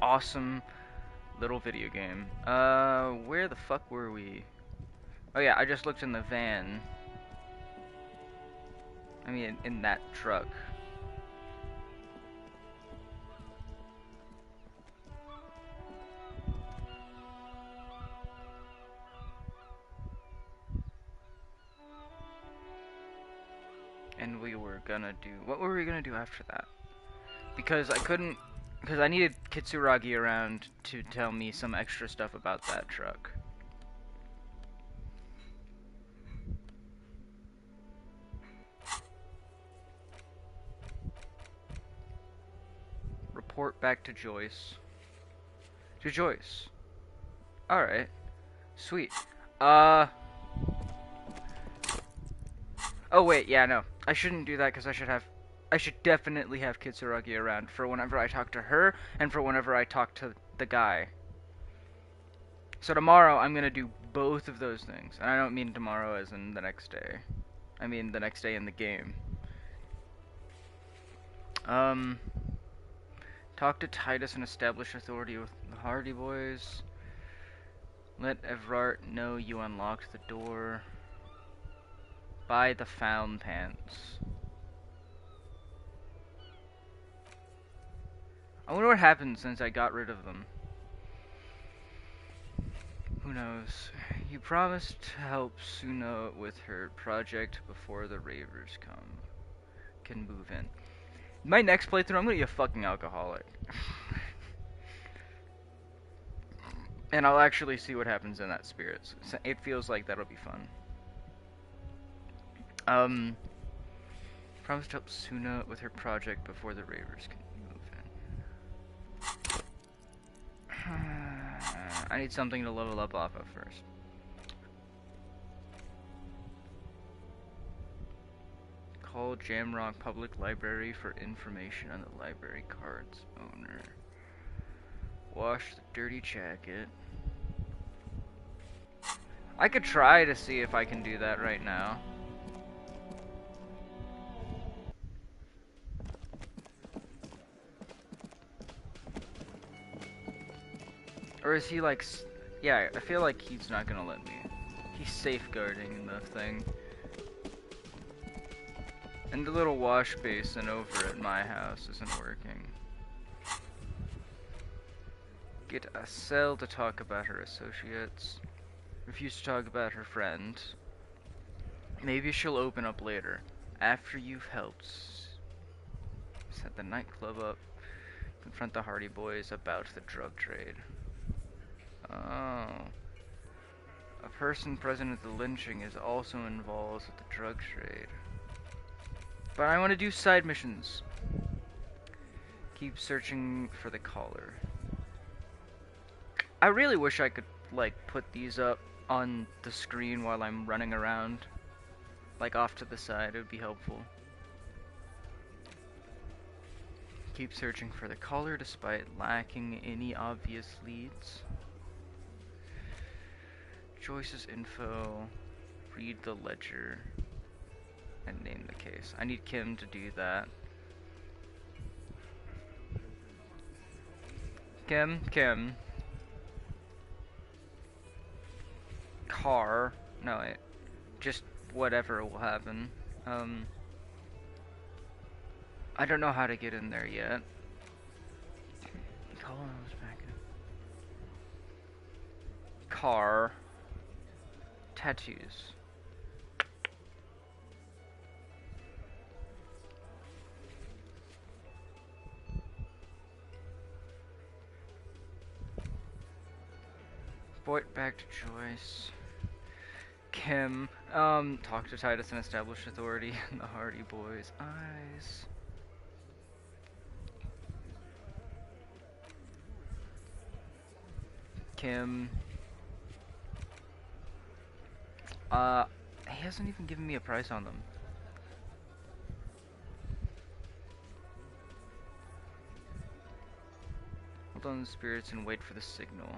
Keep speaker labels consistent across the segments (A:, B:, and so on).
A: awesome little video game. Where the fuck were we? Oh yeah, I just looked in the van. I mean, in that truck. And we were gonna do... What were we gonna do after that? Because I couldn't... Because I needed Kitsuragi around to tell me some extra stuff about that truck. Report back to Joyce. To Joyce. Alright. Sweet. Oh wait, yeah, no. I shouldn't do that because I should definitely have Kitsuragi around for whenever I talk to her and for whenever I talk to the guy. So tomorrow I'm gonna do both of those things. And I don't mean tomorrow as in the next day. I mean the next day in the game. Talk to Titus and establish authority with the Hardy Boys. Let Evrart know you unlocked the door. Buy the found pants. I wonder what happened since I got rid of them. Who knows? You promised to help Suna with her project before the ravers can move in. My next playthrough, I'm gonna be a fucking alcoholic. And I'll actually see what happens in that spirits. It feels like that'll be fun. Promised to help Suna with her project before the ravers can move in. I need something to level up off of first. Call Jamrock Public Library for information on the library card's owner. Wash the dirty jacket. I could try to see if I can do that right now. Or is he like... Yeah, I feel like he's not gonna let me. He's safeguarding the thing. And the little wash basin over at my house isn't working. Get a cell to talk about her associates. Refuse to talk about her friend. Maybe she'll open up later. After you've helped. Set the nightclub up. Confront the Hardy Boys about the drug trade. Oh. A person present at the lynching is also involved with the drug trade. But I want to do side missions. Keep searching for the caller. I really wish I could, like, put these up on the screen while I'm running around. Like, off to the side, it would be helpful. Keep searching for the caller despite lacking any obvious leads. Joyce's info. Read the ledger. And name the case. I need Kim to do that. Kim. Car. No, just whatever will happen. I don't know how to get in there yet. Car. Tattoos. Voight back to Joyce. Kim. Talk to Titus and establish authority in the Hardy Boys' eyes. Kim. He hasn't even given me a price on them. Hold on the spirits and wait for the signal.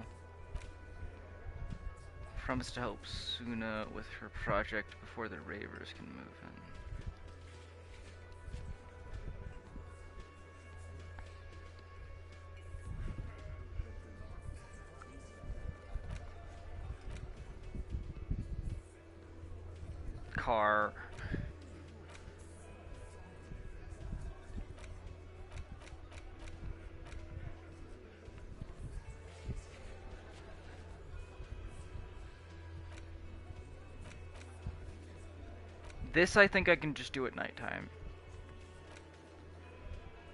A: Promise to help Suna with her project before the ravers can move in. car. This I think I can just do at nighttime.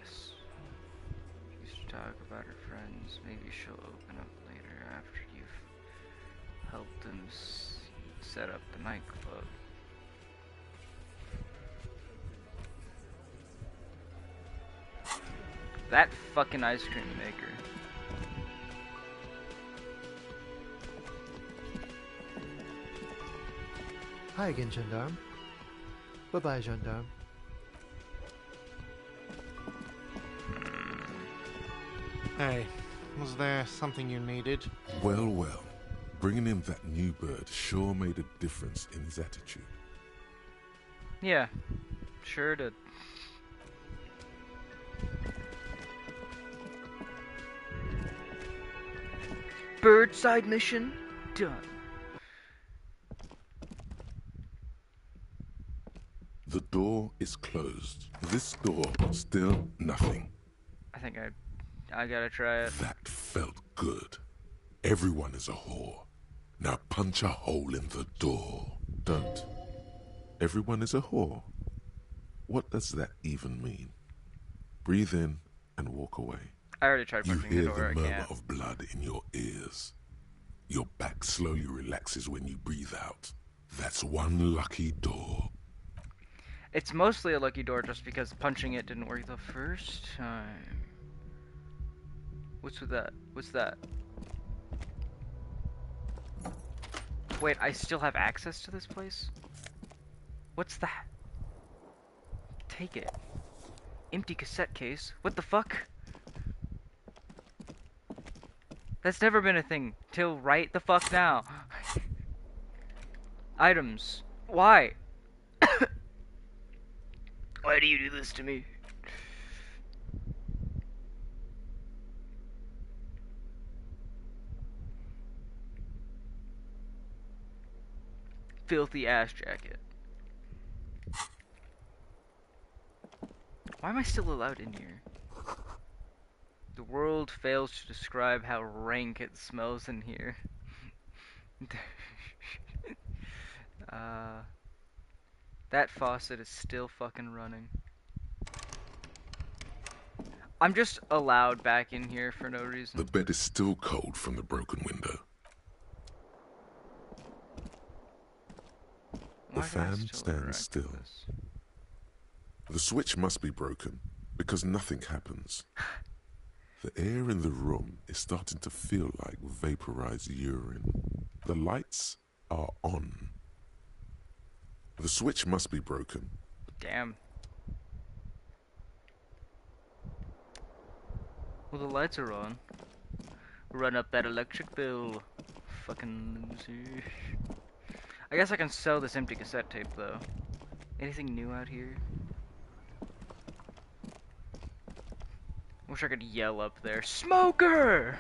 A: Yes. Used to talk about her friends. Maybe she'll open up later after you've helped them set up the nightclub. That fucking ice cream maker.
B: Hi again, Gendarme. Bye-bye, Gendarme.
C: Hey, was there something you needed?
D: Well, well. Bringing in that new bird sure made a difference in his attitude.
A: Yeah, sure did. Birdside mission done.
D: The door is closed. This door, still nothing.
A: I think I gotta try it.
D: That felt good. Everyone is a whore. Now punch a hole in the door. Don't. Everyone is a whore. What does that even mean? Breathe in and walk away.
A: I already tried
D: You
A: punching the
D: hear
A: door,
D: the
A: I
D: murmur
A: can't.
D: of blood in your ears. Your back slowly relaxes when you breathe out. That's one lucky door.
A: It's mostly a lucky door just because punching it didn't work the first time. What's with that? What's that? Wait, I still have access to this place? What's that? Take it. Empty cassette case? What the fuck? That's never been a thing till right the fuck now. Items. Why? Why do you do this to me? Filthy ass jacket. Why am I still allowed in here? The world fails to describe how rank it smells in here. That faucet is still fucking running. I'm just allowed back in here for no reason.
D: The bed is still cold from the broken window. The fan stands still. The switch must be broken because nothing happens. The air in the room is starting to feel like vaporized urine. The lights are on. The switch must be broken.
A: Damn. Well, the lights are on. Run up that electric bill. Fucking loser. I guess I can sell this empty cassette tape, though. Anything new out here? Wish I could yell up there. Smoker!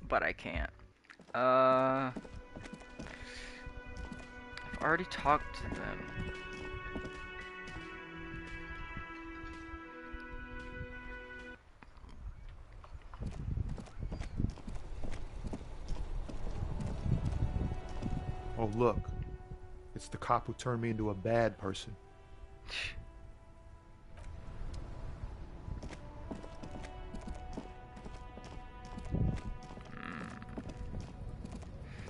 A: But I can't. I've already talked to them.
B: Oh, look. It's the cop who turned me into a bad person.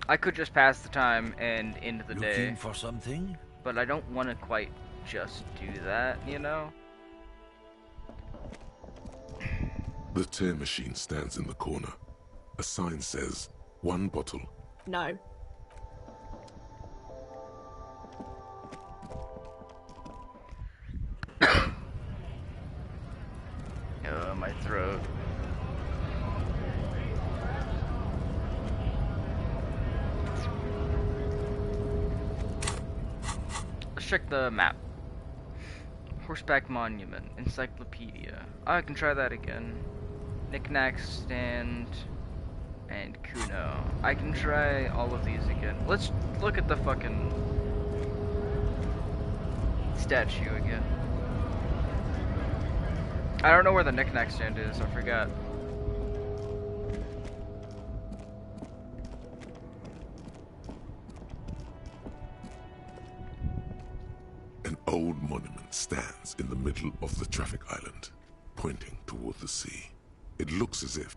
A: I could just pass the time and end the day.
E: Looking for something?
A: But I don't want to quite just do that, you know?
D: The tear machine stands in the corner. A sign says, 1 bottle.
F: No.
A: Oh, my throat. Let's check the map. Horseback monument. Encyclopedia. I can try that again. Knick-knack stand. And Kuno. I can try all of these again. Let's look at the fucking statue again. I don't know where the knick-knack stand is. I forgot.
D: An old monument stands in the middle of the traffic island, pointing toward the sea. It looks as if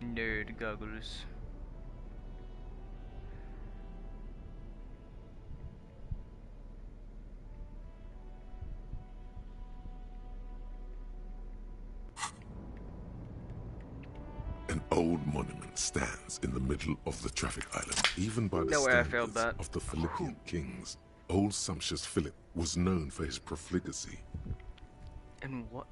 A: Nerd goggles.
D: an old monument stands in the middle of the traffic island, even by the
A: No way I failed
D: standards
A: that.
D: of the Philippian kings. Old sumptuous Philip was known for his profligacy.
A: And what?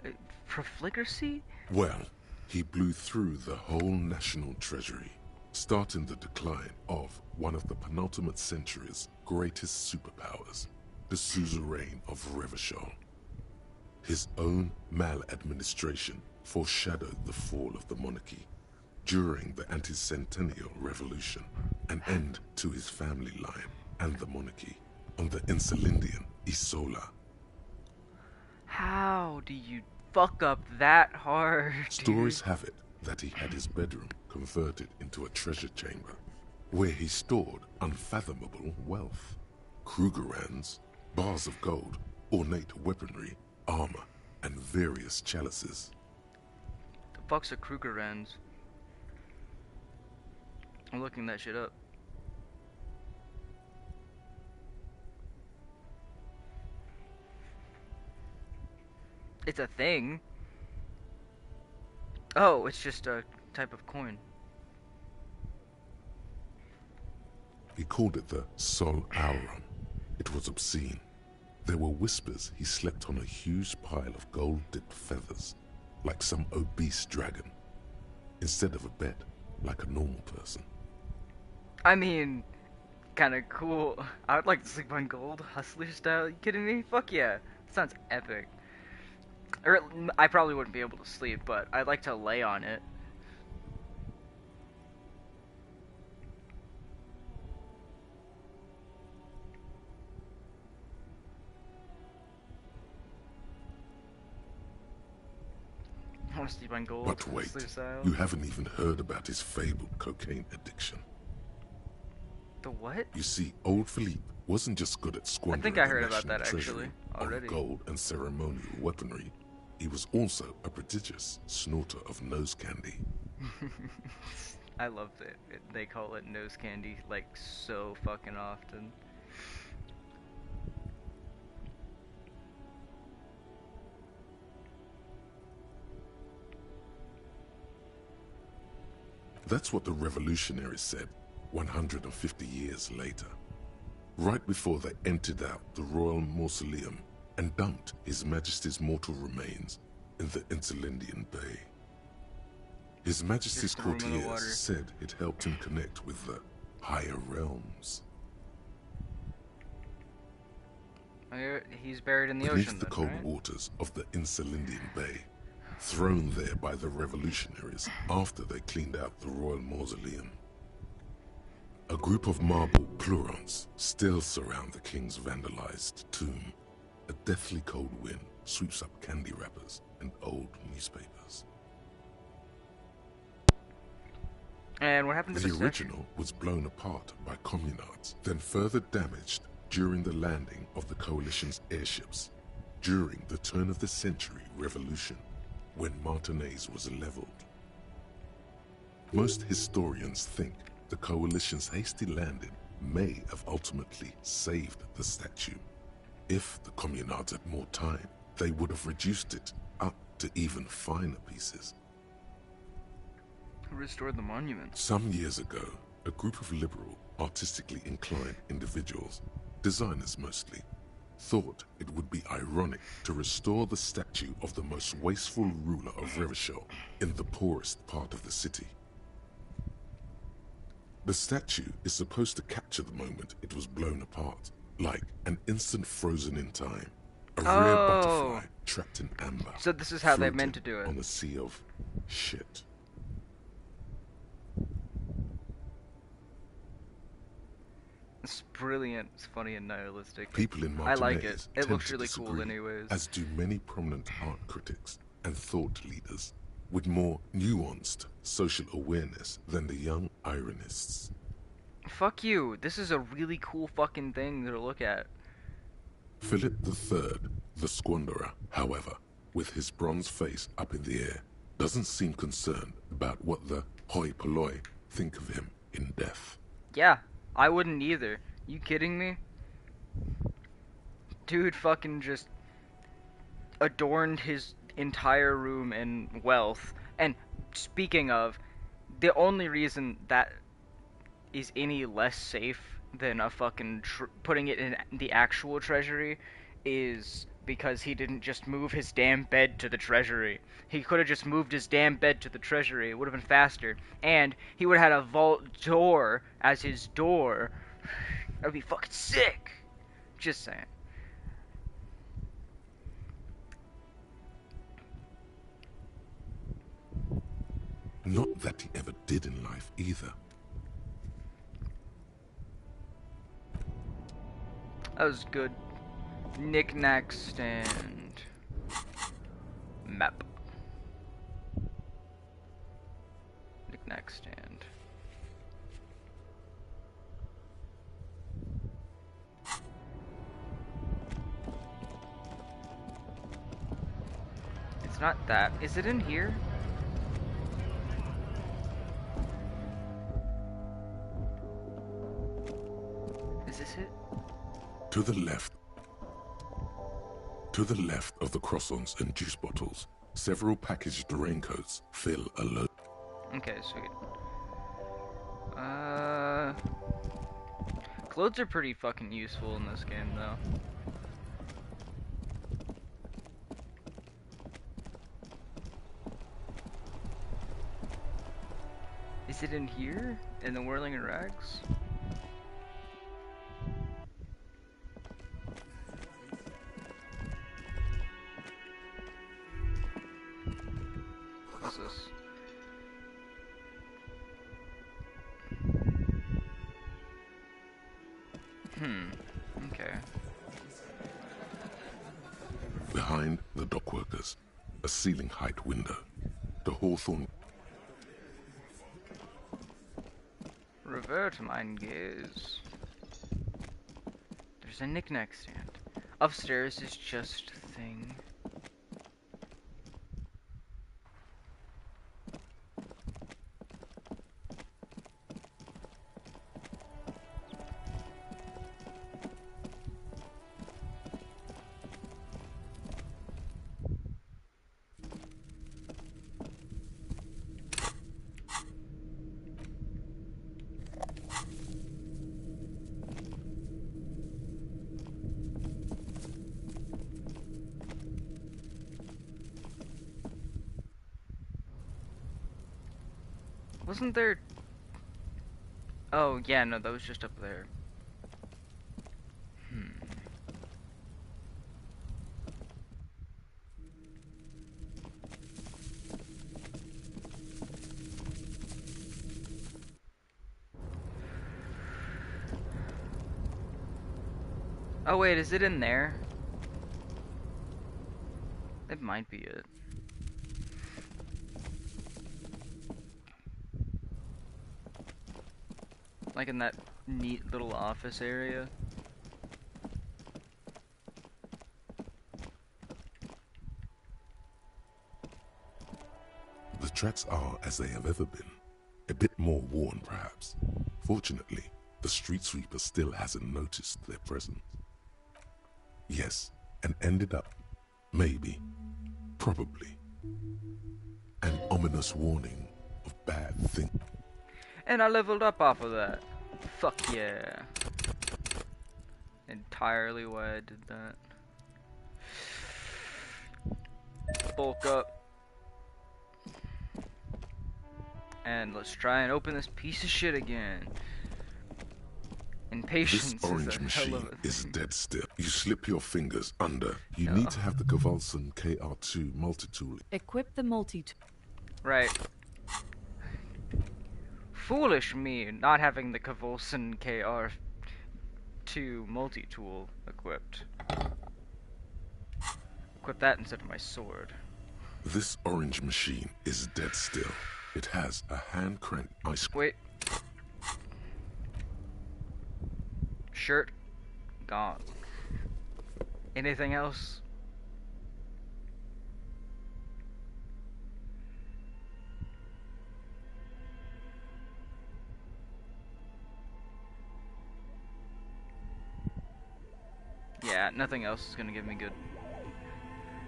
A: Profligacy?
D: Well, he blew through the whole national treasury, starting the decline of one of the penultimate century's greatest superpowers, the suzerain of Revachol. His own maladministration foreshadowed the fall of the monarchy during the anti-centennial revolution, an end to his family line and the monarchy on the Insulindian Isola.
A: How do you fuck up that hard,
D: Stories
A: dude?
D: have it that he had his bedroom converted into a treasure chamber, where he stored unfathomable wealth. Krugerrands, bars of gold, ornate weaponry, armor, and various chalices.
A: The fuck's a Krugerrands? I'm looking that shit up. It's a thing. Oh, it's just a type of coin.
D: He called it the Sol Aurum. It was obscene. There were whispers he slept on a huge pile of gold-dipped feathers, like some obese dragon, instead of a bed, like a normal person.
A: I mean, kinda cool. I would like to sleep on gold, hustler style. You kidding me? Fuck yeah. Sounds epic. Or I probably wouldn't be able to sleep, but I'd like to lay on it. I want to sleep on gold,
D: But wait,
A: hustler style.
D: you haven't even heard about his fabled cocaine addiction.
A: The what?
D: You see, old Philippe wasn't just good at squandering
A: think I
D: the
A: heard about
D: national
A: that,
D: treasury
A: actually, already.
D: on gold and ceremonial weaponry. He was also a prodigious snorter of nose candy.
A: I love it. They call it nose candy like so fucking often.
D: That's what the revolutionaries said 150 years later, right before they emptied out the royal mausoleum and dumped His Majesty's mortal remains in the Insulindian Bay. His Majesty's
A: Just threw 'em in the water.
D: courtiers said it helped him connect with the higher realms.
A: He's buried in the
D: Beneath
A: ocean
D: the
A: then,
D: cold
A: right?
D: waters of the Insulindian Bay, thrown there by the revolutionaries after they cleaned out the royal mausoleum. A group of marble pleurons still surround the king's vandalized tomb. A deathly cold wind sweeps up candy wrappers and old newspapers.
A: And what happened to
D: The
A: the statue?
D: original was blown apart by communards, then further damaged during the landing of the coalition's airships during the turn-of-the-century revolution, when Martinez was leveled. Most historians think the coalition's hasty landing may have ultimately saved the statue. If the communards had more time, they would have reduced it up to even finer pieces.
A: Who restored the monument?
D: Some years ago, a group of liberal, artistically inclined individuals, designers mostly, thought it would be ironic to restore the statue of the most wasteful ruler of Revachol in the poorest part of the city. The statue is supposed to capture the moment it was blown apart, like an instant frozen in time. A rare
A: Oh.
D: butterfly trapped in amber.
A: So this is how they
D: floating
A: meant to do it.
D: on a sea of shit.
A: It's brilliant. It's funny and nihilistic.
D: People in
A: I like
D: Martinez
A: it. It
D: tend
A: looks
D: to
A: really cool
D: disagree,
A: anyways.
D: as do many prominent art critics and thought leaders with more nuanced social awareness than the young ironists.
A: Fuck you. This is a really cool fucking thing to look at.
D: Philip III, the Squanderer, however, with his bronze face up in the air, doesn't seem concerned about what the hoi polloi think of him in death.
A: Yeah, I wouldn't either. You kidding me? Dude fucking just adorned his entire room in wealth. And speaking of, the only reason that is any less safe than a fucking putting it in the actual treasury is because he didn't just move his damn bed to the treasury. He could have just moved his damn bed to the treasury. It would have been faster. And he would have had a vault door as his door. That would be fucking sick. Just saying.
D: Not that he ever did in life either.
A: That was good. Knick-knack stand. Map. Knick-knack stand. It's not that. Is it in here? Is this it?
D: To the left of the croissants and juice bottles, several packaged raincoats fill a load.
A: Okay, sweet. Clothes are pretty fucking useful in this game, though. Is it in here? In the Whirling and Rags? What's this? Okay.
D: Behind the dockworkers, a ceiling height window. The hawthorn.
A: Revert mine gaze. There's a knick-knack stand. Upstairs is just a thing. Wasn't there... Oh, yeah, no, that was just up there. Oh, wait, is it in there? It might be it. Like in that neat little office area.
D: The tracks are as they have ever been. A bit more worn, perhaps. Fortunately, the street sweeper still hasn't noticed their presence. Yes, and ended up, maybe, probably, an ominous warning of bad things.
A: And I leveled up off of that. Fuck yeah. Entirely why I did that. Bulk up. And let's try and open this piece of shit again. And
D: This
A: patience
D: orange
A: is a hell
D: machine
A: of a
D: is
A: thing.
D: dead still. You slip your fingers under. You
A: Yeah.
D: need to have the Kavulson KR2 multi-tool.
E: Equip the multi-tool.
A: Right. Foolish me not having the Kavulson KR2 multi-tool equipped. Equip that instead of my sword.
D: This orange machine is dead still. It has a hand-cranked ice.
A: Wait. Shirt gone. Anything else? Yeah, nothing else is gonna give me good.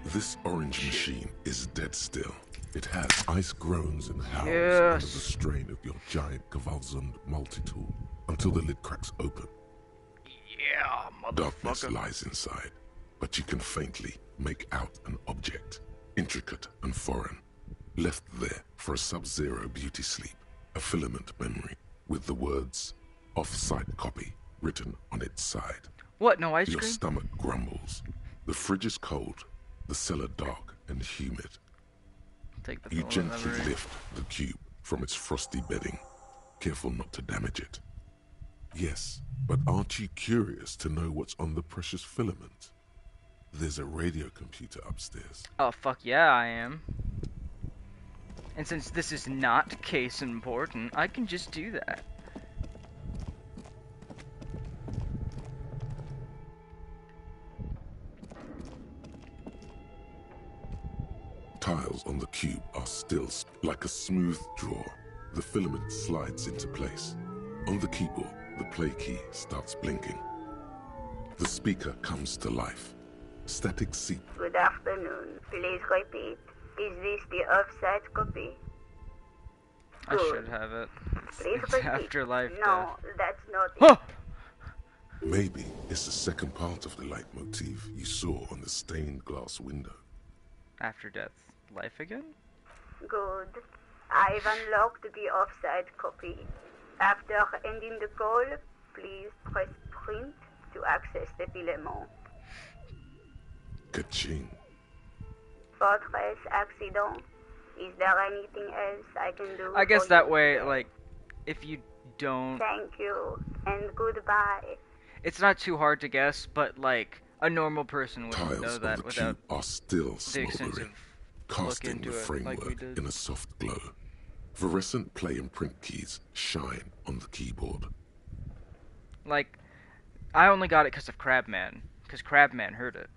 D: This orange machine is dead still. It has ice groans and howls
A: Yes.
D: under the strain of your giant Kavulson multi-tool until the lid cracks open.
A: Yeah,
D: Darkness
A: motherfucker.
D: lies inside, but you can faintly make out an object, intricate and foreign, left there for a sub-zero beauty sleep, a filament memory with the words "off-site copy" written on its side.
A: What? No ice
D: Your
A: cream?
D: stomach grumbles. The fridge is cold, the cellar dark and humid.
A: Take the
D: You
A: filament
D: gently
A: memory.
D: lift the cube from its frosty bedding, careful not to damage it. Yes, but aren't you curious to know what's on the precious filament? There's a radio computer upstairs.
A: Oh, fuck yeah, I am. And since this is not case important, I can just do that.
D: Tiles on the cube are still like a smooth draw. The filament slides into place. On the keyboard, the play key starts blinking. The speaker comes to life. Static seep.
F: Good afternoon. Please repeat. Is this the offsite copy?
A: I
F: Good.
A: should have it.
F: Please
A: It's
F: repeat.
A: afterlife
F: No, that's not it.
A: death.
D: Maybe it's the second part of the leitmotif you saw on the stained glass window.
A: After death, life again?
F: Good. I've unlocked the offsite copy. After ending the call, please press print to access the filament.
D: Ka-ching.
F: Fortress accident. Is there anything else I can do?
A: I guess
F: for
A: that
F: you
A: way,
F: today?
A: like, if you don't...
F: Thank you, and goodbye.
A: It's not too hard to guess, but, like, a normal person wouldn't
D: Tiles
A: know
D: on
A: that
D: the
A: without
D: cube are still
A: the extensive
D: smoldering,
A: look
D: casting
A: into
D: the
A: it like we
D: framework
A: did.
D: in a soft glow. Fluorescent play and print keys shine on the keyboard.
A: Like, I only got it because of Crabman, because Crabman heard it.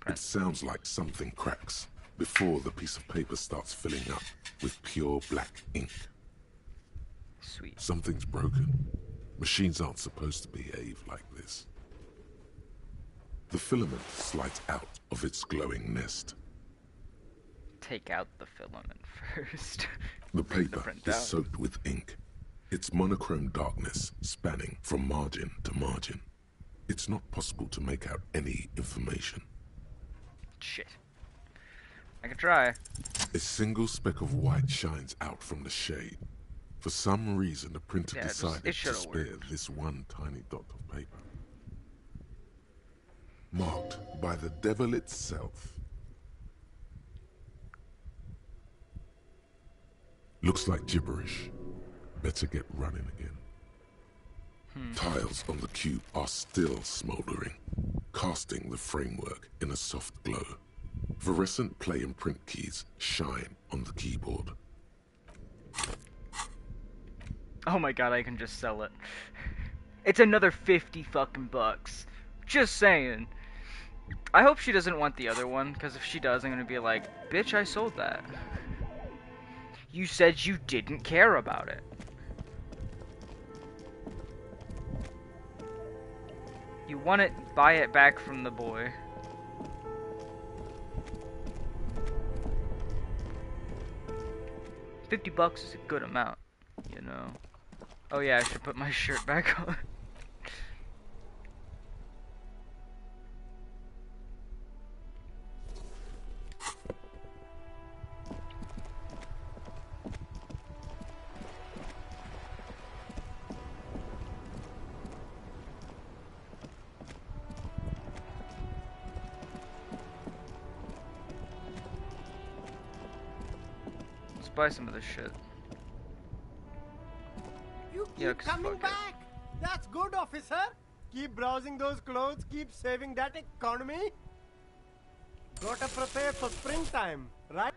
D: It sounds like something cracks before the piece of paper starts filling up with pure black ink.
A: Sweet.
D: Something's broken. Machines aren't supposed to behave like this. The filament slides out of its glowing nest.
A: Take out the filament first.
D: The
A: Bring
D: paper
A: print
D: is
A: down.
D: soaked with ink, its monochrome darkness spanning from margin to margin. It's not possible to make out any information.
A: Shit. I can try.
D: A single speck of white shines out from the shade. For some reason, the printer
A: Yeah, it
D: decided to
A: should've
D: spare
A: worked.
D: this one tiny dot of paper. Marked by the devil itself. Looks like gibberish. Better get running again. Tiles on the cube are still smoldering, casting the framework in a soft glow. Fluorescent play and print keys shine on the keyboard.
A: Oh my god, I can just sell it. It's another 50 fucking bucks. Just saying. I hope she doesn't want the other one, because if she does, I'm gonna be like, bitch, I sold that. You said you didn't care about it. You want it, buy it back from the boy. $50 is a good amount, you know. Oh yeah, I should put my shirt back on. buy some of this shit.
C: You
A: Yeah,
C: keep
A: 'cause
C: coming
A: fuck it.
C: back. That's good, officer. Keep browsing those clothes. Keep saving that economy. Gotta prepare for springtime, right?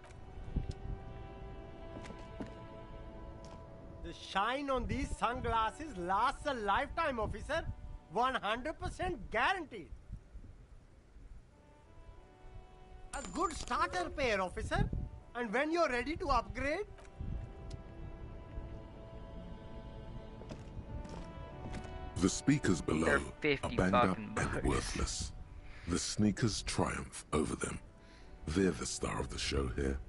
C: The shine on these sunglasses lasts a lifetime, officer. 100% guaranteed. A good starter pair, officer. And when you're ready to upgrade,
D: The speakers below
A: They're
D: are
A: 50
D: banged up
A: fucking bucks.
D: and worthless. The sneakers triumph over them. They're the star of the show here.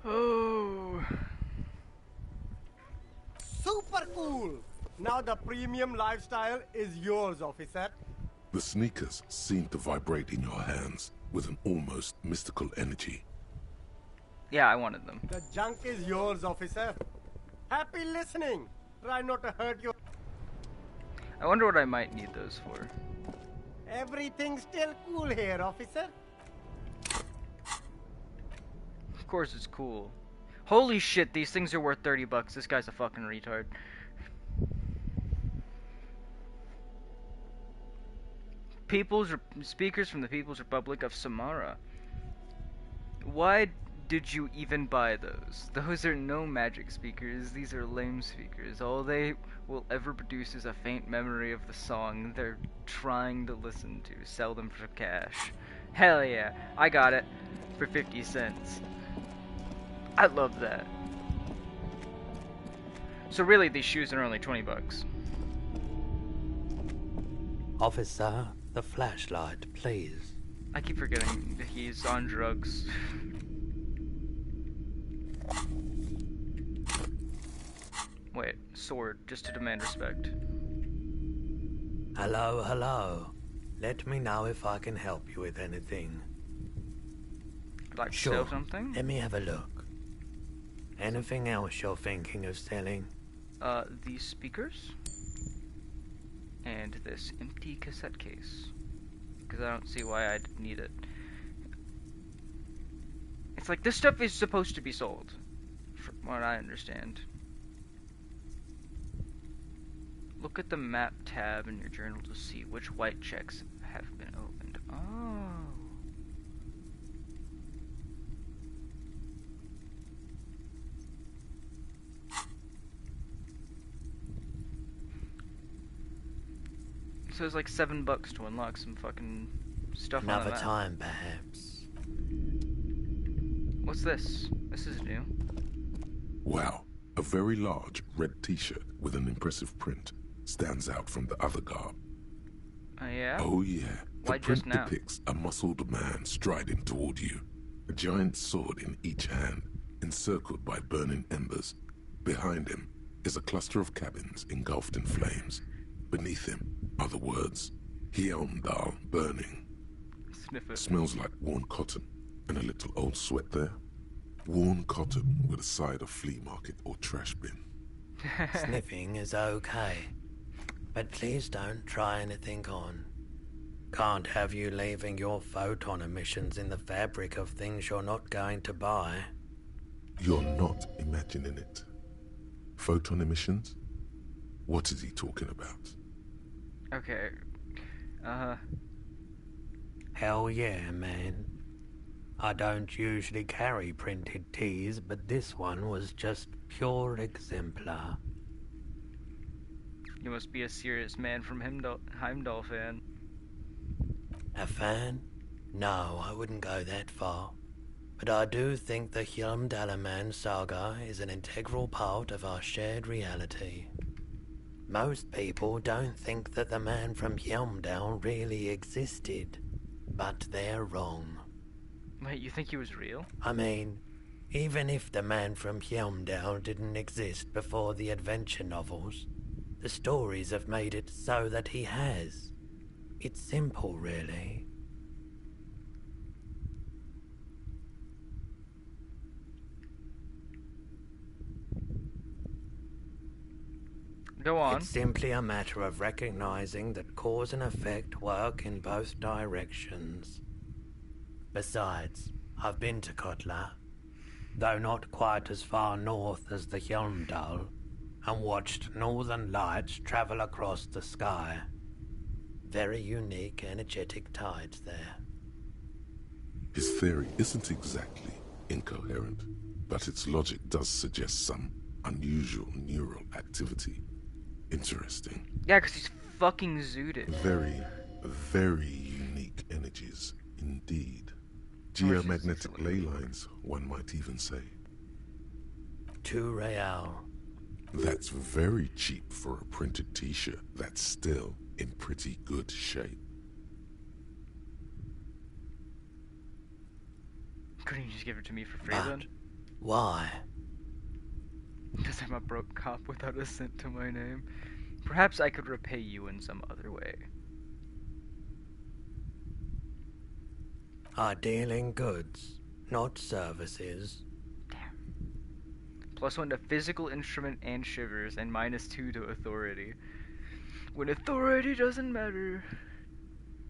A: Oh.
C: super cool. Now the premium lifestyle is yours, officer.
D: The sneakers seem to vibrate in your hands with an almost mystical energy.
A: Yeah, I wanted them.
C: The junk is yours, officer. Happy listening. Try not to hurt your...
A: I wonder what I might need those for.
C: Everything's still cool here, officer.
A: Of course it's cool. Holy shit, these things are worth 30 bucks. This guy's a fucking retard. Speakers from the People's Republic of Samara. Why did you even buy those? Those are no magic speakers. These are lame speakers. All they will ever produce is a faint memory of the song they're trying to listen to. Sell them for cash. Hell yeah, I got it for 50 cents. I love that. So really, these shoes are only 20 bucks.
E: Officer, the flashlight, please.
A: I keep forgetting that he's on drugs. Wait, sword, just to demand respect.
E: Hello, hello. Let me know if I can help you with anything.
A: Like to
E: Sure.
A: sell something?
E: Let me have a look. Anything else you're thinking of selling?
A: These speakers? And this empty cassette case. Because I don't see why I'd need it. It's like, this stuff is supposed to be sold. From what I understand. Look at the map tab in your journal to see which white checks have been opened. Oh. So it's like $7 to unlock some fucking stuff on the
E: Another
A: map.
E: time, perhaps.
A: What's this? This is new.
D: Wow, a very large red t-shirt with an impressive print stands out from the other garb.
A: Yeah?
D: Oh yeah, the
A: Why
D: print
A: just now?
D: depicts a muscled man striding toward you, a giant sword in each hand, encircled by burning embers. Behind him is a cluster of cabins engulfed in flames. Beneath him are the words, Hjelmdal burning.
A: Sniff it.
D: Smells like worn cotton and a little old sweat there. Worn cotton with a side of flea market or trash bin.
E: Sniffing is okay. But please don't try anything on. Can't have you leaving your photon emissions in the fabric of things you're not going to buy.
D: You're not imagining it. Photon emissions? What is he talking about?
A: Okay.
E: Hell yeah, man. I don't usually carry printed tees, but this one was just pure exemplar.
A: You must be a serious man from Heimdall fan.
E: A fan? No, I wouldn't go that far. But I do think the Hjelmdalaman saga is an integral part of our shared reality. Most people don't think that the man from Hjelmdal really existed, but they're wrong.
A: Wait, you think he was real?
E: I mean, even if the man from Hjelmdal didn't exist before the adventure novels, the stories have made it so that he has. It's simple, really.
A: Go on.
E: It's simply a matter of recognizing that cause and effect work in both directions. Besides, I've been to Kotla, though not quite as far north as the Hjelmdal, and watched northern lights travel across the sky. Very unique, energetic tides there.
D: His theory isn't exactly incoherent, but its logic does suggest some unusual neural activity. Interesting.
A: Yeah, because he's fucking zooted.
D: Very, very unique energies indeed. Geomagnetic ley lines, one might even say.
E: 2 real.
D: That's very cheap for a printed t-shirt that's still in pretty good shape.
A: Couldn't you just give it to me for free
E: But
A: then?
E: why?
A: Because I'm a broke cop without a cent to my name. Perhaps I could repay you in some other way.
E: I deal in goods, not services.
A: Damn. +1 to physical instrument and shivers, and -2 to authority. When authority doesn't matter.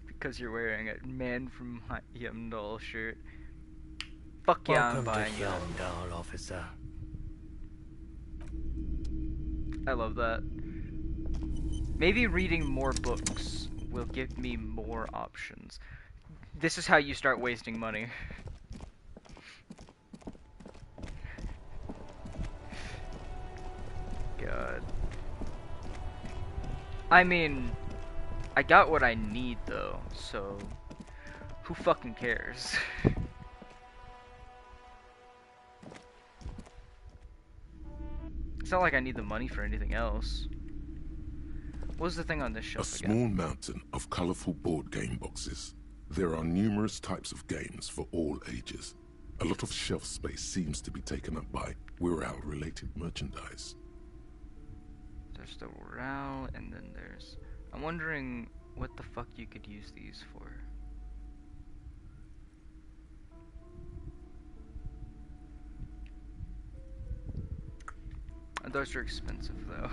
A: Because you're wearing a man from Hjelmdal shirt. Fuck yeah, I'm
E: Welcome to
A: buying that.
E: Hjelmdal, officer.
A: I love that. Maybe reading more books will give me more options. This is how you start wasting money. God. I mean, I got what I need though, so who fucking cares? It's not like I need the money for anything else. What's the thing on this
D: A
A: shelf
D: small
A: again?
D: mountain of colorful board game boxes. There are numerous types of games for all ages. A lot of shelf space seems to be taken up by Wirral-related merchandise.
A: There's the Wirral, and then there's... I'm wondering what the fuck you could use these for. Those are expensive though.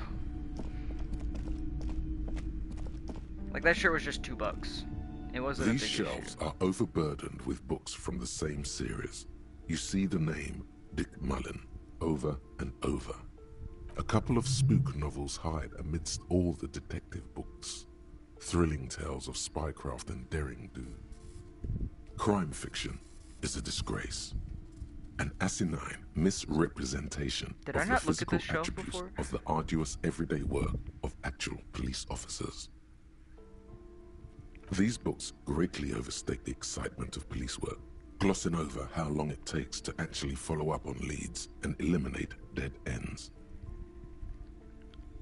A: Like that shirt was just $2. It wasn't
D: These
A: a big
D: shelves
A: issue.
D: are overburdened with books from the same series. You see the name Dick Mullen over and over. A couple of spook novels hide amidst all the detective books. Thrilling tales of spycraft and daring do. Crime fiction is a disgrace. An asinine misrepresentation
A: Did
D: of
A: I
D: the
A: not look at
D: physical
A: this shelf
D: attributes
A: before?
D: of the arduous everyday work of actual police officers. These books greatly overstate the excitement of police work, glossing over how long it takes to actually follow up on leads and eliminate dead ends.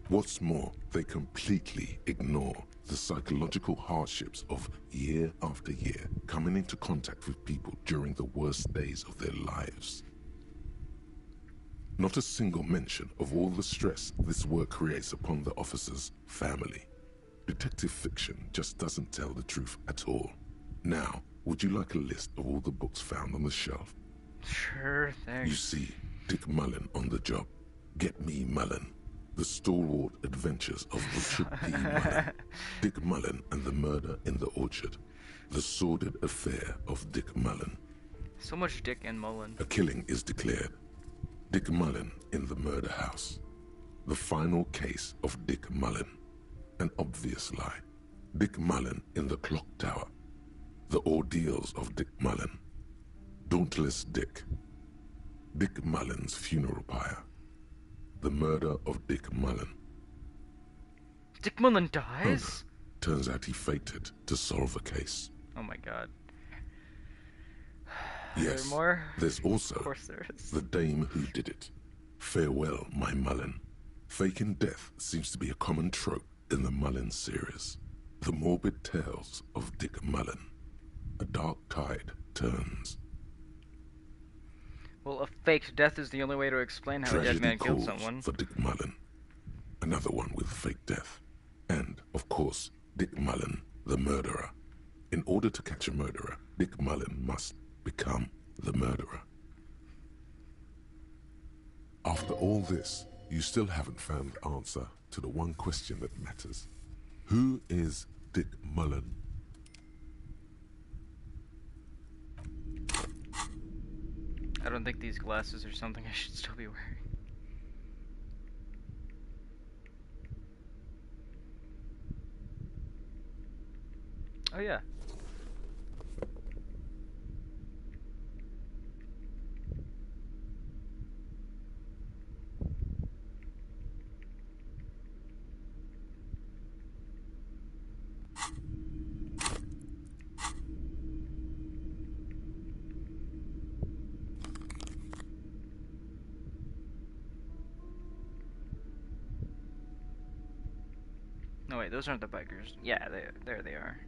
D: What's more, they completely ignore the psychological hardships of year after year coming into contact with people during the worst days of their lives. Not a single mention of all the stress this work creates upon the officer's family. Detective fiction just doesn't tell the truth at all. Now, would you like a list of all the books found on the shelf?
A: Sure thing.
D: You see Dick Mullen on the job. Get Me Mullen. The Stalwart Adventures of Richard P. Mullen. Dick Mullen and the Murder in the Orchard. The Sordid Affair of Dick Mullen.
A: So much Dick and Mullen.
D: A killing is declared. Dick Mullen in the murder house. The final case of Dick Mullen. An obvious lie. Dick Mullen in the clock tower. The ordeals of Dick Mullen. Dauntless Dick. Dick Mullen's funeral pyre. The murder of Dick Mullen.
A: Dick Mullen dies?
D: Turns out he faked it to solve a case.
A: Oh my god.
D: Yes,
A: Are there more?
D: there's also
A: Of course there is.
D: the dame who did it. Farewell, my Mullen. Faking death seems to be a common trope in the Mullen series. The morbid tales of Dick Mullen. A dark tide turns.
A: Well, a faked death is the only way to explain how a dead
D: Tragedy
A: man killed
D: calls
A: someone.
D: for Dick Mullen. Another one with fake death. And, of course, Dick Mullen, the murderer. In order to catch a murderer, Dick Mullen must become the murderer. After all this, You still haven't found the answer to the one question that matters. Who is Dick Mullen?
A: I don't think these glasses are something I should still be wearing. Oh yeah. No wait, those aren't the bikers. Yeah, there they are.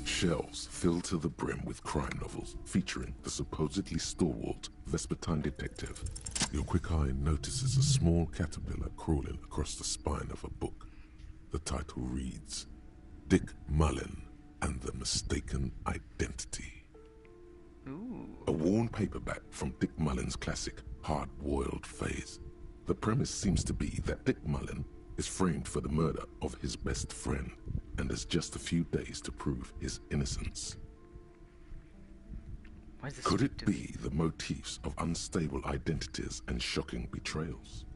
D: Shelves filled to the brim with crime novels featuring the supposedly stalwart Vespertine detective. Your quick eye notices a small caterpillar crawling across the spine of a book. The title reads, Dick Mullen and the Mistaken Identity.
A: Ooh.
D: A worn paperback from Dick Mullen's classic Hard-Boiled Phase. The premise seems to be that Dick Mullen is framed for the murder of his best friend and has just a few days to prove his innocence.
A: Why is this
D: Could it be the motifs of unstable identities and shocking betrayals?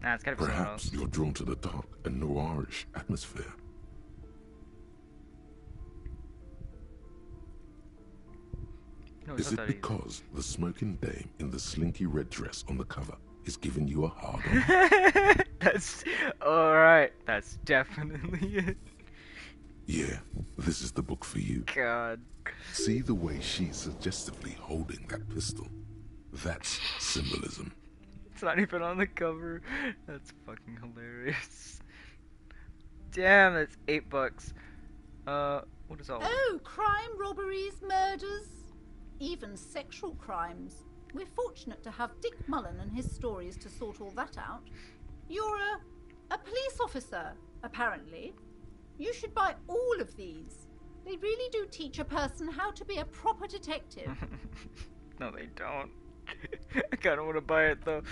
A: Nah, it's gotta be someone
D: Perhaps
A: else.
D: you're drawn to the dark and noirish atmosphere.
A: No, it's
D: Is
A: not
D: it
A: that either.
D: because the smoking dame in the slinky red dress on the cover is giving you a hard on?
A: That's alright. That's definitely it.
D: Yeah, this is the book for you.
A: God.
D: See the way she's suggestively holding that pistol? That's symbolism.
A: It's not even on the cover. That's fucking hilarious. Damn, that's $8. What is all of it?
G: Oh, crime, robberies, murders, even sexual crimes. We're fortunate to have Dick Mullen and his stories to sort all that out. You're a police officer, apparently. You should buy all of these. They really do teach a person how to be a proper detective.
A: No, they don't. I kinda wanna buy it though.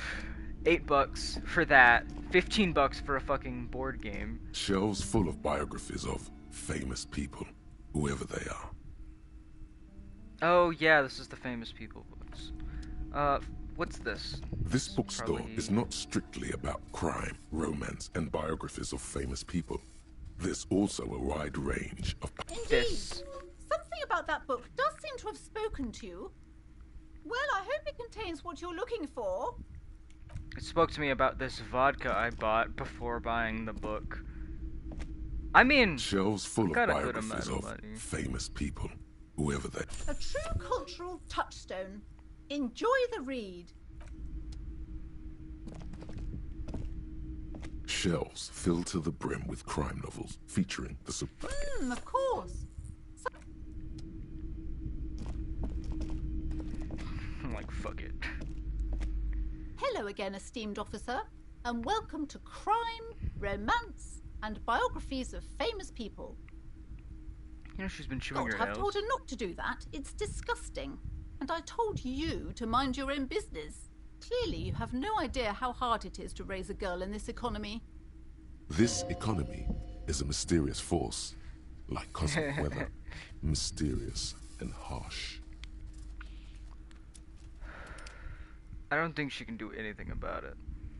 A: $8 for that. $15 for a fucking board game.
D: Shelves full of biographies of famous people, whoever they are.
A: Oh yeah, this is the famous people books. What's this?
D: This bookstore
A: Probably-
D: is not strictly about crime, romance, and biographies of famous people. There's also a wide range of...
G: Indeed.
A: This.
G: Something about that book does seem to have spoken to you. Well, I hope it contains what you're looking for.
A: It spoke to me about this vodka I bought before buying the book. I mean,
D: Shelves full of
A: got a good amount
D: biographies
A: of
D: of
A: money.
D: famous people, whoever they...
G: A true cultural touchstone. Enjoy the read.
D: Shelves filled to the brim with crime novels featuring the...
G: Of course.
A: I'm like, fuck it.
G: Hello again, esteemed officer, and welcome to Crime, Romance, and Biographies of Famous People.
A: You know she's been chewing
G: God,
A: her
G: I've
A: nails.
G: told her not to do that. It's disgusting. And I told you to mind your own business. Clearly, you have no idea how hard it is to raise a girl in this economy.
D: This economy is a mysterious force, like cosmic weather, mysterious and harsh.
A: I don't think she can do anything about it.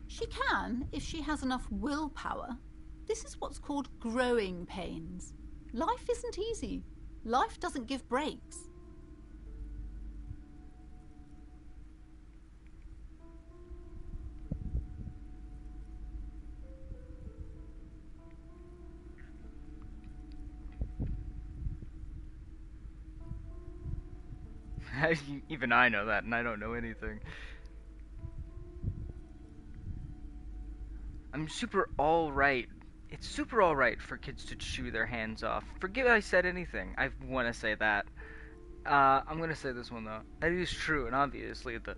G: She can, if she has enough willpower. This is what's called growing pains. Life isn't easy. Life doesn't give breaks.
A: Even I know that, and I don't know anything. I'm super alright. It's super alright for kids to chew their hands off. Forget I said anything. I want to say that. I'm gonna say this one though. That is true, and obviously the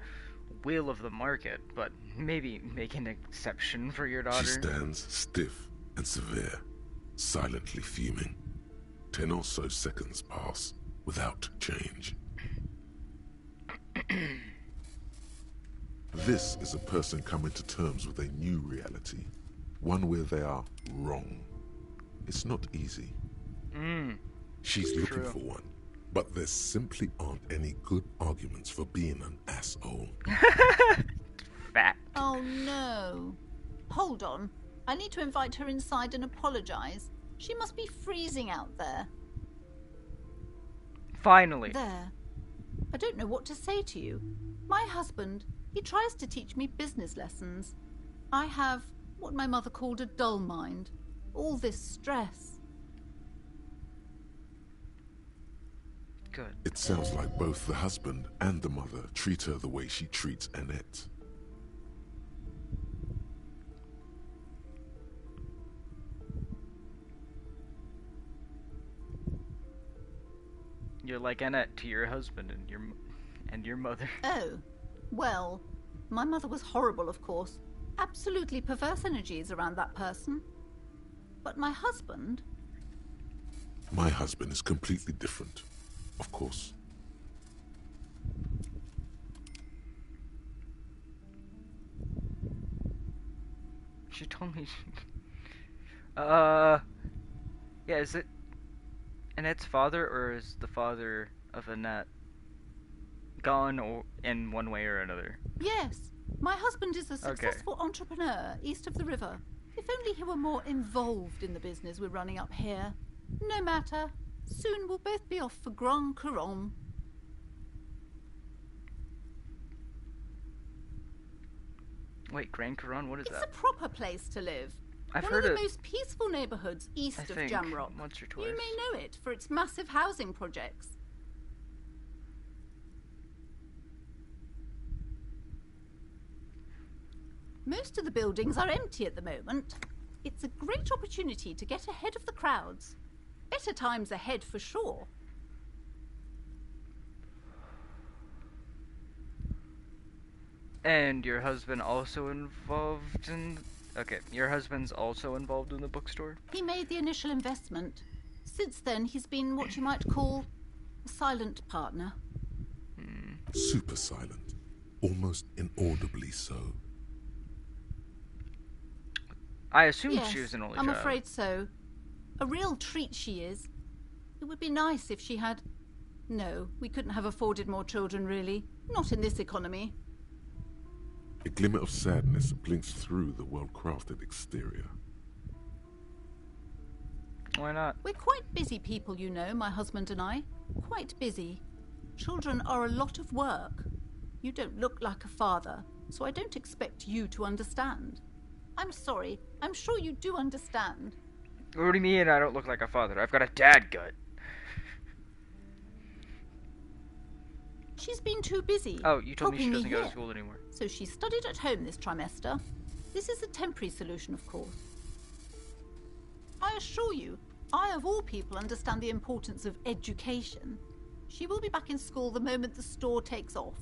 A: will of the market, but maybe make an exception for your daughter.
D: She stands stiff and severe, silently fuming. 10 or so seconds pass without change. This is a person coming to terms with a new reality, one where they are wrong. It's not easy. She's looking
A: true.
D: for one, but there simply aren't any good arguments for being an asshole.
A: Fact.
G: Oh no. Hold on. I need to invite her inside and apologize. She must be freezing out there.
A: Finally.
G: There. I don't know what to say to you. My husband, he tries to teach me business lessons. I have what my mother called a dull mind. All this stress.
A: Good.
D: It sounds like both the husband and the mother treat her the way she treats Annette.
A: You're like Annette to your husband and your mother.
G: Oh, well, my mother was horrible, of course. Absolutely perverse energies around that person. But my husband...
D: My husband is completely different, of course.
A: She told me. Yeah, is it Annette's father, or is the father of Annette gone or in one way or another?
G: Yes, my husband is a successful entrepreneur east of the river. If only he were more involved in the business we're running up here. No matter. Soon we'll both be off for Grand Couronne.
A: Wait, Grand Couronne? What is
G: It's
A: that?
G: a proper place to live.
A: I've
G: One
A: heard
G: of
A: it.
G: the most peaceful neighbourhoods east
A: I
G: of
A: think
G: Jamrock.
A: once or twice.
G: You may know it for its massive housing projects. Most of the buildings are empty at the moment. It's a great opportunity to get ahead of the crowds. Better times ahead for sure.
A: And your husband also involved in... Okay, your husband's also involved in the bookstore?
G: He made the initial investment. Since then, he's been what you might call a silent partner.
D: Super silent, almost inaudibly so.
A: I assumed
G: Yes,
A: she was an only
G: I'm
A: child.
G: afraid so. A real treat she is. It would be nice if she had... No, we couldn't have afforded more children, really. Not in this economy.
D: A glimmer of sadness blinks through the well-crafted exterior.
A: Why not?
G: We're quite busy people, you know, my husband and I. Quite busy. Children are a lot of work. You don't look like a father, so I don't expect you to understand. I'm sorry. I'm sure you do understand.
A: What do you mean I don't look like a father? I've got a dad gut.
G: She's been too busy.
A: Oh, you told me she
G: helping
A: doesn't go to
G: here.
A: school anymore.
G: So she studied at home this trimester. This is a temporary solution, of course. I assure you, I of all people understand the importance of education. She will be back in school the moment the store takes off.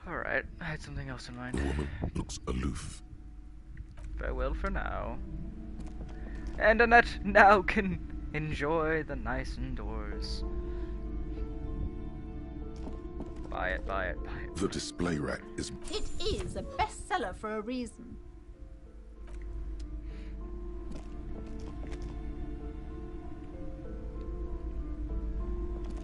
A: Alright, I had something else in mind.
D: The woman looks aloof.
A: Farewell for now. And Annette now can enjoy the nice indoors. Buy it, buy it, buy it.
D: The display rack is...
G: It is a bestseller for a reason.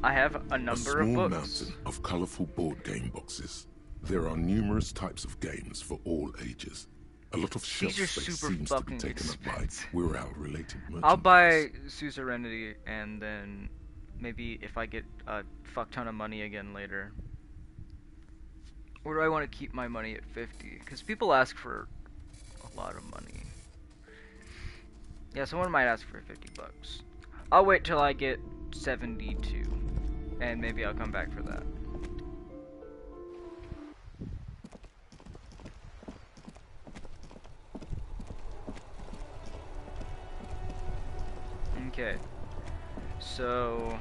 A: I have a
D: A
A: number of
D: small
A: books.
D: mountain of colourful board game boxes. There are numerous types of games for all ages. A lot of shelf
A: are
D: space
A: super
D: seems to be
A: fucking
D: taken up by
A: expensive.
D: Wirral-related merchandise.
A: I'll buy Suzerainty, and then maybe if I get a fuck ton of money again later. Or do I want to keep my money at 50? Because people ask for a lot of money. Yeah, someone might ask for 50 bucks. I'll wait till I get 72. And maybe I'll come back for that. Okay. So...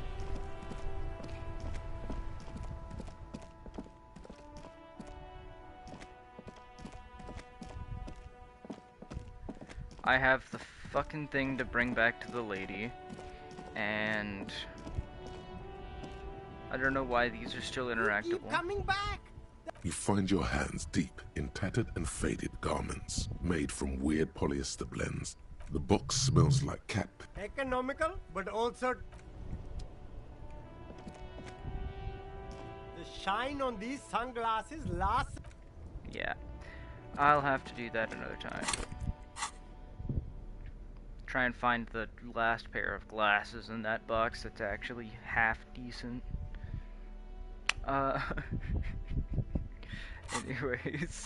A: I have the fucking thing to bring back to the lady. And I don't know why these are still
C: You
A: interactable.
C: keep coming back.
D: You find your hands deep in tattered and faded garments made from weird polyester blends. The box smells like cat.
C: Economical, but also the shine on these sunglasses lasts.
A: Yeah, I'll have to do that another time. Try and find the last pair of glasses in that box that's actually half decent. Anyways.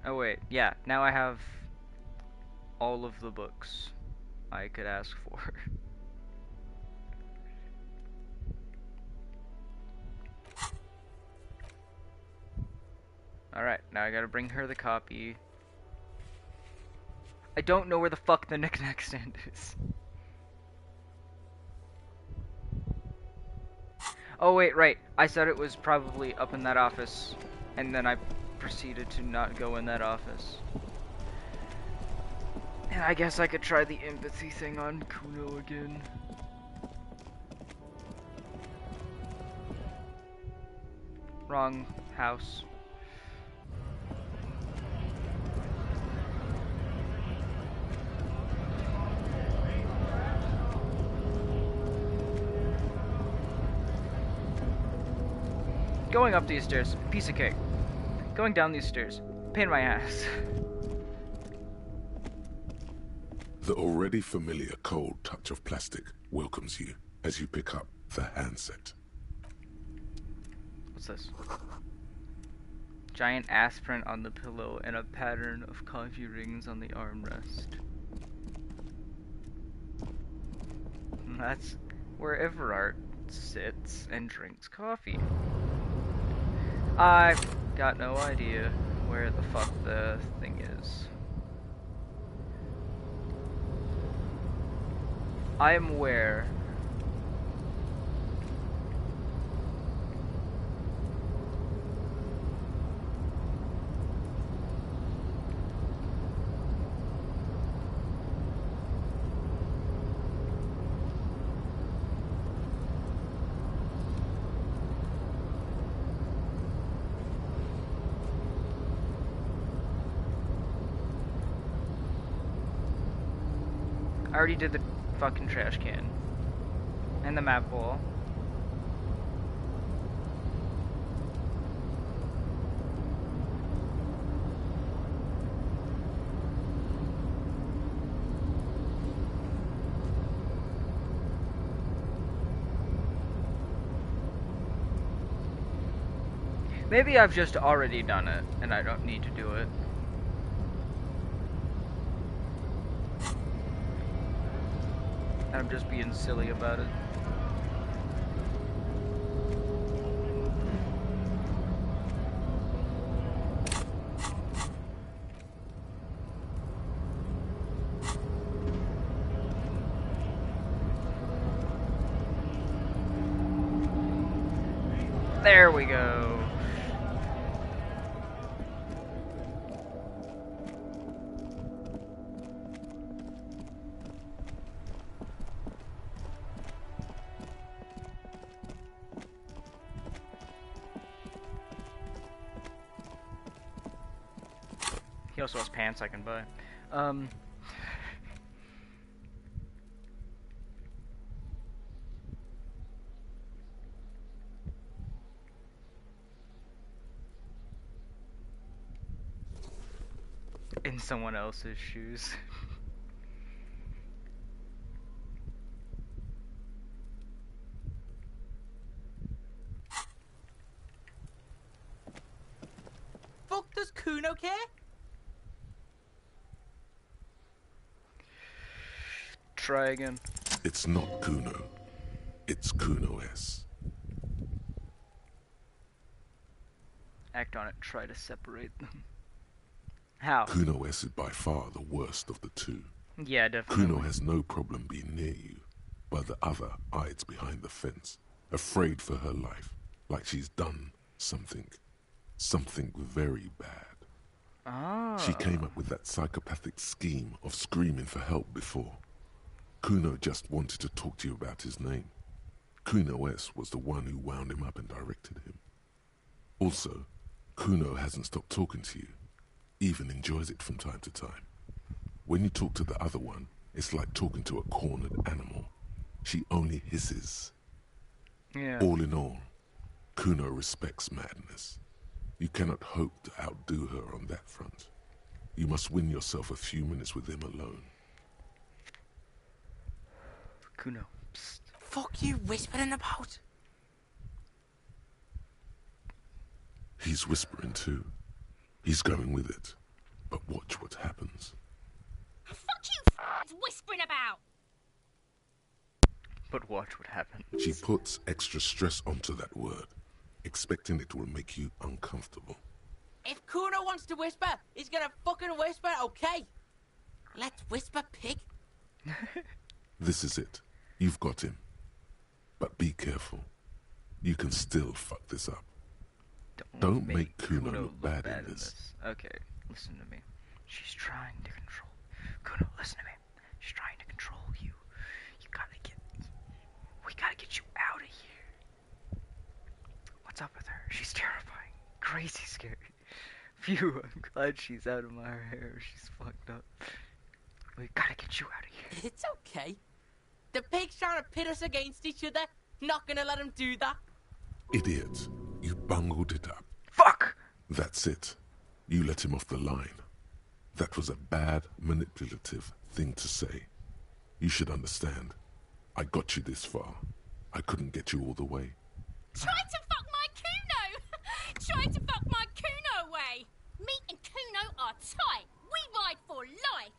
A: Oh wait, yeah, now I have all of the books I could ask for. Alright, now I gotta bring her the copy. I don't know where the fuck the knick-knack stand is. Oh wait, right. I said it was probably up in that office, and then I proceeded to not go in that office. And I guess I could try the empathy thing on Kuno again. Wrong house. Going up these stairs, piece of cake. Going down these stairs, pain in my ass.
D: The already familiar cold touch of plastic welcomes you as you pick up the handset.
A: What's this? Giant ass print on the pillow and a pattern of coffee rings on the armrest. That's where Everard sits and drinks coffee. I've got no idea where the fuck the thing is. I am aware I already did the fucking trash can. And the map wall. Maybe I've just already done it, and I don't need to do it. I'm just being silly about it. There we go. He also has pants I can buy. In someone else's shoes.
H: Fuck, does Kuno care?
A: Try again.
D: It's not Kuno. It's Kuno-S.
A: Act on it. Try to separate them. How?
D: Kuno-S is by far the worst of the two.
A: Yeah, definitely.
D: Kuno has no problem being near you, but the other hides behind the fence, afraid for her life, like she's done something very bad. She
A: Ah.
D: came up with that psychopathic scheme of screaming for help before. Kuno just wanted to talk to you about his name. Kuno S was the one who wound him up and directed him. Also, Kuno hasn't stopped talking to you, even enjoys it from time to time. When you talk to the other one, it's like talking to a cornered animal. She only hisses.
A: Yeah.
D: All in all, Kuno respects madness. You cannot hope to outdo her on that front. You must win yourself a few minutes with him alone.
A: Kuno. Psst.
H: Fuck you whispering about?
D: He's whispering too. He's going with it. But watch what happens.
I: Fuck you whispering about!
A: But watch what happens.
D: She puts extra stress onto that word, expecting it will make you uncomfortable.
H: If Kuno wants to whisper, he's gonna fucking whisper, okay? Let's whisper, pig.
D: This is it. You've got him. But be careful. You can still fuck this up. Don't make Kuno look bad in this.
A: Okay, listen to me. She's trying to control. Kuno, listen to me. She's trying to control you. We gotta get you out of here. What's up with her? She's terrifying. Crazy scary. Phew, I'm glad she's out of my hair. She's fucked up. We gotta get you out of here.
H: It's okay. The pig's trying to pit us against each other. Not gonna let him do that.
D: Idiot. You bungled it up.
A: Fuck!
D: That's it. You let him off the line. That was a bad, manipulative thing to say. You should understand. I got you this far. I couldn't get you all the way.
I: Try to fuck my Kuno! Try to fuck my Kuno away! Me and Kuno are tight. We ride for life.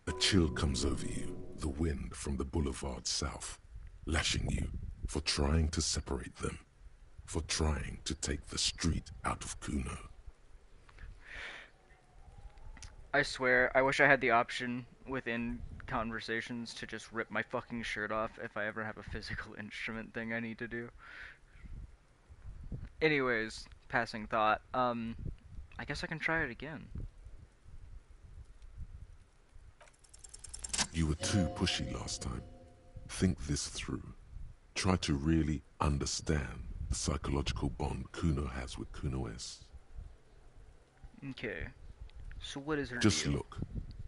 D: A chill comes over you, the wind from the boulevard south, lashing you for trying to separate them, for trying to take the street out of Kuno.
A: I swear, I wish I had the option within conversations to just rip my fucking shirt off if I ever have a physical instrument thing I need to do. Anyways, passing thought, I guess I can try it again.
D: You were too pushy last time. Think this through. Try to really understand the psychological bond Kuno has with Kuno S.
A: Okay. So what is her
D: Just
A: deal?
D: look.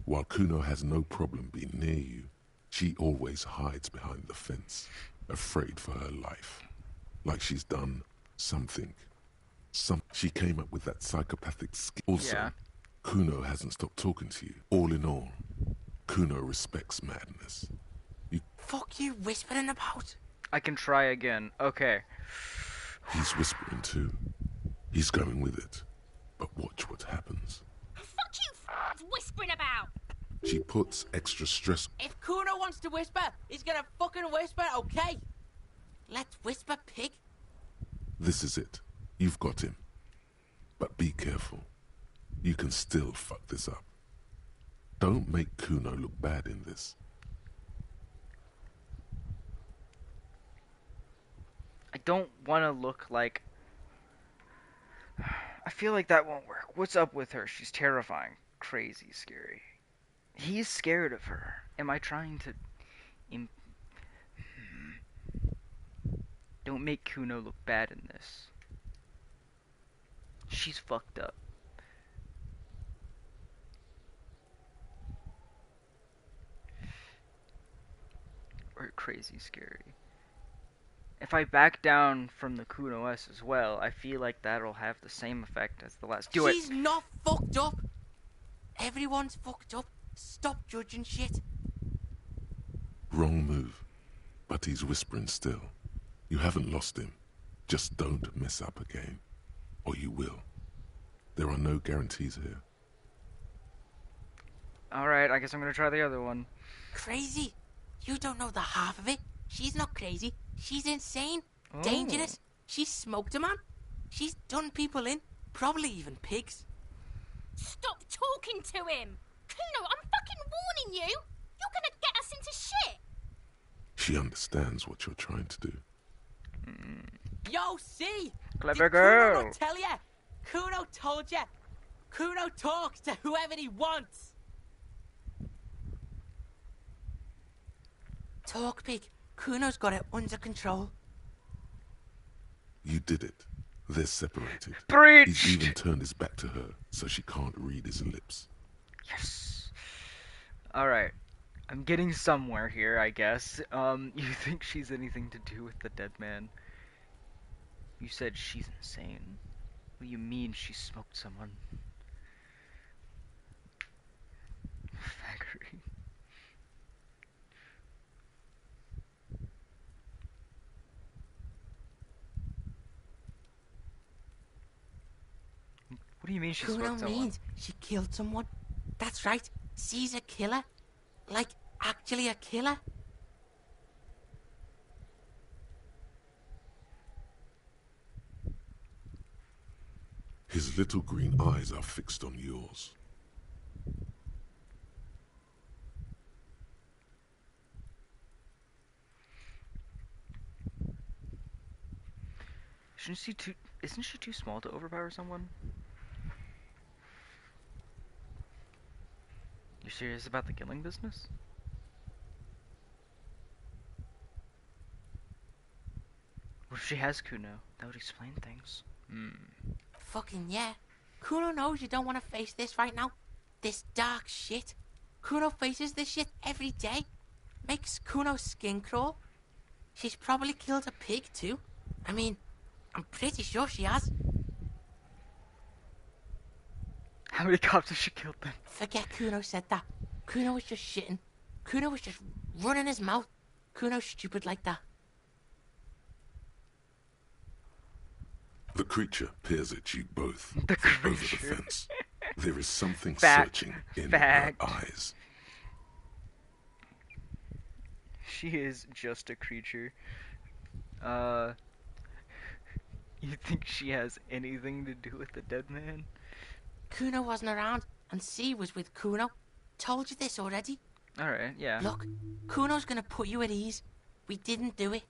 D: While Kuno has no problem being near you, she always hides behind the fence, afraid for her life. Like she's done something. She came up with that psychopathic scheme. Also,
A: Yeah.
D: Kuno hasn't stopped talking to you. All in all, Kuno respects madness.
H: Fuck you whispering about?
A: I can try again. Okay.
D: He's whispering too. He's going with it. But watch what happens.
I: Fuck you whispering about!
D: She puts extra stress.
H: If Kuno wants to whisper, he's gonna fucking whisper, okay? Let's whisper, pig.
D: This is it. You've got him. But be careful. You can still fuck this up. Don't make Kuno look bad in this.
A: I don't want to look like... I feel like that won't work. What's up with her? She's terrifying. Crazy scary. He's scared of her. Am I trying to... Don't make Kuno look bad in this. She's fucked up. Or crazy scary. If I back down from the Kuno S as well, I feel like that'll have the same effect as the last. Do
H: She's not fucked up. Everyone's fucked up. Stop judging shit.
D: Wrong move. But he's whispering still. You haven't lost him. Just don't mess up again. Or you will. There are no guarantees here.
A: Alright, I guess I'm gonna try the other one.
H: Crazy? You don't know the half of it. She's not crazy. She's insane.
A: Oh.
H: Dangerous. She's smoked a man. She's done people in. Probably even pigs.
I: Stop talking to him! Kuno, I'm fucking warning you! You're gonna get us into shit!
D: She understands what you're trying to do.
H: Yo, see?
A: Clever
H: Did Kuno
A: girl.
H: not tell ya? Kuno told ya. Kuno talks to whoever he wants. Talk, pig. Kuno's got it under control.
D: You did it. They're separated.
A: Preached!
D: He's even turned his back to her, so she can't read his lips.
A: Yes. Alright. I'm getting somewhere here, I guess. You think she's anything to do with the dead man? You said she's insane. What do you mean she smoked someone? Faggery. What do you mean she
H: Kuno
A: smoked someone?
H: means she killed someone. That's right. She's a killer. Like, actually a killer.
D: His little green eyes are fixed on yours.
A: Isn't she too small to overpower someone? You serious about the killing business? What if she has Kuno? That would explain things.
H: Fucking yeah. Kuno knows you don't want to face this right now. This dark shit. Kuno faces this shit every day. Makes Kuno's skin crawl. She's probably killed a pig too. I mean, I'm pretty sure she has.
A: How many cops has she killed then?
H: Forget Kuno said that. Kuno was just shitting. Kuno was just running his mouth. Kuno's stupid like that.
D: The creature peers at you both
A: The
D: from over
A: creature.
D: the fence. There is something
A: Fact.
D: searching in
A: Fact.
D: her eyes.
A: She is just a creature. You think she has anything to do with the dead man?
H: Kuno wasn't around, and C was with Kuno. Told you this already.
A: Alright, yeah.
H: Look, Kuno's gonna put you at ease. We didn't do it.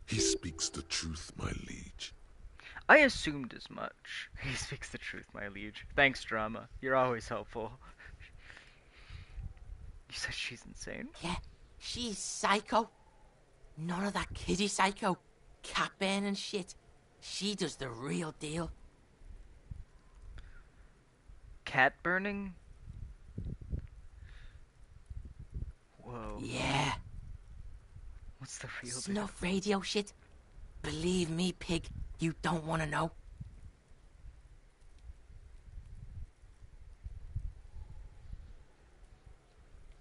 D: He speaks the truth, my liege.
A: I assumed as much. He speaks the truth, my liege. Thanks, drama. You're always helpful. You said she's insane?
H: Yeah, she's psycho. None of that kiddie psycho. Cat burning shit. She does the real deal.
A: Cat burning? Whoa.
H: Yeah.
A: What's the real deal?
H: Snuff radio shit. Believe me, pig, you don't want to know.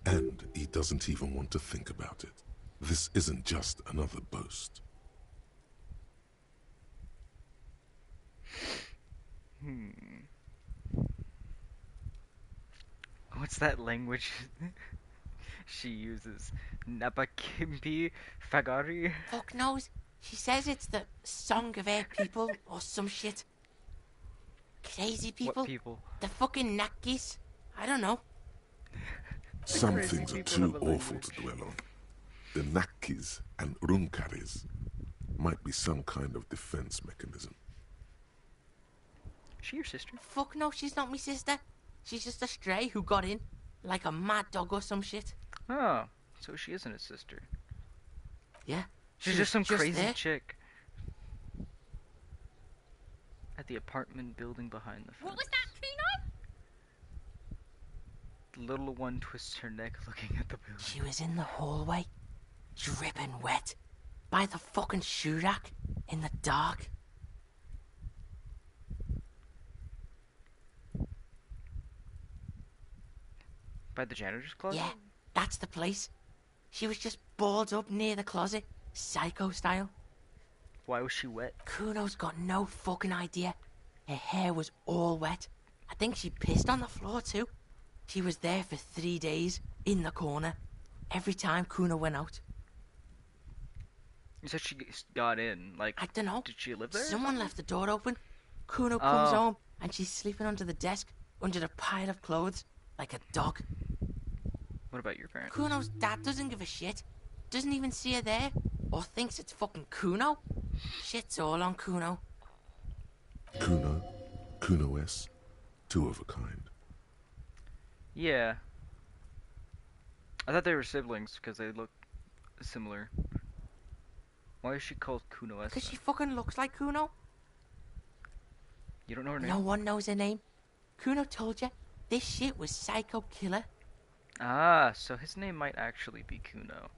D: And he doesn't even want to think about it. This isn't just another boast.
A: What's that language she uses? Napakimpi Fagari?
H: Fuck knows. She says it's the song of her people or some shit. Crazy people.
A: What people?
H: The fucking Nakis. I don't know.
D: Some
A: crazy
D: things are
A: people
D: too
A: have a
D: awful to dwell on. The Nakis and Runkaris might be some kind of defense mechanism.
A: She your sister?
H: Fuck no, she's not my sister. She's just a stray who got in. Like a mad dog or some shit.
A: Oh, so she isn't his sister.
H: Yeah.
A: She's
H: she
A: just some
H: was
A: crazy
H: there.
A: chick. At the apartment building behind the fence.
I: What was that, Kuno?
A: The little one twists her neck looking at the building.
H: She was in the hallway. Dripping wet. By the fucking shoe rack. In the dark.
A: By the janitor's closet?
H: Yeah, that's the place. She was just balled up near the closet. Psycho style.
A: Why was she wet?
H: Kuno's got no fucking idea. Her hair was all wet. I think she pissed on the floor too. She was there for 3 days, in the corner, every time Kuno went out.
A: You said she got in. Like,
H: I don't know.
A: did she live there?
H: Someone left the door open. Kuno comes
A: Oh.
H: home and she's sleeping under the desk, under a pile of clothes, like a dog.
A: What about your parents?
H: Kuno's dad doesn't give a shit. Doesn't even see her there, or thinks it's fucking Kuno. Shit's all on Kuno.
D: Kuno, Kuno-S, two of a kind.
A: Yeah. I thought they were siblings because they look similar. Why is she called Kuno
H: Because
A: Essa?
H: she fucking looks like Kuno.
A: You don't know her
H: No
A: name?
H: one knows her name. Kuno told you this shit was Psycho Killer.
A: Ah, so his name might actually be Kuno.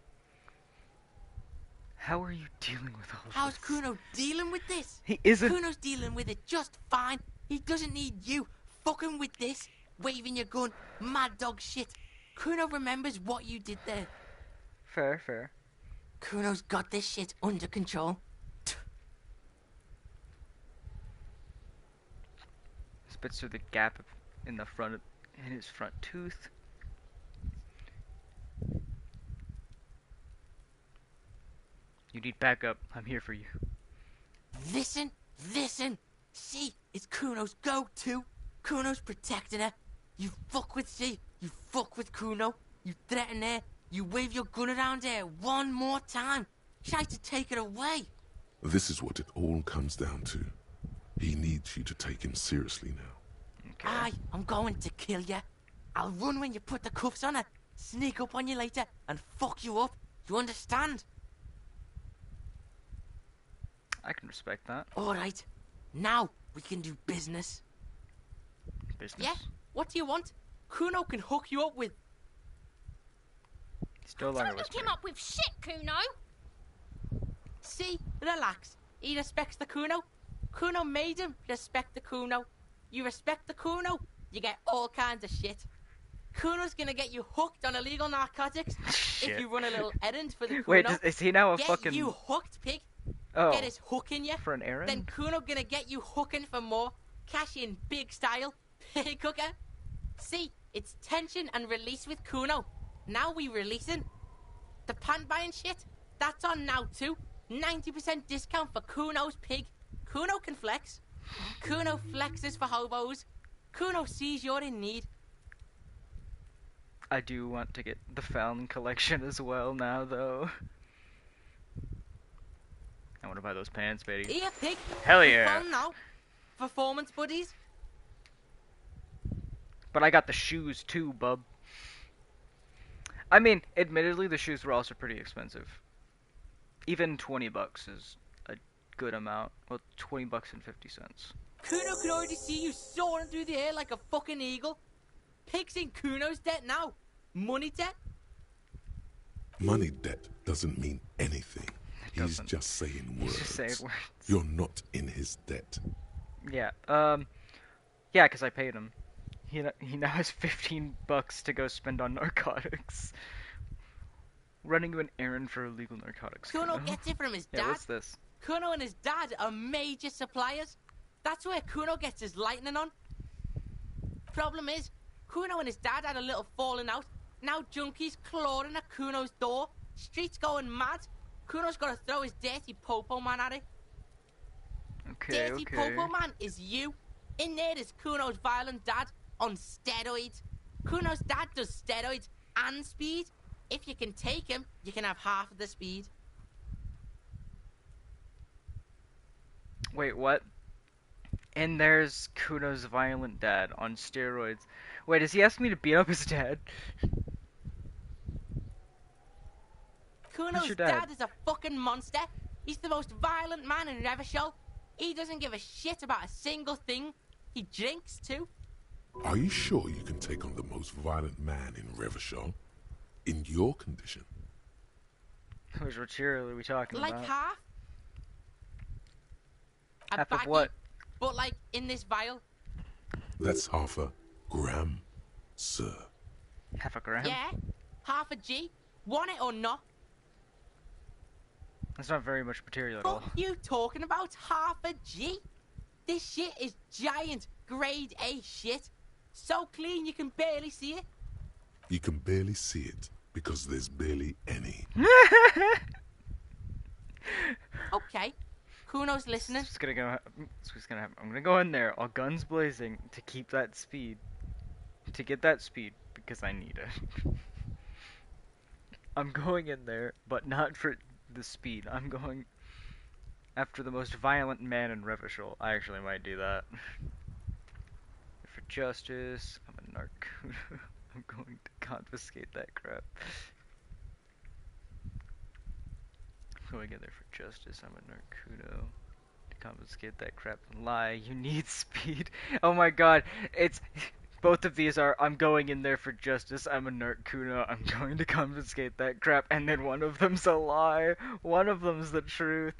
A: How are you dealing with all
H: How's
A: this?
H: Kuno dealing with this?
A: He isn't.
H: Kuno's dealing with it just fine. He doesn't need you fucking with this, waving your gun, mad dog shit. Kuno remembers what you did there.
A: Fair, fair.
H: Kuno's got this shit under control.
A: Spits through the gap in the front in his front tooth. You need backup. I'm here for you.
H: Listen. See, it's Kuno's go-to. Kuno's protecting her. You fuck with C, you fuck with Kuno. You threaten her. You wave your gun around her one more time. Try to take it away.
D: This is what it all comes down to. He needs you to take him seriously now.
A: Okay.
H: I'm going to kill you. I'll run when you put the cuffs on her, sneak up on you later, and fuck you up. You understand?
A: I can respect that.
H: Alright, now we can do business.
A: Business.
H: Yeah? What do you want? Kuno can hook you up with...
A: Still
I: Don't
A: longer
I: hook him up with shit, Kuno.
H: See? Relax. He respects the Kuno. Kuno made him respect the Kuno. You respect the Kuno, you get all kinds of shit. Kuno's gonna get you hooked on illegal narcotics
A: Shit.
H: if you run a little errand for the Kuno.
A: Wait, is he now a
H: get
A: fucking...
H: you hooked, pig.
A: Oh,
H: Get his hook in you.
A: for an errand?
H: Then Kuno gonna get you hooking for more. Cash in big style. Pig hooker. See, it's tension and release with Kuno. Now we releasing. The pant buying shit, that's on now too. 90% discount for Kuno's pig. Kuno can flex. Kuno flexes for hobos. Kuno sees you're in need.
A: I do want to get the Fountain collection as well now, though. I want to buy those pants, baby.
H: Here, pig.
A: Hell yeah.
H: Fun now. Performance buddies.
A: But I got the shoes too, bub. I mean, admittedly, the shoes were also pretty expensive. Even $20 is a good amount. Well, $20 and 50 cents.
H: Kuno can already see you soaring through the air like a fucking eagle. Pig's in Kuno's debt now. Money debt?
D: Money debt doesn't mean anything. He's
A: doesn't.
D: just saying words.
A: Just saying words.
D: You're not in his debt.
A: Yeah. Yeah, because I paid him. He now has $15 to go spend on narcotics. Running you an errand for illegal narcotics.
H: Kuno gets it from his dad.
A: Yeah, what's this?
H: Kuno and his dad are major suppliers. That's where Kuno gets his lightning on. Problem is, Kuno and his dad had a little falling out. Now junkies clawing at Kuno's door. Streets going mad. Kuno's got to throw his dirty popo man at it.
A: Okay,
H: Dirty
A: okay.
H: popo man is you. In there is Kuno's violent dad on steroids. Kuno's dad does steroids and speed. If you can take him, you can have half of the speed.
A: Wait, what? And there's Kuno's violent dad on steroids. Wait, is he asking me to beat up his dad?
H: Kuno's
A: your dad?
H: dad is a fucking monster. He's the most violent man in Revachol. He doesn't give a shit about a single thing. He drinks too.
D: Are you sure you can take on the most violent man in Revachol? In your condition?
A: Which material are we talking
H: Like
A: about?
H: half. A
A: Half of
H: baggie,
A: what?
H: But like in this vial.
D: That's half a gram, sir.
A: Half a gram?
H: Yeah. Half a G. Want it or not?
A: That's not very much material at all.
H: What you talking about? Half a G? This shit is giant grade A shit. So clean you can barely see it.
D: You can barely see it because there's barely any.
H: Okay. Kuno's listening.
A: It's gonna go. It's what's gonna happen. I'm gonna go in there, all guns blazing, to keep that speed, to get that speed because I need it. I'm going in there, but not for the speed. I'm going after the most violent man in Revachol. I actually might do that. For justice. I'm a narcuno. I'm going to confiscate that crap. I'm going in there for justice. I'm a narcuno. To confiscate that crap. Lie. You need speed. Oh my god. It's... Both of these are, I'm going in there for justice, I'm a narcuno, I'm going to confiscate that crap, and then one of them's a lie. One of them's the truth.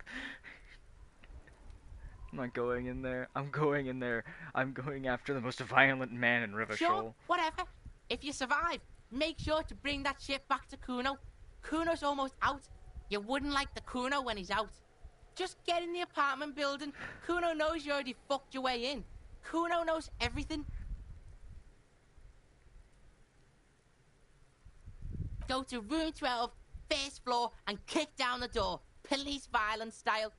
A: I'm not going in there. I'm going in there. I'm going after the most violent man in Rivashol.
H: Sure, whatever. If you survive, make sure to bring that shit back to Kuno. Kuno's almost out. You wouldn't like the Kuno when he's out. Just get in the apartment building. Kuno knows you already fucked your way in. Kuno knows everything. Go to room 12, first floor, and kick down the door. Police violence style.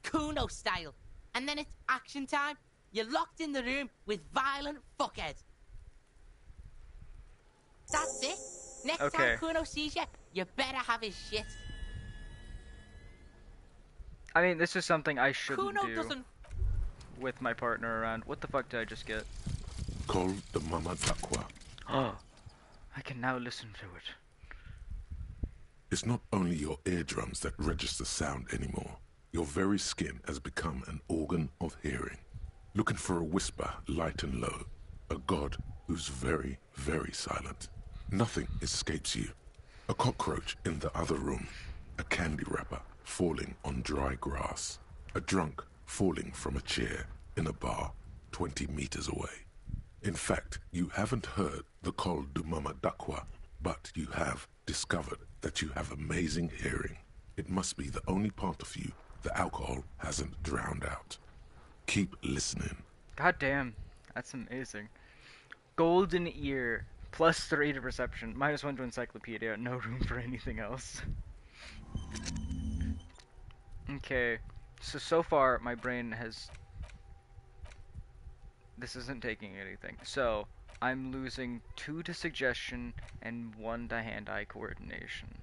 H: Kuno style. And then it's action time. You're locked in the room with violent fuckheads. That's it. Next time Kuno sees you, you better have his shit.
A: I mean, this is something I shouldn't
H: Kuno
A: do
H: doesn't...
A: with my partner around. What the fuck did I just get?
D: Call the Mama Dakwa.
A: Oh, I can now listen to it.
D: It's not only your eardrums that register sound anymore. Your very skin has become an organ of hearing. Looking for a whisper, light and low. A god who's very, very silent. Nothing escapes you. A cockroach in the other room. A candy wrapper falling on dry grass. A drunk falling from a chair in a bar 20 meters away. In fact, you haven't heard the Col du Mama Dakwa, but you have discovered that you have amazing hearing. It must be the only part of you the alcohol hasn't drowned out. Keep listening.
A: God damn, that's amazing. Golden ear, +3 to perception, -1 to encyclopedia, no room for anything else. Okay, so far my brain has... This isn't taking anything. So, I'm losing 2 to suggestion and 1 to hand-eye coordination.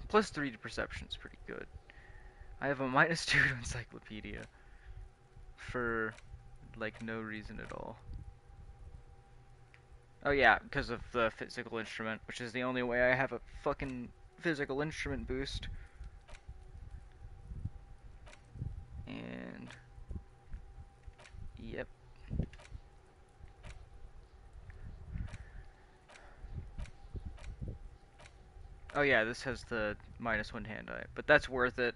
A: +3 to perception is pretty good. I have a -2 to encyclopedia. For, like, no reason at all. Oh yeah, because of the physical instrument, which is the only way I have a fucking physical instrument boost. And... Yep. Oh yeah, this has the -1 hand-eye, but that's worth it.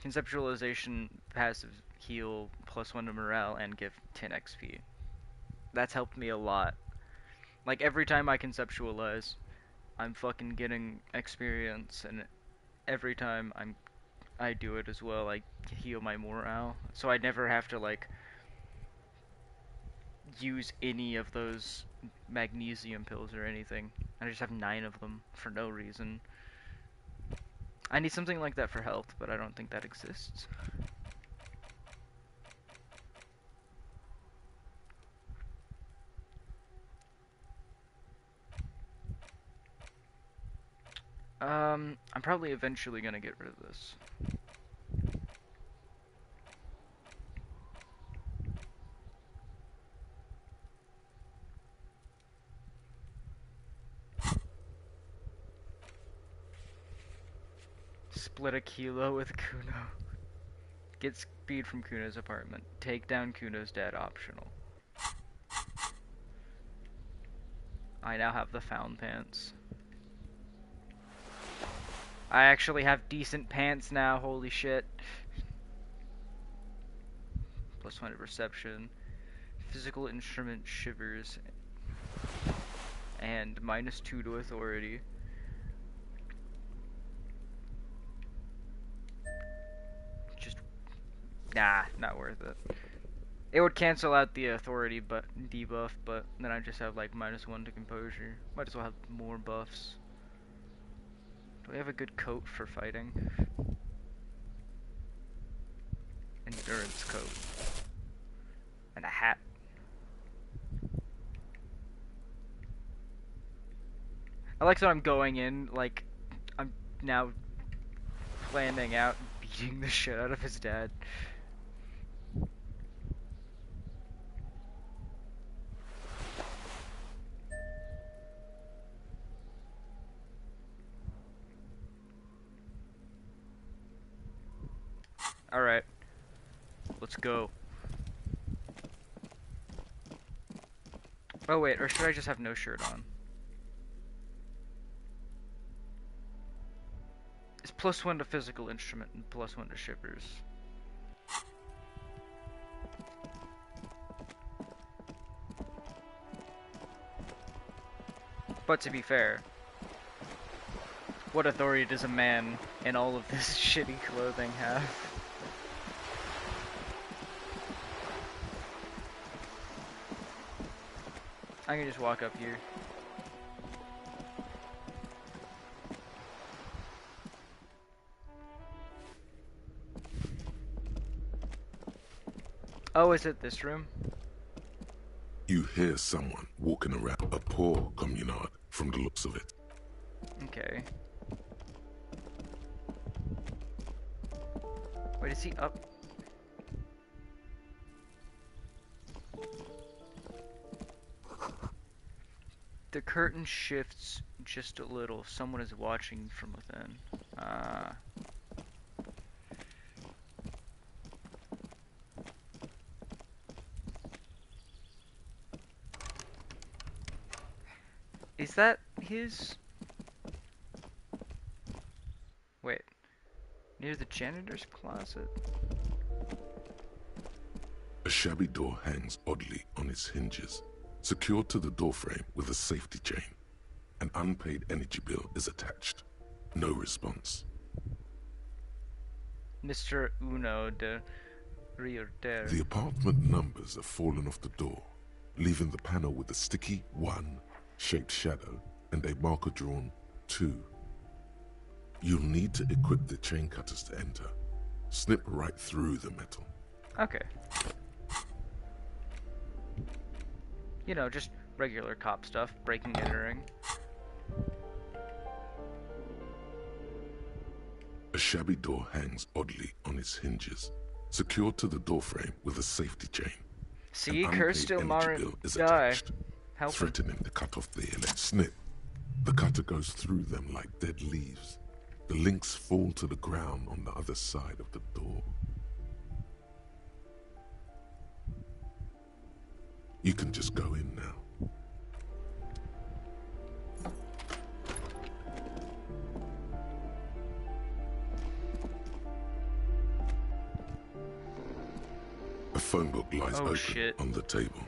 A: Conceptualization, passive heal, +1 to morale, and give 10 XP. That's helped me a lot. Like, every time I conceptualize, I'm fucking getting experience, and every time I do it as well, I heal my morale. So I never have to, like, use any of those magnesium pills or anything. I just have 9 of them for no reason. I need something like that for health, but I don't think that exists. I'm probably eventually gonna get rid of this. Split a kilo with Kuno. Get speed from Kuno's apartment. Take down Kuno's dad optional. I now have the found pants. I actually have decent pants now, holy shit. +1 to perception. Physical instrument shivers. And -2 to authority. Just... Nah, not worth it. It would cancel out the authority debuff, but then I just have like -1 to composure. Might as well have more buffs. Do we have a good coat for fighting? Endurance coat. And a hat. I like that I'm going in, like, I'm now planning out beating the shit out of his dad. Alright. Let's go. Oh wait, or should I just have no shirt on? It's +1 to physical instrument and +1 to shivers. But to be fair, what authority does a man in all of this shitty clothing have? I can just walk up here. Oh, is it this room?
D: You hear someone walking around, a poor communard from the looks of it.
A: Okay. Wait, is he up? The curtain shifts just a little. Someone is watching from within. Is that his? Wait. Near the janitor's closet?
D: A shabby door hangs oddly on its hinges, secured to the doorframe with a safety chain. An unpaid energy bill is attached. No response.
A: Mr. Uno de Riorter.
D: The apartment numbers have fallen off the door, leaving the panel with a sticky 1 shaped shadow and a marker drawn 2. You'll need to equip the chain cutters to enter. Snip right through the metal.
A: Okay. You know, just regular cop stuff, breaking and entering.
D: A shabby door hangs oddly on its hinges, secured to the doorframe with a safety chain.
A: See,
D: An
A: curse
D: unpaid
A: still
D: energy
A: Mara
D: bill is
A: die.
D: attached,
A: Help him.
D: threatening to cut off the electric snip. The cutter goes through them like dead leaves. The links fall to the ground on the other side of the door. You can just go in now. A phone book lies
A: Oh,
D: open
A: shit.
D: on the table,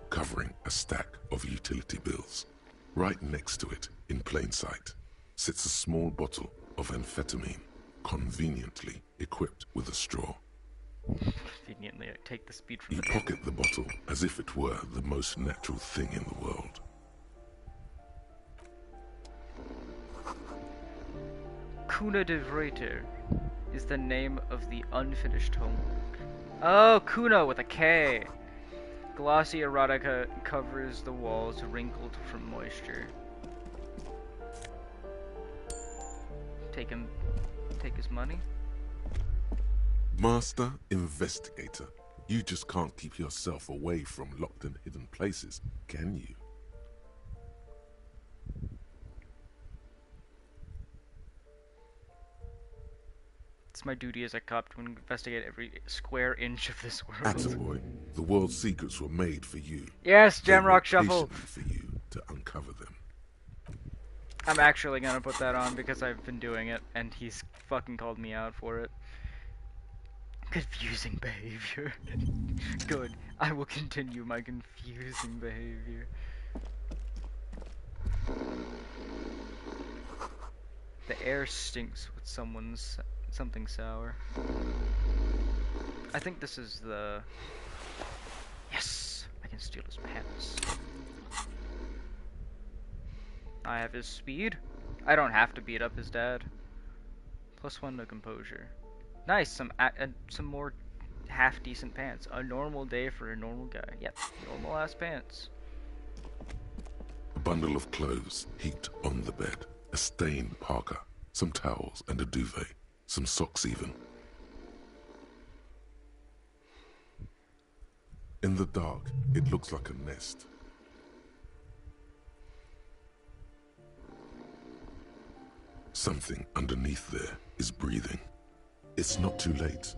D: covering a stack of utility bills. Right next to it, in plain sight, sits a small bottle of amphetamine, conveniently equipped with a straw.
A: Conveniently, I take the speed from
D: You
A: the
D: pocket the bottle as if it were the most natural thing in the world.
A: Kuna de Vreiter is the name of the unfinished homework. Oh, Kuna with a K. Glossy erotica covers the walls, wrinkled from moisture. Take his money.
D: Master Investigator, you just can't keep yourself away from locked and hidden places, can you?
A: It's my duty as a cop to investigate every square inch of this world.
D: Attaboy, the world's secrets were made for you.
A: Yes,
D: They
A: Jamrock
D: wait
A: Shuffle.
D: patiently for you to uncover them.
A: I'm actually gonna put that on because I've been doing it, and he's fucking called me out for it. Confusing behavior. Good. I will continue my confusing behavior. The air stinks with something sour. I think this is the... Yes! I can steal his pants. I have his speed. I don't have to beat up his dad. +1 to composure. Nice, some more half-decent pants. A normal day for a normal guy. Yep, normal-ass pants.
D: A bundle of clothes heaped on the bed. A stained parka, some towels and a duvet, some socks even. In the dark, it looks like a nest. Something underneath there is breathing. It's not too late.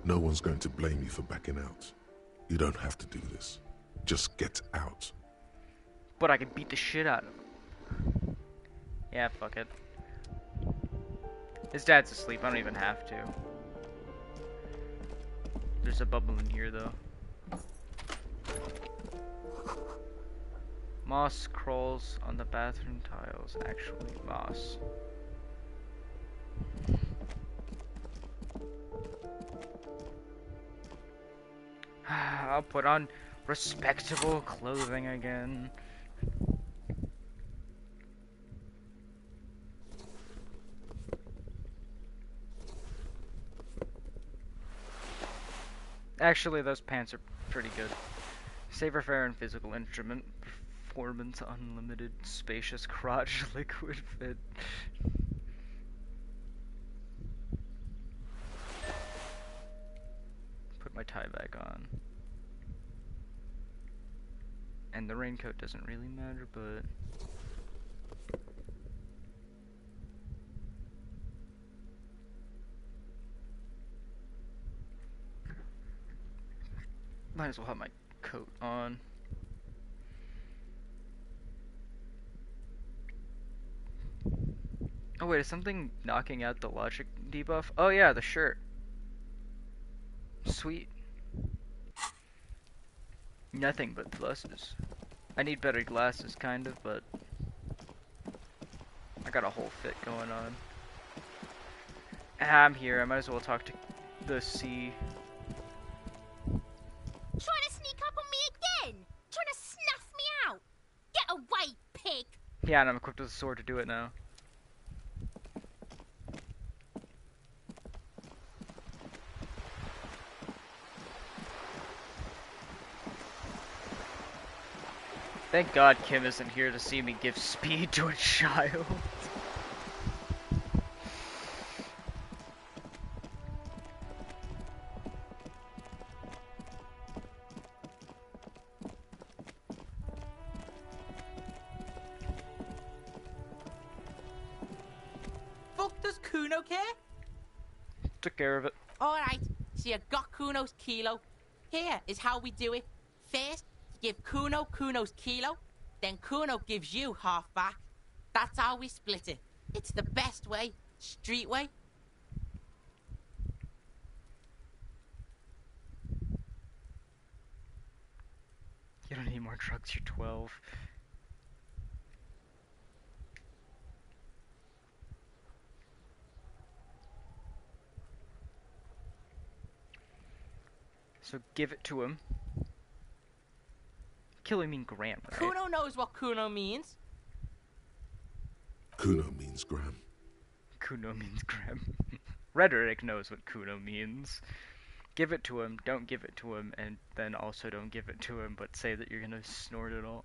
D: No one's going to blame you for backing out. You don't have to do this. Just get out.
A: But I can beat the shit out of him. Yeah, fuck it. His dad's asleep, I don't even have to. There's a bubble in here, though. Moss crawls on the bathroom tiles. Actually, moss. I'll put on respectable clothing again. Actually, those pants are pretty good. Saver fair and physical instrument. Performance unlimited. Spacious crotch. Liquid fit. Put my tie back on. And the raincoat doesn't really matter, but... might as well have my coat on. Oh wait, is something knocking out the logic debuff? Oh yeah, the shirt. Sweet. Nothing but pluses. I need better glasses, kind of, but... I got a whole fit going on. I'm here, I might as well talk to the sea.
I: Trying to sneak up on me again? Trying to snuff me out? Get away, pig!
A: Yeah, and I'm equipped with a sword to do it now. Thank God Kim isn't here to see me give speed to a child.
H: Fuck does Kuno care?
A: Took care of it.
H: Alright, so you got Kuno's kilo. Here is how we do it. First, you give Kuno Kuno's kilo, then Kuno gives you half back. That's how we split it. It's the best way, street way.
A: You don't need more drugs, you're 12. So give it to him. Kilo mean gram, right?
H: Kuno knows what Kuno means.
D: Kuno means gram.
A: Kuno means gram. Rhetoric knows what Kuno means. Give it to him, don't give it to him, and then also don't give it to him, but say that you're gonna snort it all.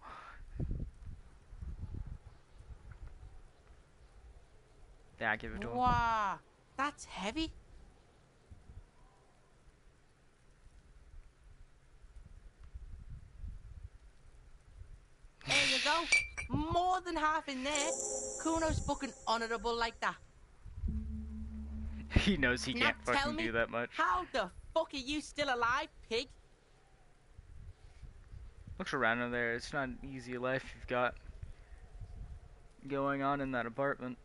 A: Yeah, give it to him.
H: Wow, that's heavy. There you go. More than half in there. Kuno's fucking honourable like that.
A: He knows he
H: Now
A: can't
H: tell
A: fucking
H: me,
A: do that much.
H: how the fuck are you still alive, pig?
A: Looks around in there, it's not an easy life you've got going on in that apartment.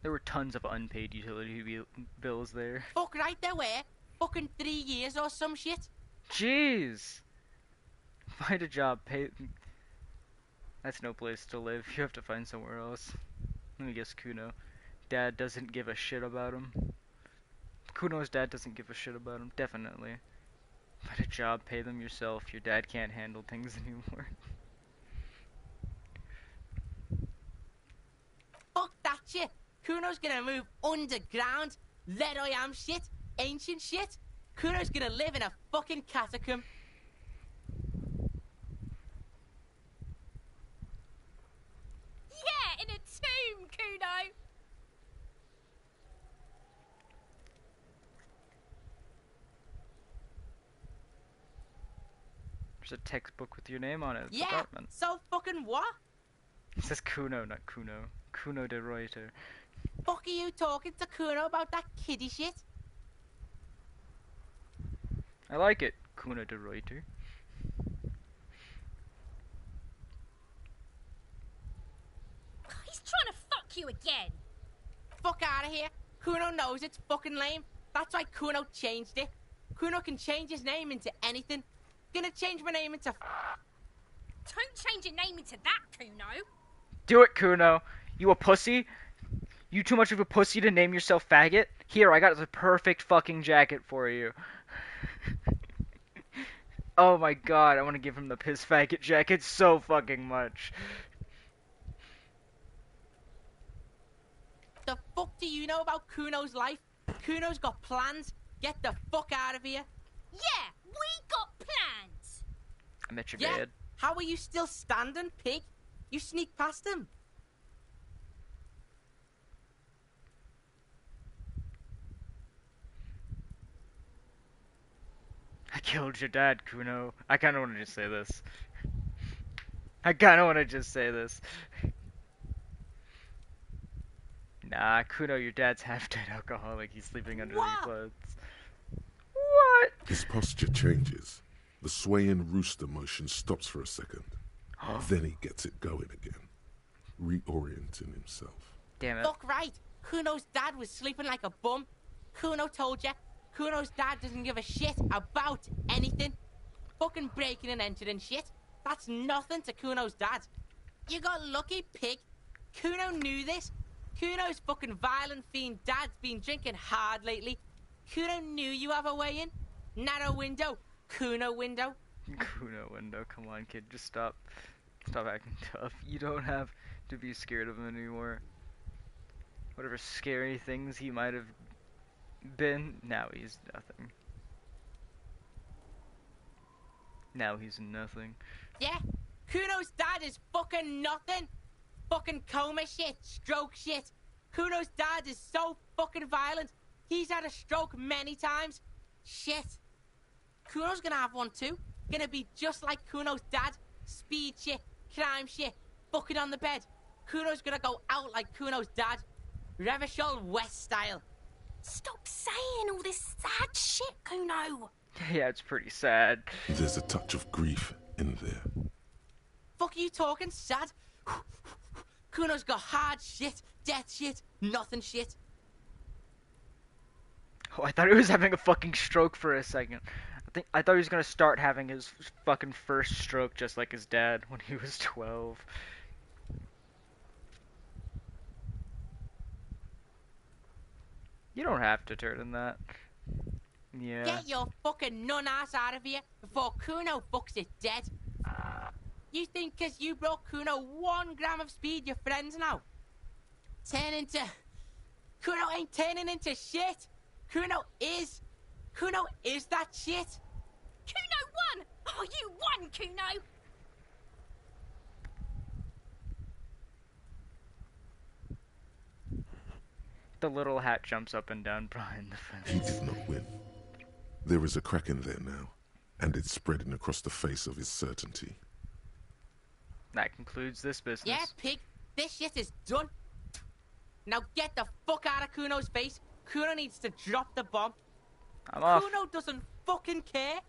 A: There were tons of unpaid utility bills there.
H: Fuck right there were. Fucking 3 years or some shit.
A: Jeez! Find a job, pay... That's no place to live, you have to find somewhere else. Let me guess Kuno. Dad doesn't give a shit about him. Kuno's dad doesn't give a shit about him, definitely. Find a job, pay them yourself, your dad can't handle things anymore.
H: Fuck that shit. Kuno's gonna move underground. Lead I am shit. Ancient shit. Kuno's gonna live in a fucking catacomb.
I: Yeah, in a tomb, Kuno!
A: There's a textbook with your name on it. It's
H: Yeah,
A: Apartment.
H: so fucking what?
A: It says Kuno, not Kuno. Kuno de Reuter.
H: Fuck are you talking to Kuno about that kiddie shit?
A: I like it, Kuno de Reuter.
I: He's trying to fuck you again.
H: Fuck out of here. Kuno knows it's fucking lame. That's why Kuno changed it. Kuno can change his name into anything. Gonna change my name into...
I: Don't change your name into that, Kuno.
A: Do it, Kuno. You a pussy? You too much of a pussy to name yourself faggot? Here, I got the perfect fucking jacket for you. Oh my god, I want to give him the piss faggot jacket so fucking much.
H: The fuck do you know about Kuno's life? Kuno's got plans. Get the fuck out of here.
I: Yeah, we got plans.
A: I'm at your
H: Yeah?
A: bed.
H: How are you still standing, pig? You sneak past him.
A: I killed your dad, Kuno. I kinda wanna just say this. I kinda wanna just say this. Nah, Kuno, your dad's half-dead alcoholic. He's sleeping under
H: What?
A: the clothes. What?
D: His posture changes. The swaying rooster motion stops for a second. Then he gets it going again, reorienting himself.
A: Damn it.
H: Fuck right. Kuno's dad was sleeping like a bum. Kuno told ya. Kuno's dad doesn't give a shit about anything. Fucking breaking and entering shit. That's nothing to Kuno's dad. You got lucky, pig. Kuno knew this. Kuno's fucking violent fiend dad's been drinking hard lately. Kuno knew you have a way in. Narrow window. Kuno window.
A: Kuno window, come on, kid, just stop. Stop acting tough. You don't have to be scared of him anymore. Whatever scary things he might have been, now he's nothing. Now he's nothing.
H: Yeah? Kuno's dad is fucking nothing. Fucking coma shit, stroke shit. Kuno's dad is so fucking violent. He's had a stroke many times. Shit. Kuno's gonna have one too. Gonna be just like Kuno's dad. Speed shit, crime shit, fucking on the bed. Kuno's gonna go out like Kuno's dad. Revachol West style.
I: Stop saying all this sad shit, Kuno.
A: Yeah, it's pretty sad.
D: There's a touch of grief in there.
H: Fuck are you talking, sad? Kuno's got hard shit, death shit, nothing shit.
A: Oh, I thought he was having a fucking stroke for a second. I thought he was gonna start having his fucking first stroke just like his dad when he was 12. You don't have to turn in that. Yeah.
H: Get your fucking nun ass out of here before Kuno fucks it dead. You think 'cause you brought Kuno 1 gram of speed, you're friends now? Turn into... Kuno ain't turning into shit. Kuno is that shit.
I: Kuno won! Oh, you won, Kuno!
A: The little hat jumps up and down behind the fence.
D: He did not win. There is a crack in there now, and it's spreading across the face of his certainty.
A: That concludes this business.
H: Yeah, pig, this shit is done. Now get the fuck out of Kuno's face. Kuno needs to drop the bomb.
A: I'm off.
H: Kuno doesn't fucking care.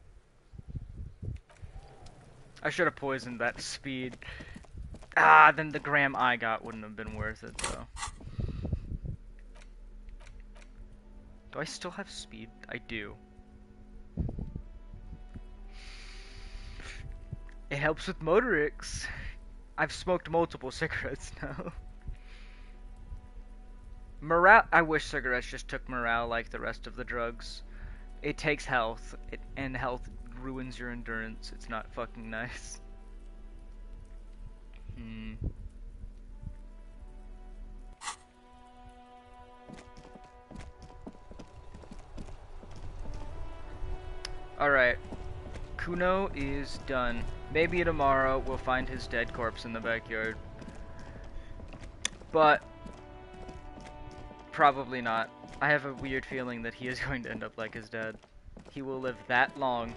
A: I should have poisoned that speed. Ah, then the gram I got wouldn't have been worth it, though. Do I still have speed? I do. It helps with motorics. I've smoked multiple cigarettes now. Morale. I wish cigarettes just took morale like the rest of the drugs. It takes health, and health ruins your endurance. It's not fucking nice. Alright. Kuno is done. Maybe tomorrow we'll find his dead corpse in the backyard. But probably not. I have a weird feeling that he is going to end up like his dad. He will live that long.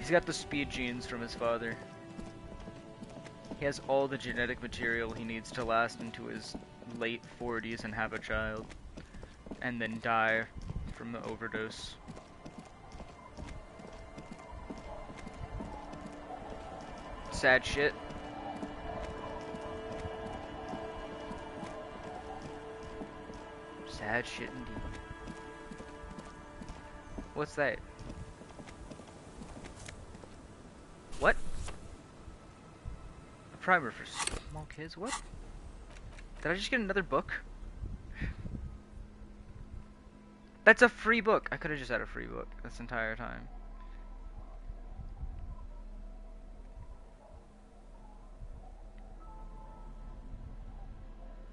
A: He's got the speed genes from his father. He has all the genetic material he needs to last into his late 40s and have a child. And then die from the overdose. Sad shit. Sad shit indeed. What's that? What? A primer for small kids? What? Did I just get another book? That's a free book. I could have just had a free book this entire time.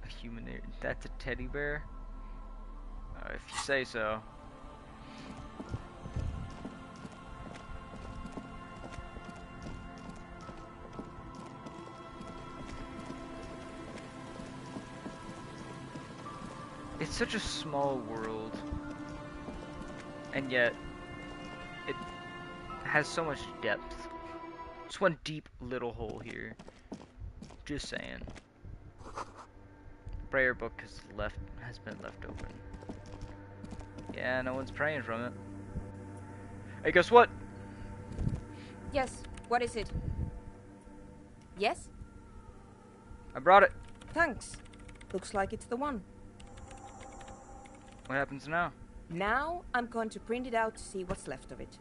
A: A human. That's a teddy bear? If you say so. It's such a small world, and yet it has so much depth. Just one deep little hole here. Just saying. Prayer book has been left open. Yeah, no one's praying from it. Hey, guess what?
J: Yes, what is it? Yes?
A: I brought it.
J: Thanks. Looks like it's the one.
A: What happens now?
J: Now I'm going to print it out to see what's left of it.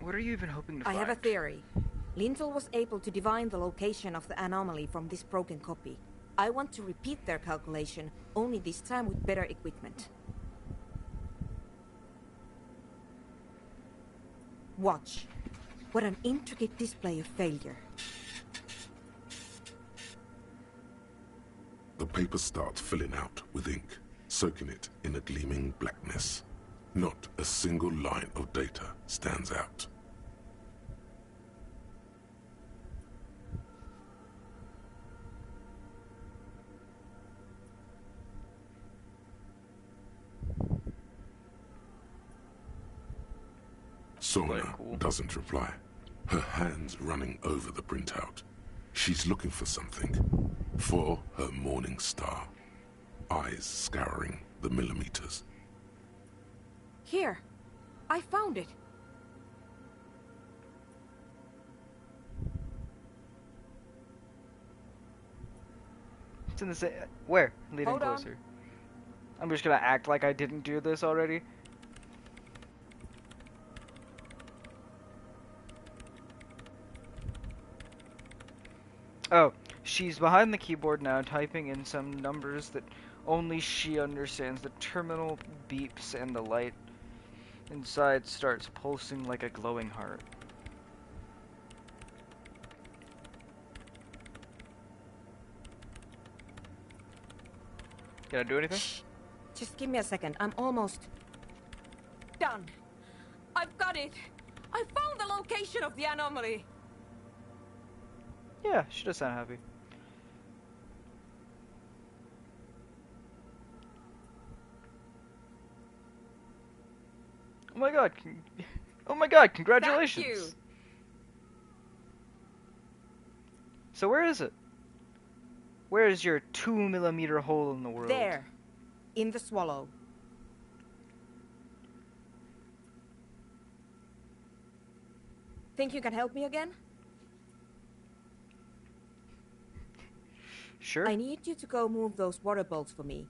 A: What are you even hoping to
J: I
A: find?
J: have a theory. Lintel was able to divine the location of the anomaly from this broken copy. I want to repeat their calculation, only this time with better equipment. Watch. What an intricate display of failure.
D: The paper starts filling out with ink, soaking it in a gleaming blackness. Not a single line of data stands out. Sona doesn't reply, her hands running over the printout. She's looking for something, for her morning star, eyes scouring the millimeters.
J: Here, I found it.
A: It's in the same. Where? Leading
J: Hold on.
A: closer. I'm just gonna act like I didn't do this already. Oh, she's behind the keyboard now, typing in some numbers that only she understands. The terminal beeps and the light inside starts pulsing like a glowing heart. Can I do anything?
J: Shh. Just give me a second. I'm almost done. I've got it. I found the location of the anomaly.
A: Yeah, she does sound happy. Oh my god. Oh my god, congratulations.
J: Thank you.
A: So where is it? Where is your 2mm hole in the world?
J: There. In the swallow. Think you can help me again?
A: Sure.
J: I need you to go move those water bolts for me.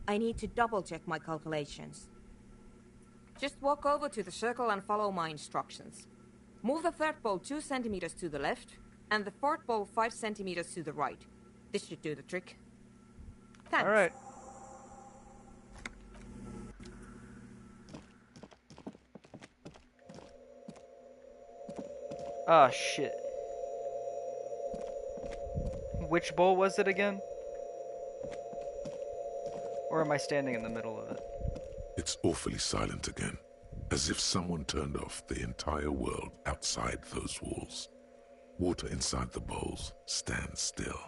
J: I need to double check my calculations. Just walk over to the circle and follow my instructions. Move the third bolt 2 centimeters to the left, and the fourth bolt 5 centimeters to the right. This should do the trick. Thanks.
A: Alright. Ah, shit. Which bowl was it again? Or am I standing in the middle of it?
D: It's awfully silent again, as if someone turned off the entire world outside those walls. Water inside the bowls stands still.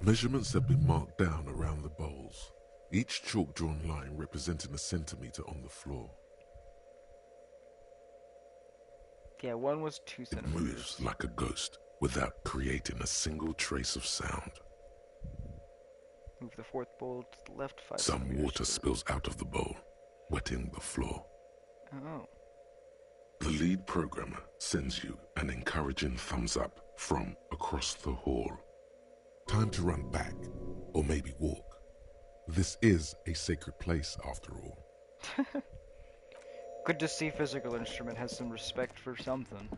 D: Measurements have been marked down around the bowls, each chalk-drawn line representing a centimeter on the floor.
A: Yeah, one was 2
D: It
A: centimeters.
D: moves like a ghost without creating a single trace of sound.
A: Move the fourth bowl to the left 5
D: Some
A: centimeters.
D: water spills out of the bowl, wetting the floor.
A: Oh.
D: The lead programmer sends you an encouraging thumbs up from across the hall. Time to run back, or maybe walk. This is a sacred place, after all.
A: Good to see Physical Instrument has some respect for something.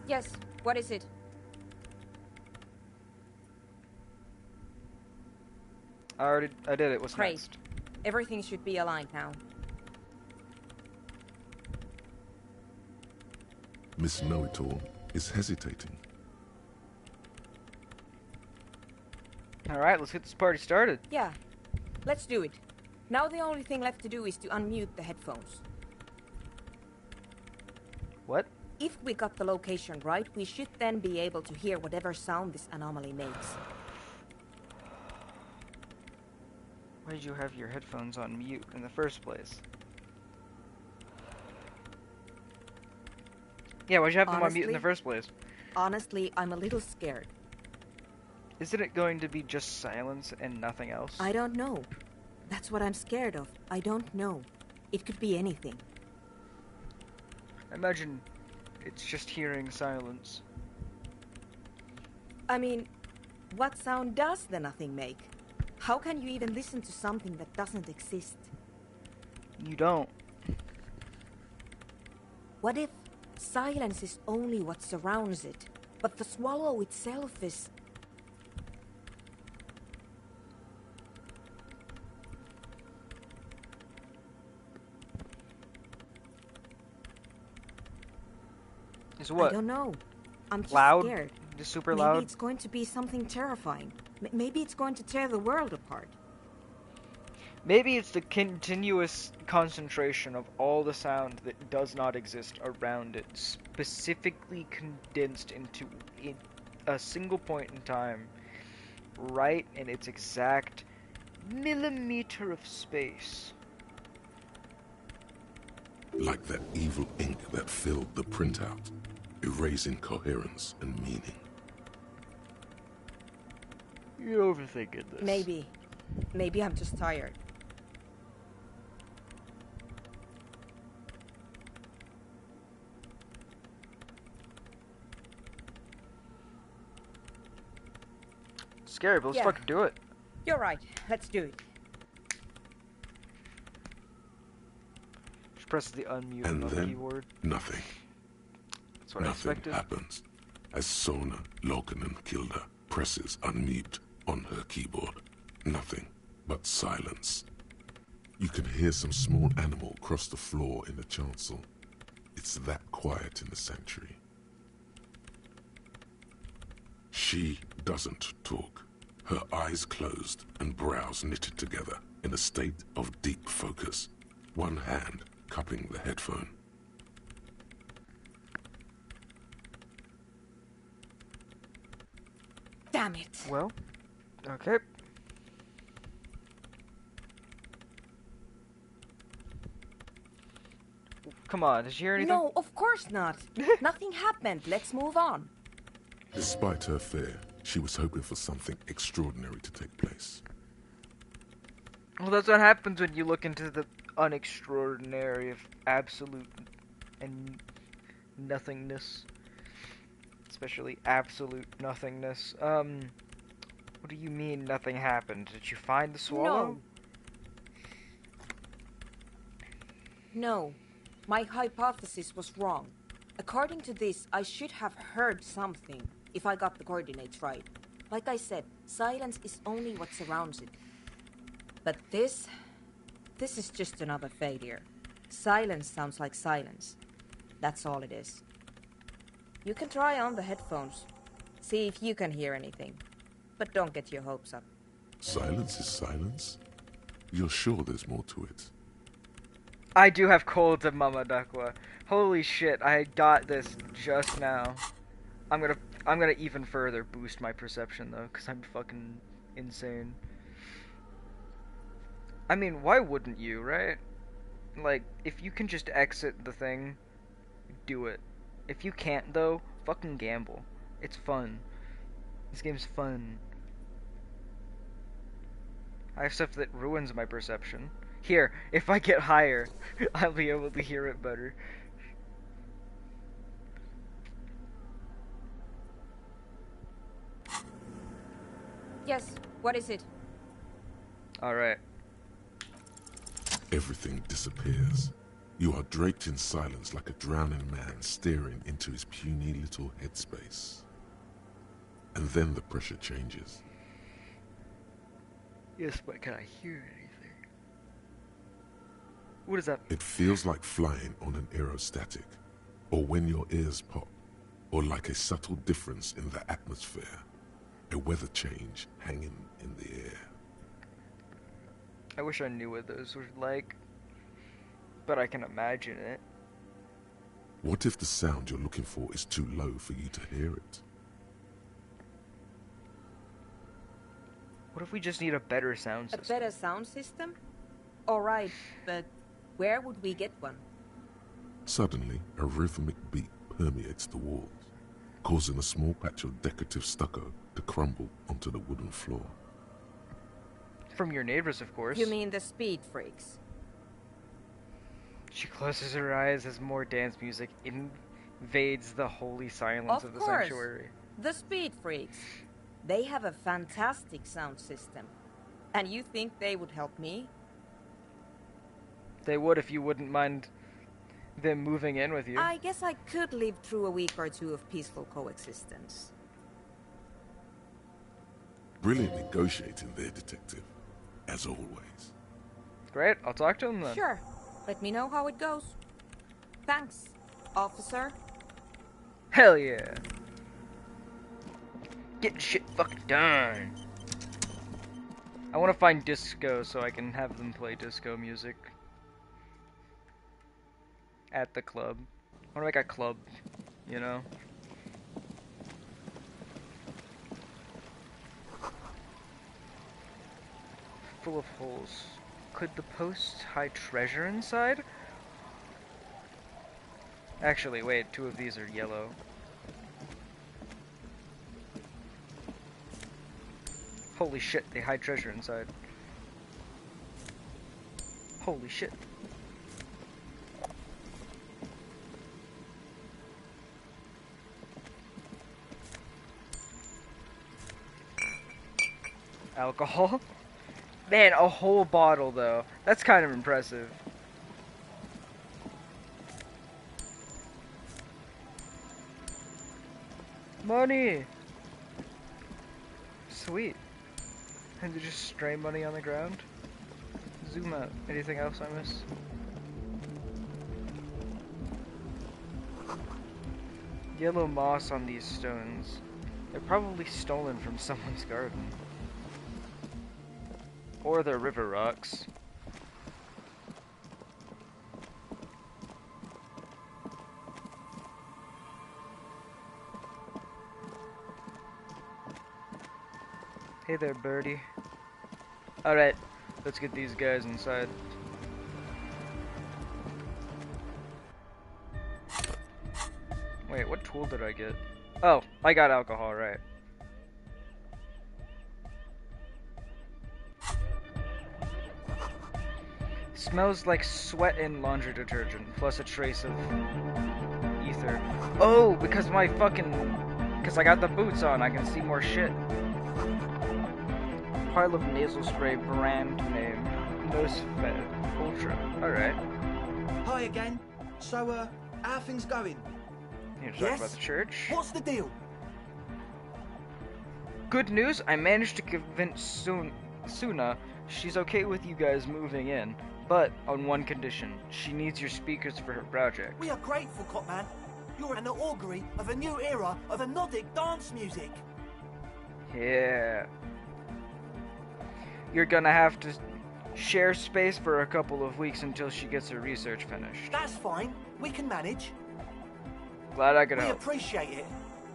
J: Yes, what is it?
A: I did it. What's
J: Great.
A: next?
J: Everything should be aligned now.
D: Miss Know-It-All is hesitating.
A: Alright, let's get this party started.
J: Yeah, let's do it. Now the only thing left to do is to unmute the headphones.
A: What?
J: If we got the location right, we should then be able to hear whatever sound this anomaly makes.
A: Why did you have your headphones on mute in the first place? Yeah, why'd you have them on mute in the first place?
J: Honestly, I'm a little scared.
A: Isn't it going to be just silence and nothing else?
J: I don't know. That's what I'm scared of. I don't know. It could be anything.
A: Imagine it's just hearing silence.
J: I mean, what sound does the nothing make? How can you even listen to something that doesn't exist?
A: You don't.
J: What if silence is only what surrounds it, but the swallow itself is...
A: Is what?
J: I don't know. I'm just
A: Loud?
J: scared.
A: Just super
J: Maybe
A: loud?
J: it's going to be something terrifying. Maybe it's going to tear the world apart.
A: Maybe it's the continuous concentration of all the sound that does not exist around it, specifically condensed into a single point in time, right in its exact millimeter of space.
D: Like that evil ink that filled the printout, erasing coherence and meaning.
A: You're overthinking this.
J: Maybe. Maybe I'm just tired.
A: Scary, but let's
J: Yeah.
A: fucking do it.
J: You're right. Let's do it.
A: Just press the unmute
D: And
A: on the
D: then,
A: keyboard.
D: nothing.
A: That's what I
D: Nothing
A: expected.
D: happens as Sona Lokanen Kilda presses unmute on her keyboard. Nothing but silence. You can hear some small animal cross the floor in the chancel. It's that quiet in the sanctuary. She doesn't talk. Her eyes closed and brows knitted together in a state of deep focus. One hand cupping the headphone.
J: Damn it.
A: Well, okay. Come on, did you hear anything?
J: No, of course not. Nothing happened. Let's move on.
D: Despite her fear, she was hoping for something extraordinary to take place.
A: Well, that's what happens when you look into the unextraordinary of absolute and nothingness. Especially absolute nothingness. What do you mean nothing happened? Did you find the swallow?
J: No. My hypothesis was wrong. According to this, I should have heard something, if I got the coordinates right. Like I said, silence is only what surrounds it. But this is just another failure. Silence sounds like silence. That's all it is. You can try on the headphones. See if you can hear anything. But don't get your hopes up.
D: Silence is silence? You're sure there's more to it?
A: I do have colds of Mama Dakwa. Holy shit, I got this just now. I'm gonna even further boost my perception though, cause I'm fucking insane. I mean, why wouldn't you, right? like, if you can just exit the thing, do it. If you can't, though, fucking gamble. It's fun. This game's fun. I have stuff that ruins my perception. Here, if I get higher, I'll be able to hear it better.
J: Yes, what is it?
A: Alright.
D: Everything disappears. You are draped in silence like a drowning man staring into his puny little headspace. And then the pressure changes.
A: Yes, but can I hear anything? What is that?
D: It feels like flying on an aerostatic, or when your ears pop, or like a subtle difference in the atmosphere, a weather change hanging in the air.
A: I wish I knew what those were like, but I can imagine it.
D: What if the sound you're looking for is too low for you to hear it?
A: What if we just need a better sound system?
J: A better sound system? Alright, but where would we get one?
D: Suddenly, a rhythmic beat permeates the walls, causing a small patch of decorative stucco to crumble onto the wooden floor.
A: From your neighbors, of course.
J: You mean the speed freaks?
A: She closes her eyes as more dance music invades the holy silence of the sanctuary.
J: The speed freaks. They have a fantastic sound system. And you think they would help me?
A: They would if you wouldn't mind them moving in with you.
J: I guess I could live through a week or two of peaceful coexistence.
D: Brilliant negotiating there, detective. As always.
A: Great, I'll talk to him then.
J: Sure. Let me know how it goes. Thanks, officer.
A: Hell yeah. Get shit fucking done. I want to find disco so I can have them play disco music at the club. I want to make a club, you know? Full of holes. Could the post hide treasure inside? Actually, wait, 2 of these are yellow. Holy shit, they hide treasure inside. Holy shit. Alcohol? Man, a whole bottle though. That's kind of impressive. Money! Sweet. And to just stray money on the ground? Zoom out. Anything else I miss? Yellow moss on these stones. They're probably stolen from someone's garden. Or they're river rocks. Hey there, birdie. Alright, let's get these guys inside. Wait, what tool did I get? Oh, I got alcohol, right. Smells like sweat and laundry detergent, plus a trace of ether. Oh, because I got the boots on, I can see more shit. Pile of nasal spray, brand name, Nosfed Ultra. Alright.
K: Hi again. So, how are things going?
A: You talk about the church?
K: What's the deal?
A: Good news, I managed to convince Suna she's okay with you guys moving in, but on one condition. She needs your speakers for her project.
K: We are grateful, Copman. You're an augury of a new era of Anodic dance music.
A: Yeah. You're gonna have to share space for a couple of weeks until she gets her research finished.
K: That's fine. We can manage.
A: Glad I could
K: We
A: help.
K: appreciate it.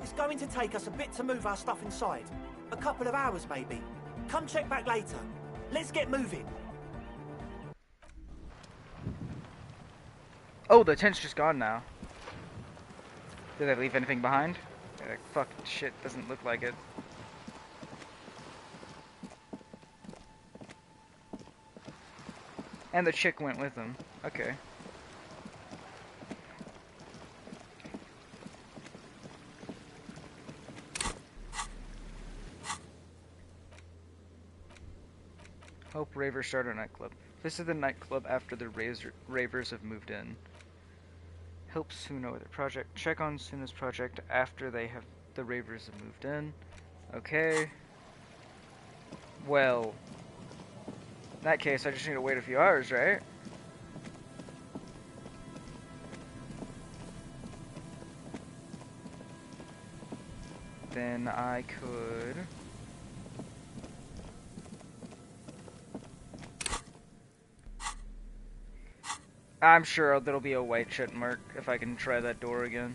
K: It's going to take us a bit to move our stuff inside. A couple of hours, maybe. Come check back later. Let's get moving.
A: Oh, the tent's just gone now. Did they leave anything behind? Fuck, shit, doesn't look like it. And the chick went with them. Okay. Hope Ravers start a nightclub. This is the nightclub after the Ravers have moved in. Help Suno with their project. Check on Suno's project after the Ravers have moved in. Okay. Well, in that case, I just need to wait a few hours, right? Then I could... I'm sure there'll be a white check mark if I can try that door again.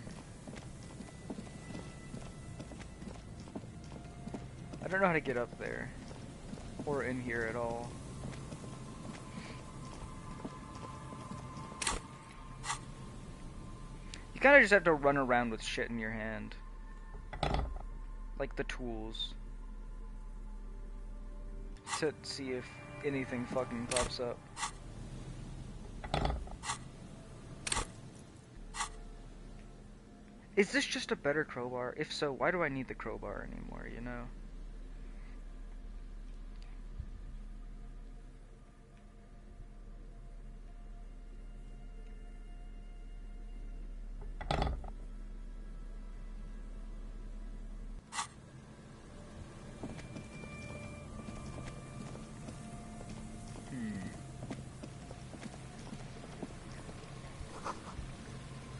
A: I don't know how to get up there. Or in here at all. You kinda just have to run around with shit in your hand. Like the tools. To see if anything fucking pops up. Is this just a better crowbar? If so, why do I need the crowbar anymore, you know?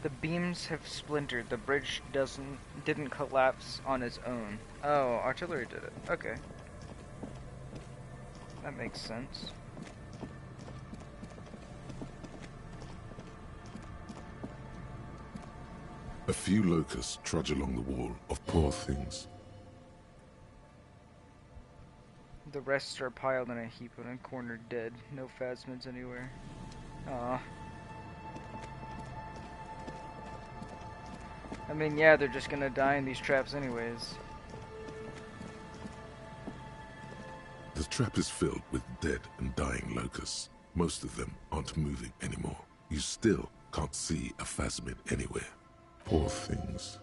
A: The beams have splintered. The bridge didn't collapse on its own. Oh, artillery did it. Okay. That makes sense.
D: A few locusts trudge along the wall of poor things.
A: The rest are piled in a heap in a corner dead. No phasmids anywhere. Aw. I mean, yeah, they're just gonna die in these traps anyways.
D: The trap is filled with dead and dying locusts. Most of them aren't moving anymore. You still can't see a phasmid anywhere. Poor things.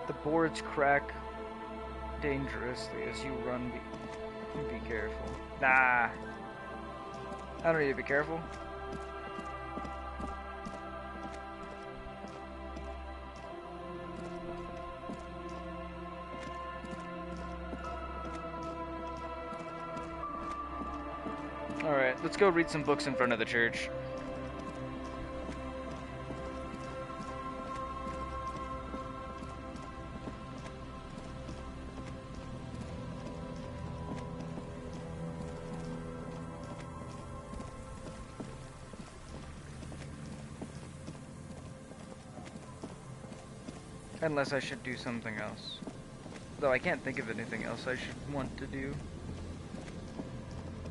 A: The boards crack dangerously as you run. Be careful. Nah. I don't need to be careful. Alright, let's go read some books in front of the church. Unless I should do something else. Though I can't think of anything else I should want to do.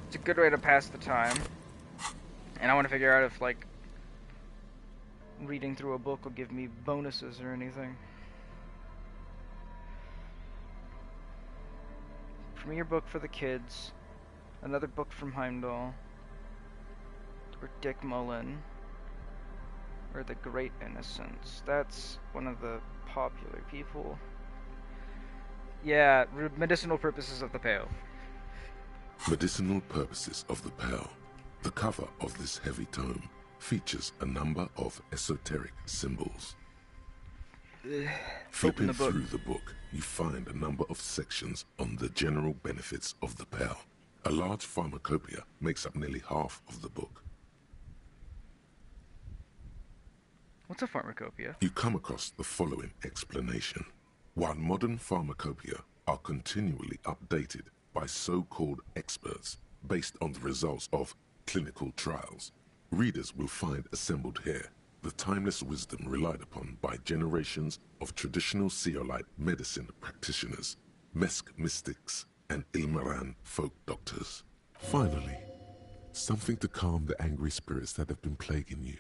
A: It's a good way to pass the time. And I want to figure out if, like, reading through a book will give me bonuses or anything. Premiere book for the kids. Another book from Heimdall. Or Dick Mullen. Or The Great Innocence. That's one of the popular people. Yeah, medicinal purposes of the Pale.
D: Medicinal Purposes of the Pale. The cover of this heavy tome features a number of esoteric symbols. Flipping through the book, you find a number of sections on the general benefits of the Pale. A large pharmacopoeia makes up nearly half of the book.
A: What's a pharmacopoeia?
D: You come across the following explanation. While modern pharmacopoeia are continually updated by so-called experts based on the results of clinical trials, readers will find assembled here the timeless wisdom relied upon by generations of traditional Seolite medicine practitioners, Mesk mystics, and Ilmaran folk doctors. Finally, something to calm the angry spirits that have been plaguing you.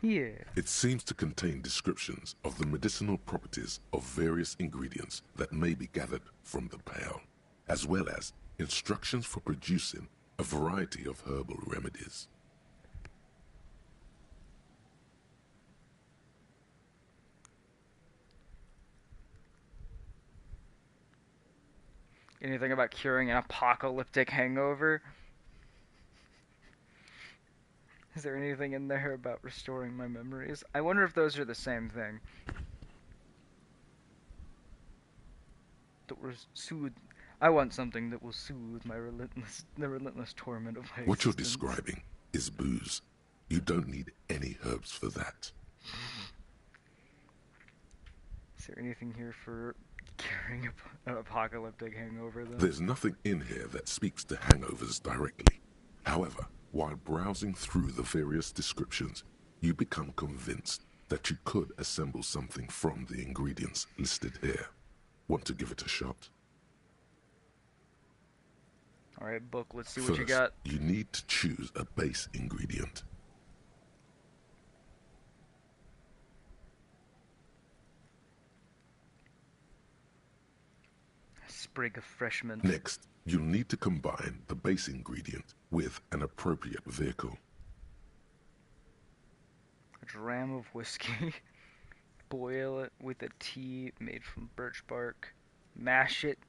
A: Yeah.
D: It seems to contain descriptions of the medicinal properties of various ingredients that may be gathered from the pail, as well as instructions for producing a variety of herbal remedies.
A: Anything about curing an apocalyptic hangover? Is there anything in there about restoring my memories? I wonder if those are the same thing. That will soothe. I want something that will soothe the relentless torment of my existence.
D: What you're describing is booze. You don't need any herbs for that.
A: Is there anything here for curing an apocalyptic hangover, though?
D: There's nothing in here that speaks to hangovers directly. However, while browsing through the various descriptions, you become convinced that you could assemble something from the ingredients listed here. Want to give it a shot?
A: Alright, book, let's see
D: First,
A: what you got.
D: You need to choose a base ingredient.
A: A sprig of fresh mint.
D: Next, you'll need to combine the base ingredient with an appropriate vehicle.
A: A dram of whiskey. Boil it with a tea made from birch bark. Mash it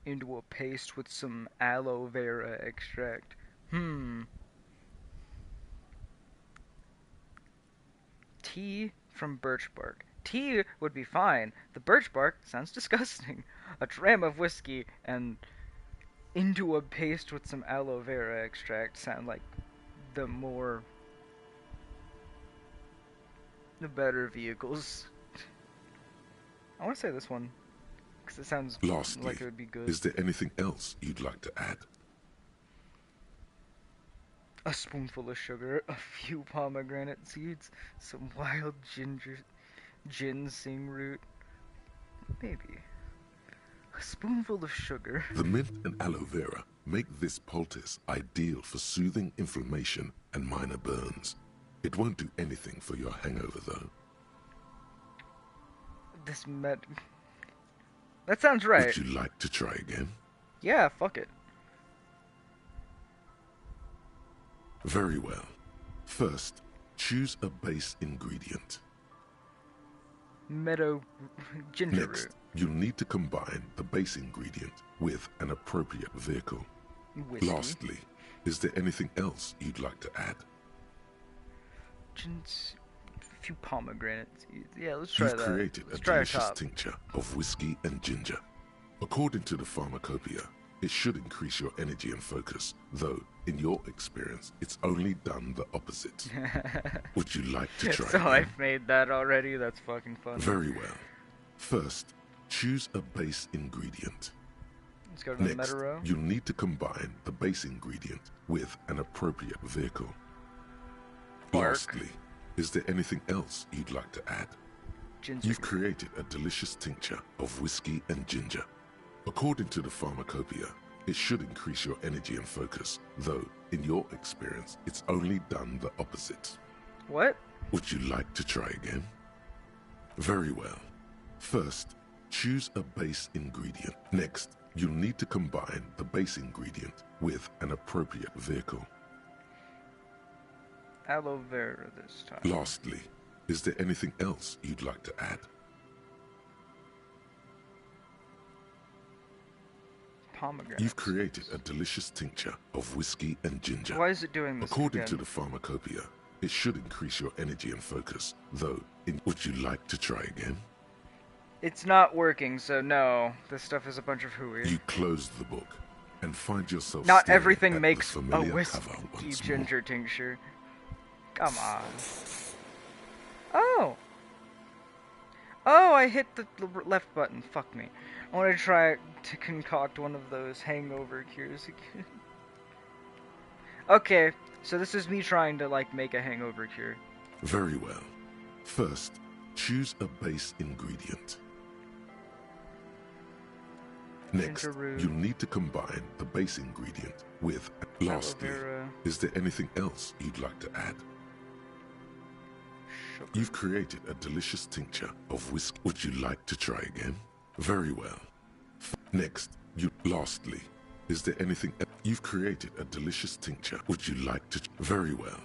A: into a paste with some aloe vera extract. Tea from birch bark. Tea would be fine. The birch bark sounds disgusting. A dram of whiskey and into a paste with some aloe vera extract sound like the better vehicles. I want to say this one, because it sounds
D: Lastly,
A: like it would be good.
D: is there anything else you'd like to add?
A: A spoonful of sugar, a few pomegranate seeds, some wild ginseng root. Maybe. A spoonful of sugar.
D: The mint and aloe vera make this poultice ideal for soothing inflammation and minor burns. It won't do anything for your hangover, though.
A: That sounds right.
D: Would you like to try again?
A: Yeah, fuck it.
D: Very well. First, choose a base ingredient.
A: Meadow ginger
D: Next,
A: root.
D: you'll need to combine the base ingredient with an appropriate vehicle.
A: Whiskey.
D: Lastly, is there anything else you'd like to add?
A: A few pomegranate seeds. Yeah, let's try
D: You've
A: that.
D: created
A: Let's
D: a
A: try
D: delicious
A: top.
D: tincture of whiskey and ginger. According to the pharmacopoeia, it should increase your energy and focus, though, in your experience, it's only done the opposite. Would you like to try
A: So
D: again?
A: I've made that already? That's fucking funny.
D: Very well. First, choose a base ingredient.
A: Let's go to the
D: Next,
A: meta row.
D: you'll need to combine the base ingredient with an appropriate vehicle.
A: Bark.
D: Lastly, is there anything else you'd like to add?
A: Ginseng
D: You've
A: root.
D: created a delicious tincture of whiskey and ginger. According to the pharmacopoeia, it should increase your energy and focus, though, in your experience, it's only done the opposite.
A: What?
D: Would you like to try again? Very well. First, choose a base ingredient. Next, you'll need to combine the base ingredient with an appropriate vehicle.
A: Aloe vera this time.
D: Lastly, is there anything else you'd like to add?
A: Pomegranate.
D: You've created a delicious tincture of whiskey and ginger.
A: Why is it doing this
D: According
A: again?
D: to the pharmacopoeia, it should increase your energy and focus, though, would you like to try again?
A: It's not working, so no. This stuff is a bunch of hooey.
D: You close the book and find yourself
A: Not
D: staring
A: everything
D: at
A: makes
D: the
A: a
D: familiar
A: whiskey
D: cover once
A: ginger tincture. Come on. Oh! Oh, I hit the left button. Fuck me. I want to try to concoct one of those hangover cures again. Okay, so this is me trying to, like, make a hangover cure.
D: Very well. First, choose a base ingredient. Next,
A: Ginger
D: you'll need to combine the base ingredient with... Lastly, is there anything else you'd like to add?
A: Sugar.
D: You've created a delicious tincture of whiskey. Would you like to try again? Very well. Next, lastly, is there anything... You've created a delicious tincture. Would you like to... Very well.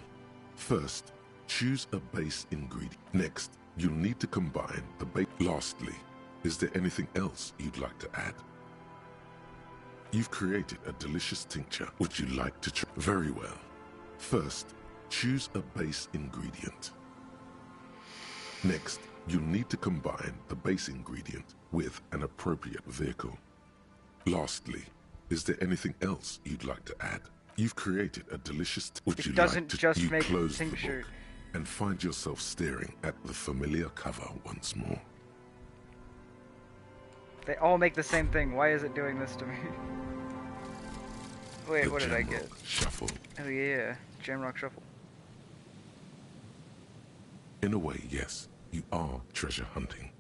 D: First, choose a base ingredient. Next, you'll need to combine the base... Lastly, is there anything else you'd like to add? You've created a delicious tincture. Would you like to try? Very well. First, choose a base ingredient. Next, you'll need to combine the base ingredient with an appropriate vehicle. Lastly, is there anything else you'd like to add? You've created a delicious... Would you like to...
A: just
D: you
A: make
D: close the
A: tincture.
D: book and find yourself staring at the familiar cover once more.
A: They all make the same thing. Why is it doing this to me? Wait, what did I get?
D: Shuffle.
A: Oh yeah, Jamrock Shuffle.
D: In a way, yes, you are treasure hunting.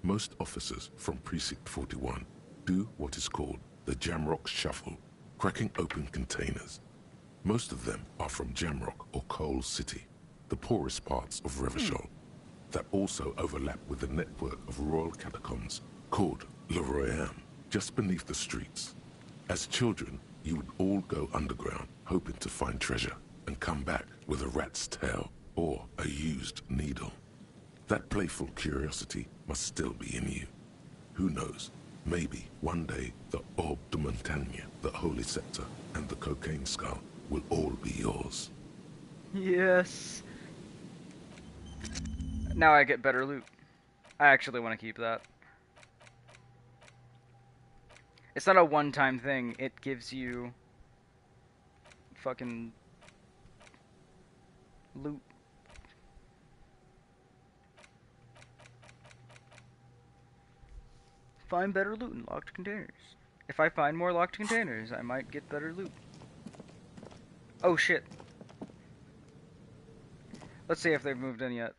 D: Most officers from Precinct 41 do what is called the Jamrock Shuffle, cracking open containers. Most of them are from Jamrock or Coal City, the poorest parts of Revachol, that also overlap with the network of royal catacombs called Le Royaume, just beneath the streets. As children, you would all go underground, hoping to find treasure, and come back with a rat's tail or a used needle. That playful curiosity must still be in you. Who knows, maybe one day the Orbe de Montagne, the Holy Scepter, and the Cocaine Skull will all be yours.
A: Yes. Now I get better loot. I actually want to keep that. It's not a one-time thing. It gives you fucking loot. Find better loot in locked containers. If I find more locked containers, I might get better loot. Oh shit. Let's see if they've moved in yet.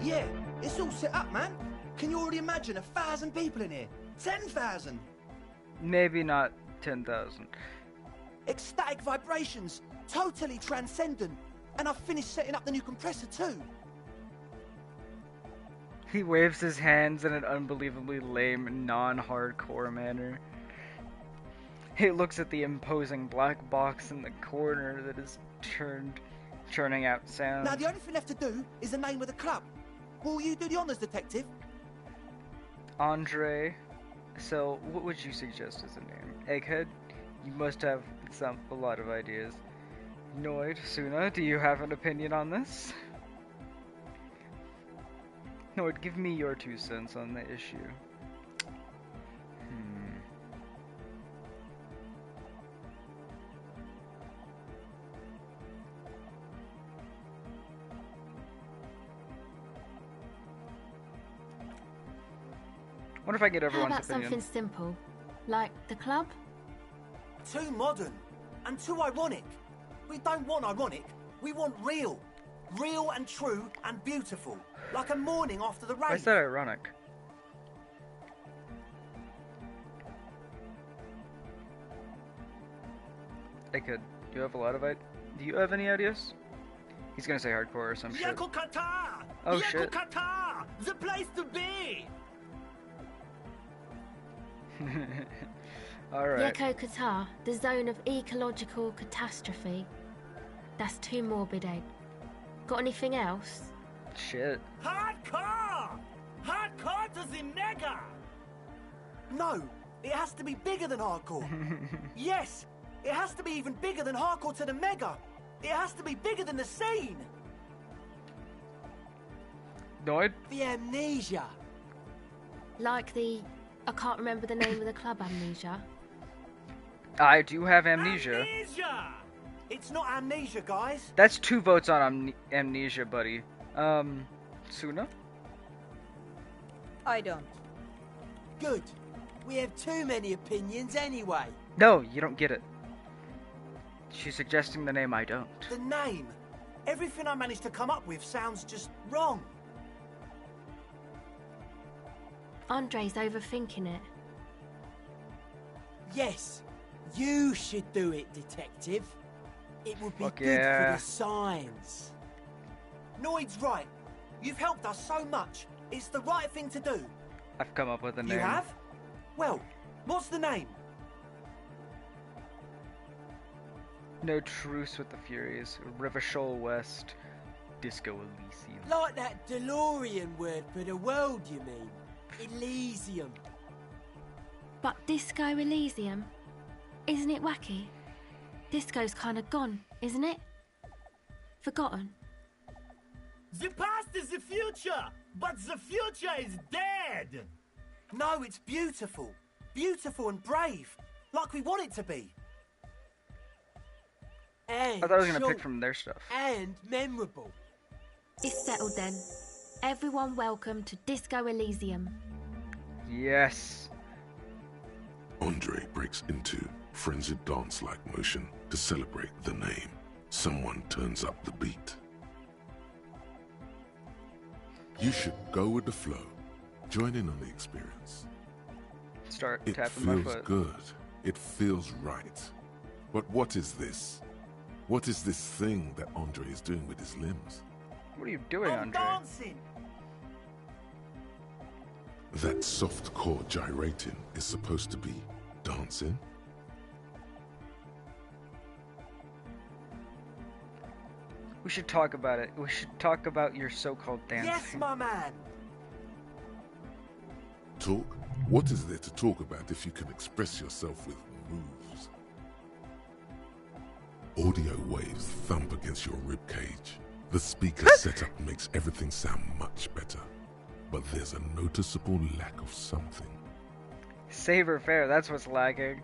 K: Yeah, it's all set up, man. Can you already imagine 1,000 people in here? 10,000?
A: Maybe not 10,000.
K: Ecstatic vibrations, totally transcendent. And I've finished setting up the new compressor too.
A: He waves his hands in an unbelievably lame, non-hardcore manner. He looks at the imposing black box in the corner that is churning out sound.
K: Now the only thing left to do is the name of the club. Will you do the honors, detective?
A: Andre. So, what would you suggest as a name? Egghead? You must have a lot of ideas. Noid, Suna, do you have an opinion on this? Noid, give me your 2 cents on the issue. Wonder if I get everyone's
L: How about
A: opinion.
L: something simple, like the club?
K: Too modern and too ironic. We don't want ironic. We want real. Real and true and beautiful. Like a morning after the rain.
A: Why is that ironic? I could. Do you have a lot of Do you have any ideas? He's gonna say hardcore or some shit.
K: Yakukata!
A: Oh shit.
K: Yakukata! The place to be!
A: Alright.
L: Yeko Qatar, the zone of ecological catastrophe. That's too morbid, Egg. Got anything else?
A: Shit.
K: Hardcore! Hardcore to the mega! No, it has to be bigger than hardcore. Yes, it has to be even bigger than hardcore to the mega. It has to be bigger than the scene.
A: Noid?
K: The amnesia.
L: Like the... I can't remember the name of the club, Amnesia.
A: I do have amnesia.
K: Amnesia! It's not amnesia, guys.
A: That's 2 votes on amnesia, buddy. Suna?
J: I don't.
M: Good. We have too many opinions anyway.
A: No, you don't get it. She's suggesting the name I don't.
K: The name. Everything I managed to come up with sounds just wrong.
L: Andre's overthinking it.
M: Yes, you should do it, detective. It would be
A: Fuck
M: good
A: yeah.
M: for the signs.
K: Noid's right. You've helped us so much. It's the right thing to do.
A: I've come up with a name.
K: You have? Well, what's the name?
A: No Truce with the Furies. River Shoal West. Disco Elysium.
M: Like that DeLorean word for the world, you mean? Elysium.
L: But Disco Elysium? Isn't it wacky? Disco's kind of gone, isn't it? Forgotten.
K: The past is the future, but the future is dead. No, it's beautiful. Beautiful and brave. Like we want it to be.
M: And
A: I thought I was gonna
M: short
A: pick from their stuff.
M: and memorable.
L: It's settled then. Everyone welcome to Disco Elysium.
A: Yes.
D: Andre breaks into frenzied dance-like motion to celebrate the name. Someone turns up the beat. You should go with the flow. Join in on the experience.
A: Start
D: It
A: tapping my
D: feels
A: foot.
D: good. It feels right. But what is this? What is this thing that Andre is doing with his limbs?
A: What are you doing,
K: I'm
A: Andre?
K: dancing.
D: That soft core gyrating is supposed to be dancing?
A: We should talk about it. We should talk about your so-called dancing.
K: Yes, my man.
D: Talk? What is there to talk about if you can express yourself with moves? Audio waves thump against your ribcage. The speaker setup makes everything sound much better. But there's a noticeable lack of something.
A: Saber Fair, that's what's lacking.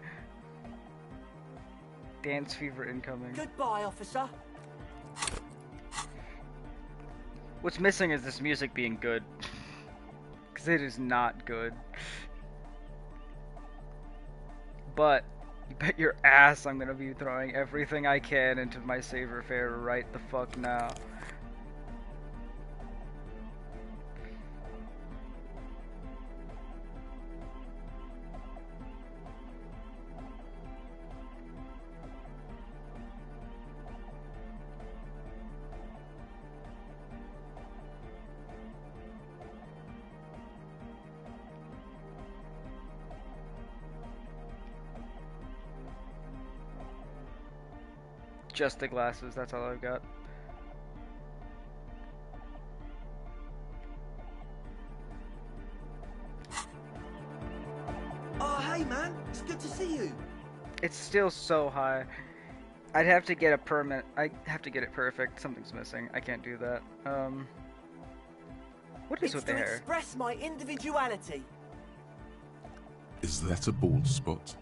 A: Dance fever incoming.
K: Goodbye, officer.
A: What's missing is this music being good. Because it is not good. But, you bet your ass I'm gonna be throwing everything I can into my Saber Fair right the fuck now. Just the glasses, that's all I've got.
K: Oh, hey, man. It's good to see you.
A: It's still so high. I'd have to get a permit. I have to get it perfect. Something's missing. I can't do that. What is
K: It's
A: with the
K: to
A: hair?
K: express my individuality.
D: Is that a bald spot?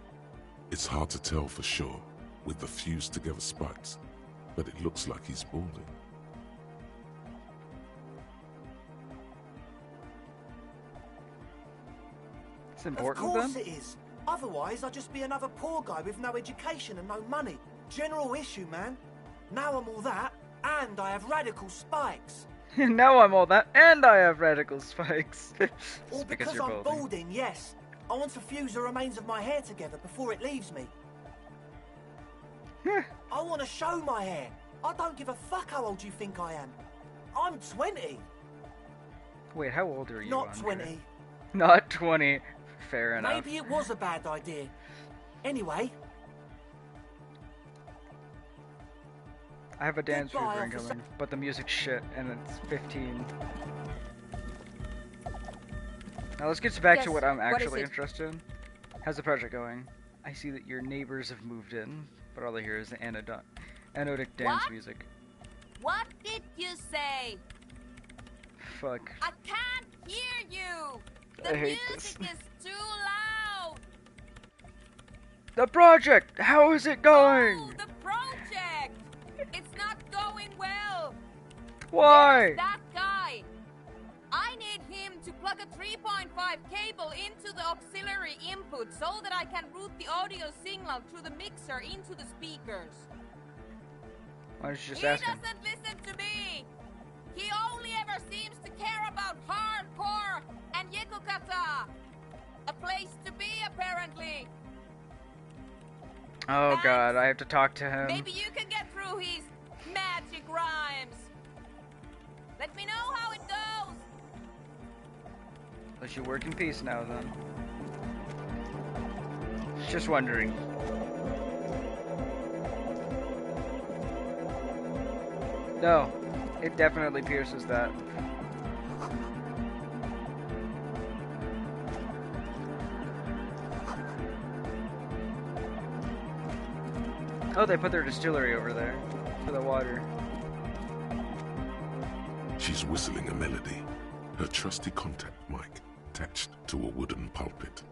D: It's hard to tell for sure with the fused together spikes, but it looks like he's balding.
A: It's
K: Of
A: important
K: course
A: then?
K: it is. Otherwise, I'd just be another poor guy with no education and no money. General issue, man. Now I'm all that, and I have radical spikes.
A: Now I'm all that, and I have radical spikes.
K: All
A: It's
K: because
A: you're
K: I'm
A: balding.
K: balding, yes. I want to fuse the remains of my hair together before it leaves me. I want to show my hair. I don't give a fuck how old you think I am. I'm 20.
A: Wait, how old are you?
K: Not
A: Andre?
K: 20.
A: Not 20. Fair enough.
K: Maybe it was a bad idea. Anyway,
A: I have a dance
K: Goodbye,
A: fever
K: officer.
A: incoming, but the music's shit, and it's 15. Now let's get back to
J: Yes,
A: what I'm
J: what is
A: actually
J: it?
A: interested in. How's the project going? I see that your neighbors have moved in, but all I hear is the anodic dance
I: What?
A: music.
I: What did you say?
A: Fuck.
I: I can't hear you.
A: I
I: The
A: hate
I: music
A: this.
I: is too loud.
A: The project! How is it going?
I: Oh, the project.
A: Why?
J: Yes, that guy! I need him to plug a 3.5 cable into the auxiliary input so that I can route the audio signal through the mixer into the speakers.
A: Why don't you just
J: He
A: ask him?
J: doesn't listen to me! He only ever seems to care about hardcore and Yekukata! A place to be, apparently!
A: Oh
J: Thanks.
A: god, I have to talk to him.
J: Maybe you can get through his magic rhymes. Let me know how it goes.
A: Let you work in peace now, then. Just wondering. No, it definitely pierces that. Oh, they put their distillery over there for the water.
D: She's whistling a melody, her trusty contact mic attached to a wooden pulpit.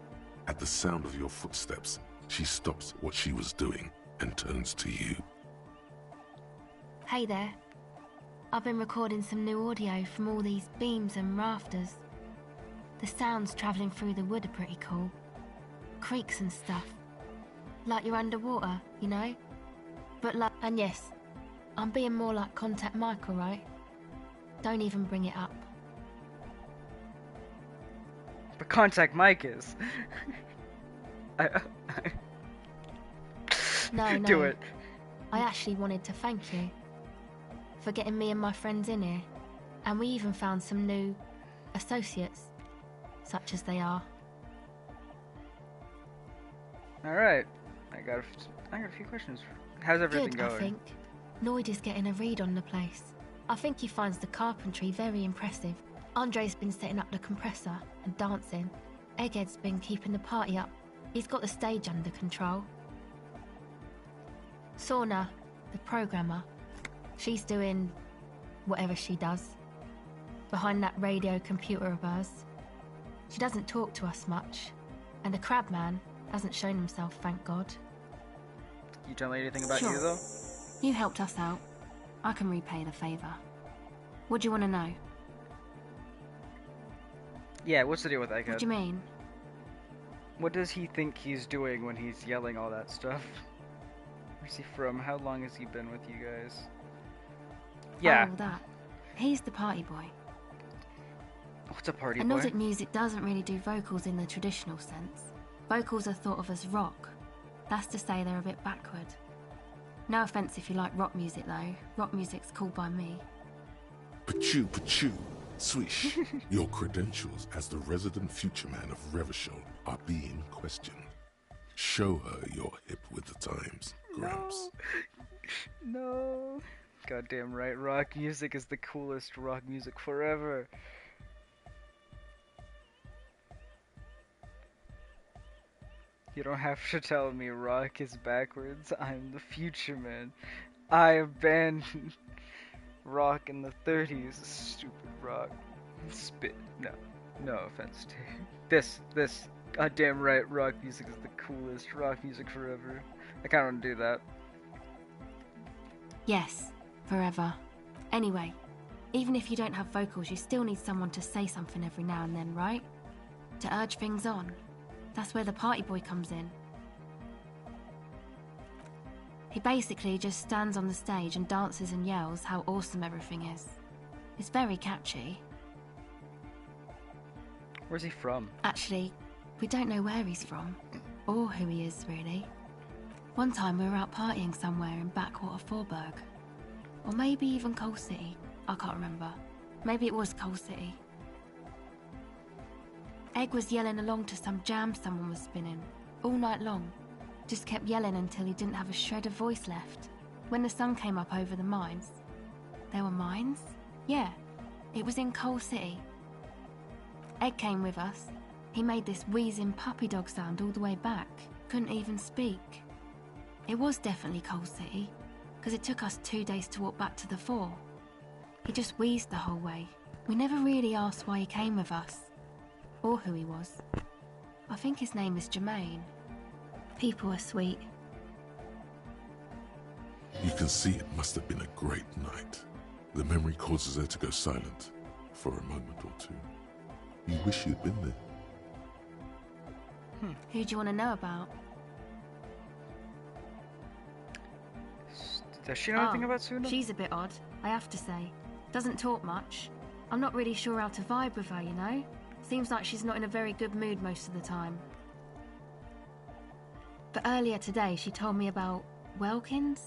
D: At the sound of your footsteps, she stops what she was doing and turns to you.
L: Hey there. I've been recording some new audio from all these beams and rafters. The sounds travelling through the wood are pretty cool. Creaks and stuff. Like you're underwater, you know? But like, and yes, I'm being more like Contact Mike, alright? Don't even bring it up.
A: But Contact Mike is.
L: No.
A: Do it.
L: I actually wanted to thank you for getting me and my friends in here. And we even found some new associates, such as they are.
A: Alright. I got a few questions. How's everything
L: Good,
A: going?
L: I think. Noid is getting a read on the place. I think he finds the carpentry very impressive. Andre's been setting up the compressor and dancing. Egghead's been keeping the party up. He's got the stage under control. Sorna, the programmer, she's doing whatever she does behind that radio computer of hers. She doesn't talk to us much, and the Crabman hasn't shown himself, thank God.
A: Can you tell me anything about
L: Sure.
A: you, though?
L: You helped us out. I can repay the favour. What do you want to know?
A: Yeah, what's the deal with Egghead?
L: What do you mean?
A: What does he think he's doing when he's yelling all that stuff? Where's he from? How long has he been with you guys? Yeah.
L: Oh, that. He's the party boy.
A: What's a party boy?
L: Hypnotic music doesn't really do vocals in the traditional sense. Vocals are thought of as rock. That's to say they're a bit backward. No offence if you like rock music though. Rock music's cool by me.
D: Pachoo, pachoo, swish. Your credentials as the resident future man of Revachol are being questioned. Show her you're hip with the times, Gramps.
A: No. Goddamn right, rock music is the coolest rock music forever. You don't have to tell me rock is backwards. I'm the future man. I abandoned rock in the 30s. Stupid rock. Spit. No offense to you. This. Goddamn right, rock music is the coolest rock music forever. I kinda wanna do that.
L: Yes, forever. Anyway, even if you don't have vocals, you still need someone to say something every now and then, right? To urge things on. That's where the party boy comes in. He basically just stands on the stage and dances and yells how awesome everything is. It's very catchy.
A: Where's he from?
L: Actually, we don't know where he's from, or who he is, really. One time we were out partying somewhere in backwater Forburg. Or maybe even Coal City. I can't remember. Maybe it was Coal City. Egg was yelling along to some jam someone was spinning, all night long. Just kept yelling until he didn't have a shred of voice left. When the sun came up over the mines. There were mines? Yeah, it was in Coal City. Egg came with us. He made this wheezing puppy dog sound all the way back. Couldn't even speak. It was definitely Coal City, because it took us 2 days to walk back to the fort. He just wheezed the whole way. We never really asked why he came with us. Or who he was. I think his name is Jermaine. People are sweet.
D: You can see it must have been a great night. The memory causes her to go silent for a moment or two. You wish you'd been there.
L: Who do you want to know about?
A: Does she know anything about Suna?
L: She's a bit odd, I have to say. Doesn't talk much. I'm not really sure how to vibe with her, you know? Seems like she's not in a very good mood most of the time. But earlier today, she told me about Welkins,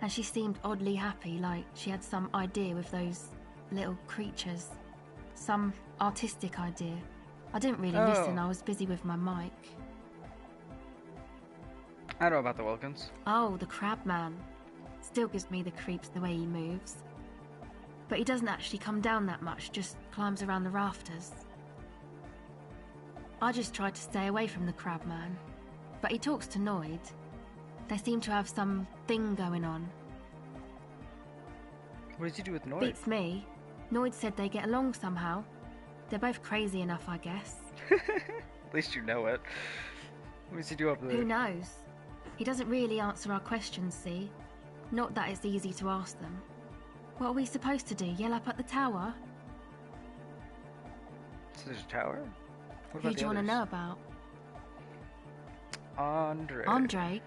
L: and she seemed oddly happy, like she had some idea with those little creatures. Some artistic idea. I didn't really listen, I was busy with my mic.
A: I know about the Wilkins.
L: Oh, the crab man. Still gives me the creeps the way he moves. But he doesn't actually come down that much, just climbs around the rafters. I just tried to stay away from the crab man. But he talks to Noid. They seem to have some thing going on.
A: What does he do with Noid?
L: Beats me. Noid said they get along somehow. They're both crazy enough, I guess.
A: At least you know it. What does he do up there?
L: Who knows? He doesn't really answer our questions, see? Not that it's easy to ask them. What are we supposed to do? Yell up at the tower?
A: So there's a tower? What
L: Who
A: about
L: do you
A: the
L: want to
A: others?
L: know about?
A: Andre.
L: Andre?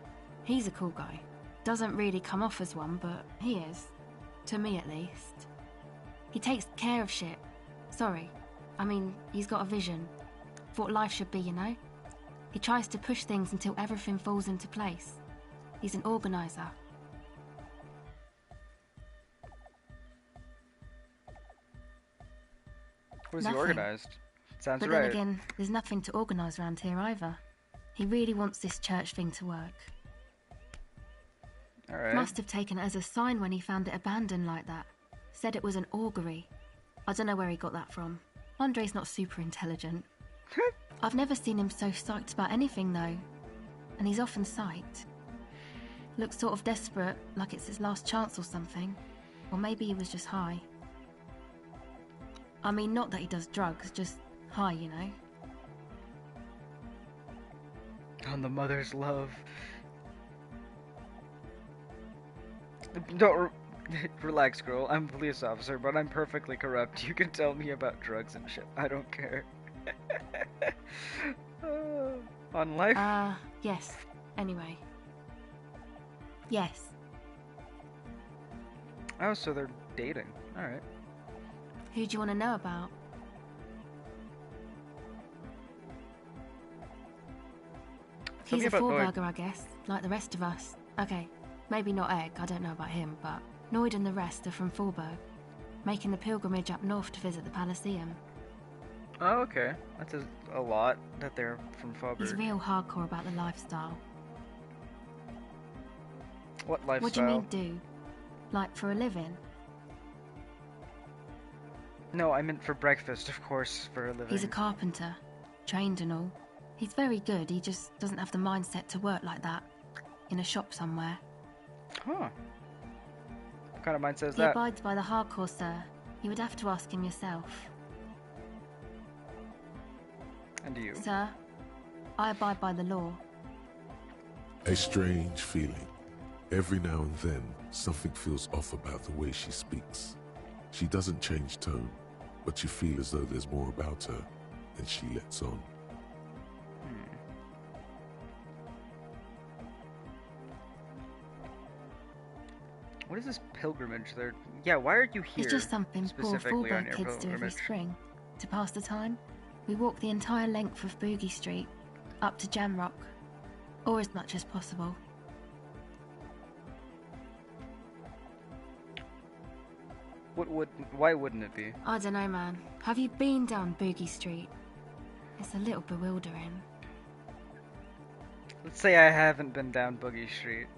L: He's a cool guy. Doesn't really come off as one, but he is. To me, at least. He takes care of shit. Sorry. I mean, he's got a vision. For what life should be, you know? He tries to push things until everything falls into place. He's an organizer.
A: What is he
L: Nothing.
A: organized? Sounds
L: But
A: right.
L: then again, there's nothing to organise around here either. He really wants this church thing to work.
A: Alright.
L: Must have taken it as a sign when he found it abandoned like that. Said it was an augury. I don't know where he got that from. Andre's not super intelligent. I've never seen him so psyched about anything though. And he's often psyched. Looks sort of desperate, like it's his last chance or something. Or maybe he was just high. I mean, not that he does drugs, just high, you know?
A: On the mother's love. Don't relax, girl. I'm a police officer, but I'm perfectly corrupt. You can tell me about drugs and shit. I don't care. On life?
L: Yes. Anyway. Yes.
A: Oh, so they're dating. Alright.
L: Who do you want to know about?
A: Tell
L: He's
A: me
L: a
A: about Noid.
L: four-burger, I guess, like the rest of us. Okay, maybe not Egg, I don't know about him, but Noid and the rest are from Forburg, making the pilgrimage up north to visit the Elysium.
A: Oh, okay. That says a lot that they're from
L: He's
A: Faubourg.
L: real hardcore about the lifestyle.
A: What lifestyle?
L: What do you mean do? Like for a living?
A: No, I meant for breakfast, of course, for a living.
L: He's a carpenter, trained and all. He's very good, he just doesn't have the mindset to work like that, in a shop somewhere.
A: Huh. What kind of mindset is
L: He
A: that?
L: abides by the hardcore, sir. You would have to ask him yourself.
A: And you?
L: Sir, I abide by the law.
D: A strange feeling. Every now and then, something feels off about the way she speaks. She doesn't change tone, but you feel as though there's more about her, and she lets on.
A: What is this pilgrimage there? Yeah, why are you here?
L: It's just something poor
A: specifically on
L: Forburg
A: your
L: kids do every
A: pilgrimage?
L: spring. To pass the time, we walk the entire length of Boogie Street, up to Jamrock, or as much as possible.
A: Why wouldn't it be?
L: I don't know, man. Have you been down Boogie Street? It's a little bewildering.
A: Let's say I haven't been down Boogie Street.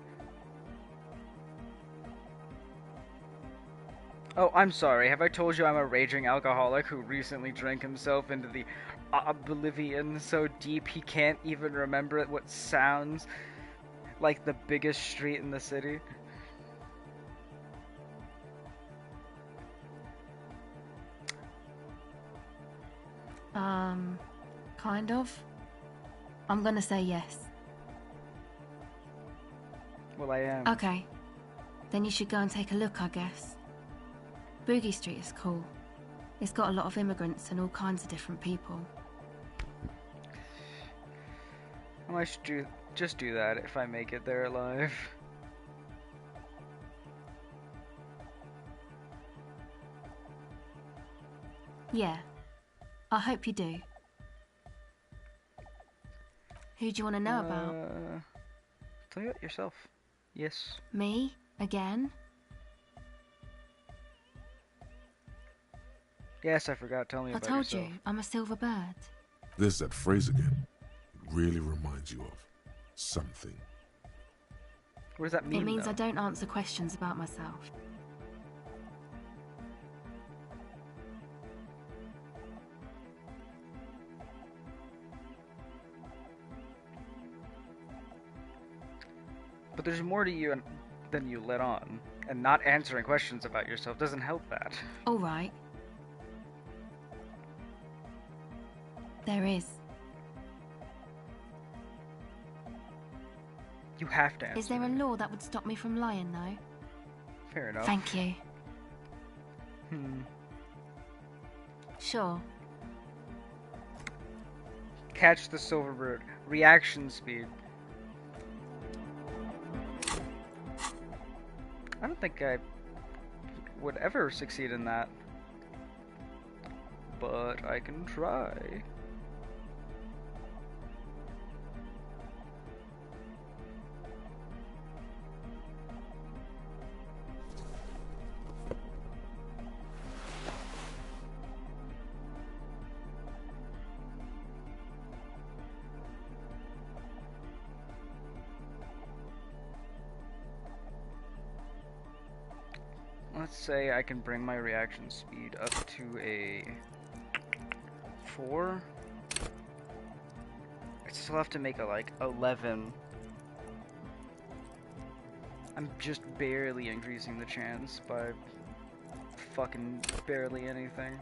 A: Oh, I'm sorry. Have I told you I'm a raging alcoholic who recently drank himself into the oblivion so deep he can't even remember what sounds like the biggest street in the city?
L: Kind of. I'm gonna say yes.
A: Well, I am.
L: Okay. Then you should go and take a look, I guess. Boogie Street is cool. It's got a lot of immigrants and all kinds of different people.
A: I might just do that if I make it there alive.
L: Yeah, I hope you do. Who do you want to know about?
A: Tell you about yourself. Yes.
L: Me? Again?
A: Yes, I forgot. Tell me
L: I
A: about
L: told
A: yourself.
L: you, I'm a silver bird.
D: There's that phrase again. It really reminds you of something.
A: What does that mean,
L: It means
A: though?
L: I don't answer questions about myself.
A: But there's more to you than you let on. And not answering questions about yourself doesn't help that.
L: All right. There is.
A: You have to answer.
L: Is there a law that would stop me from lying, though?
A: Fair enough.
L: Thank you. Sure.
A: Catch the silver bird. Reaction speed. I don't think I would ever succeed in that. But I can try. Let's say I can bring my reaction speed up to a 4. I still have to make a like 11. I'm just barely increasing the chance by fucking barely anything.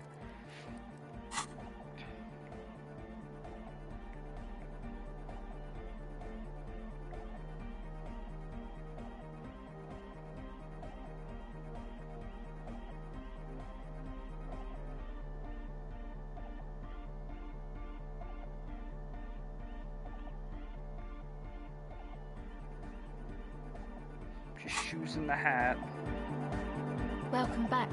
A: Shoes in the hat.
L: Welcome back.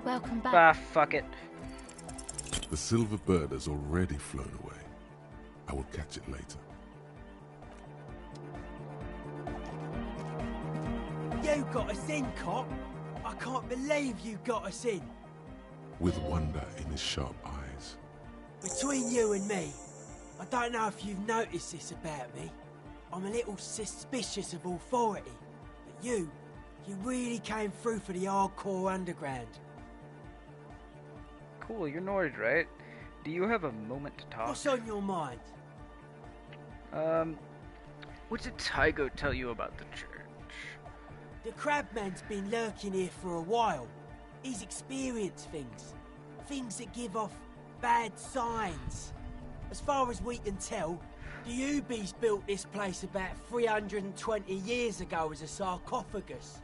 L: Welcome back.
A: Ah, fuck it.
D: The silver bird has already flown away. I will catch it later.
M: You got us in, cop. I can't believe you got us in.
D: With wonder in his sharp eyes.
M: Between you and me, I don't know if you've noticed this about me. I'm a little suspicious of authority. But you really came through for the hardcore underground.
A: Cool, you're Nord, right? Do you have a moment to talk?
M: What's on your mind?
A: What did Tygo tell you about the church?
M: The Crabman's been lurking here for a while. He's experienced things. Things that give off bad signs. As far as we can tell, the Ubies built this place about 320 years ago as a sarcophagus.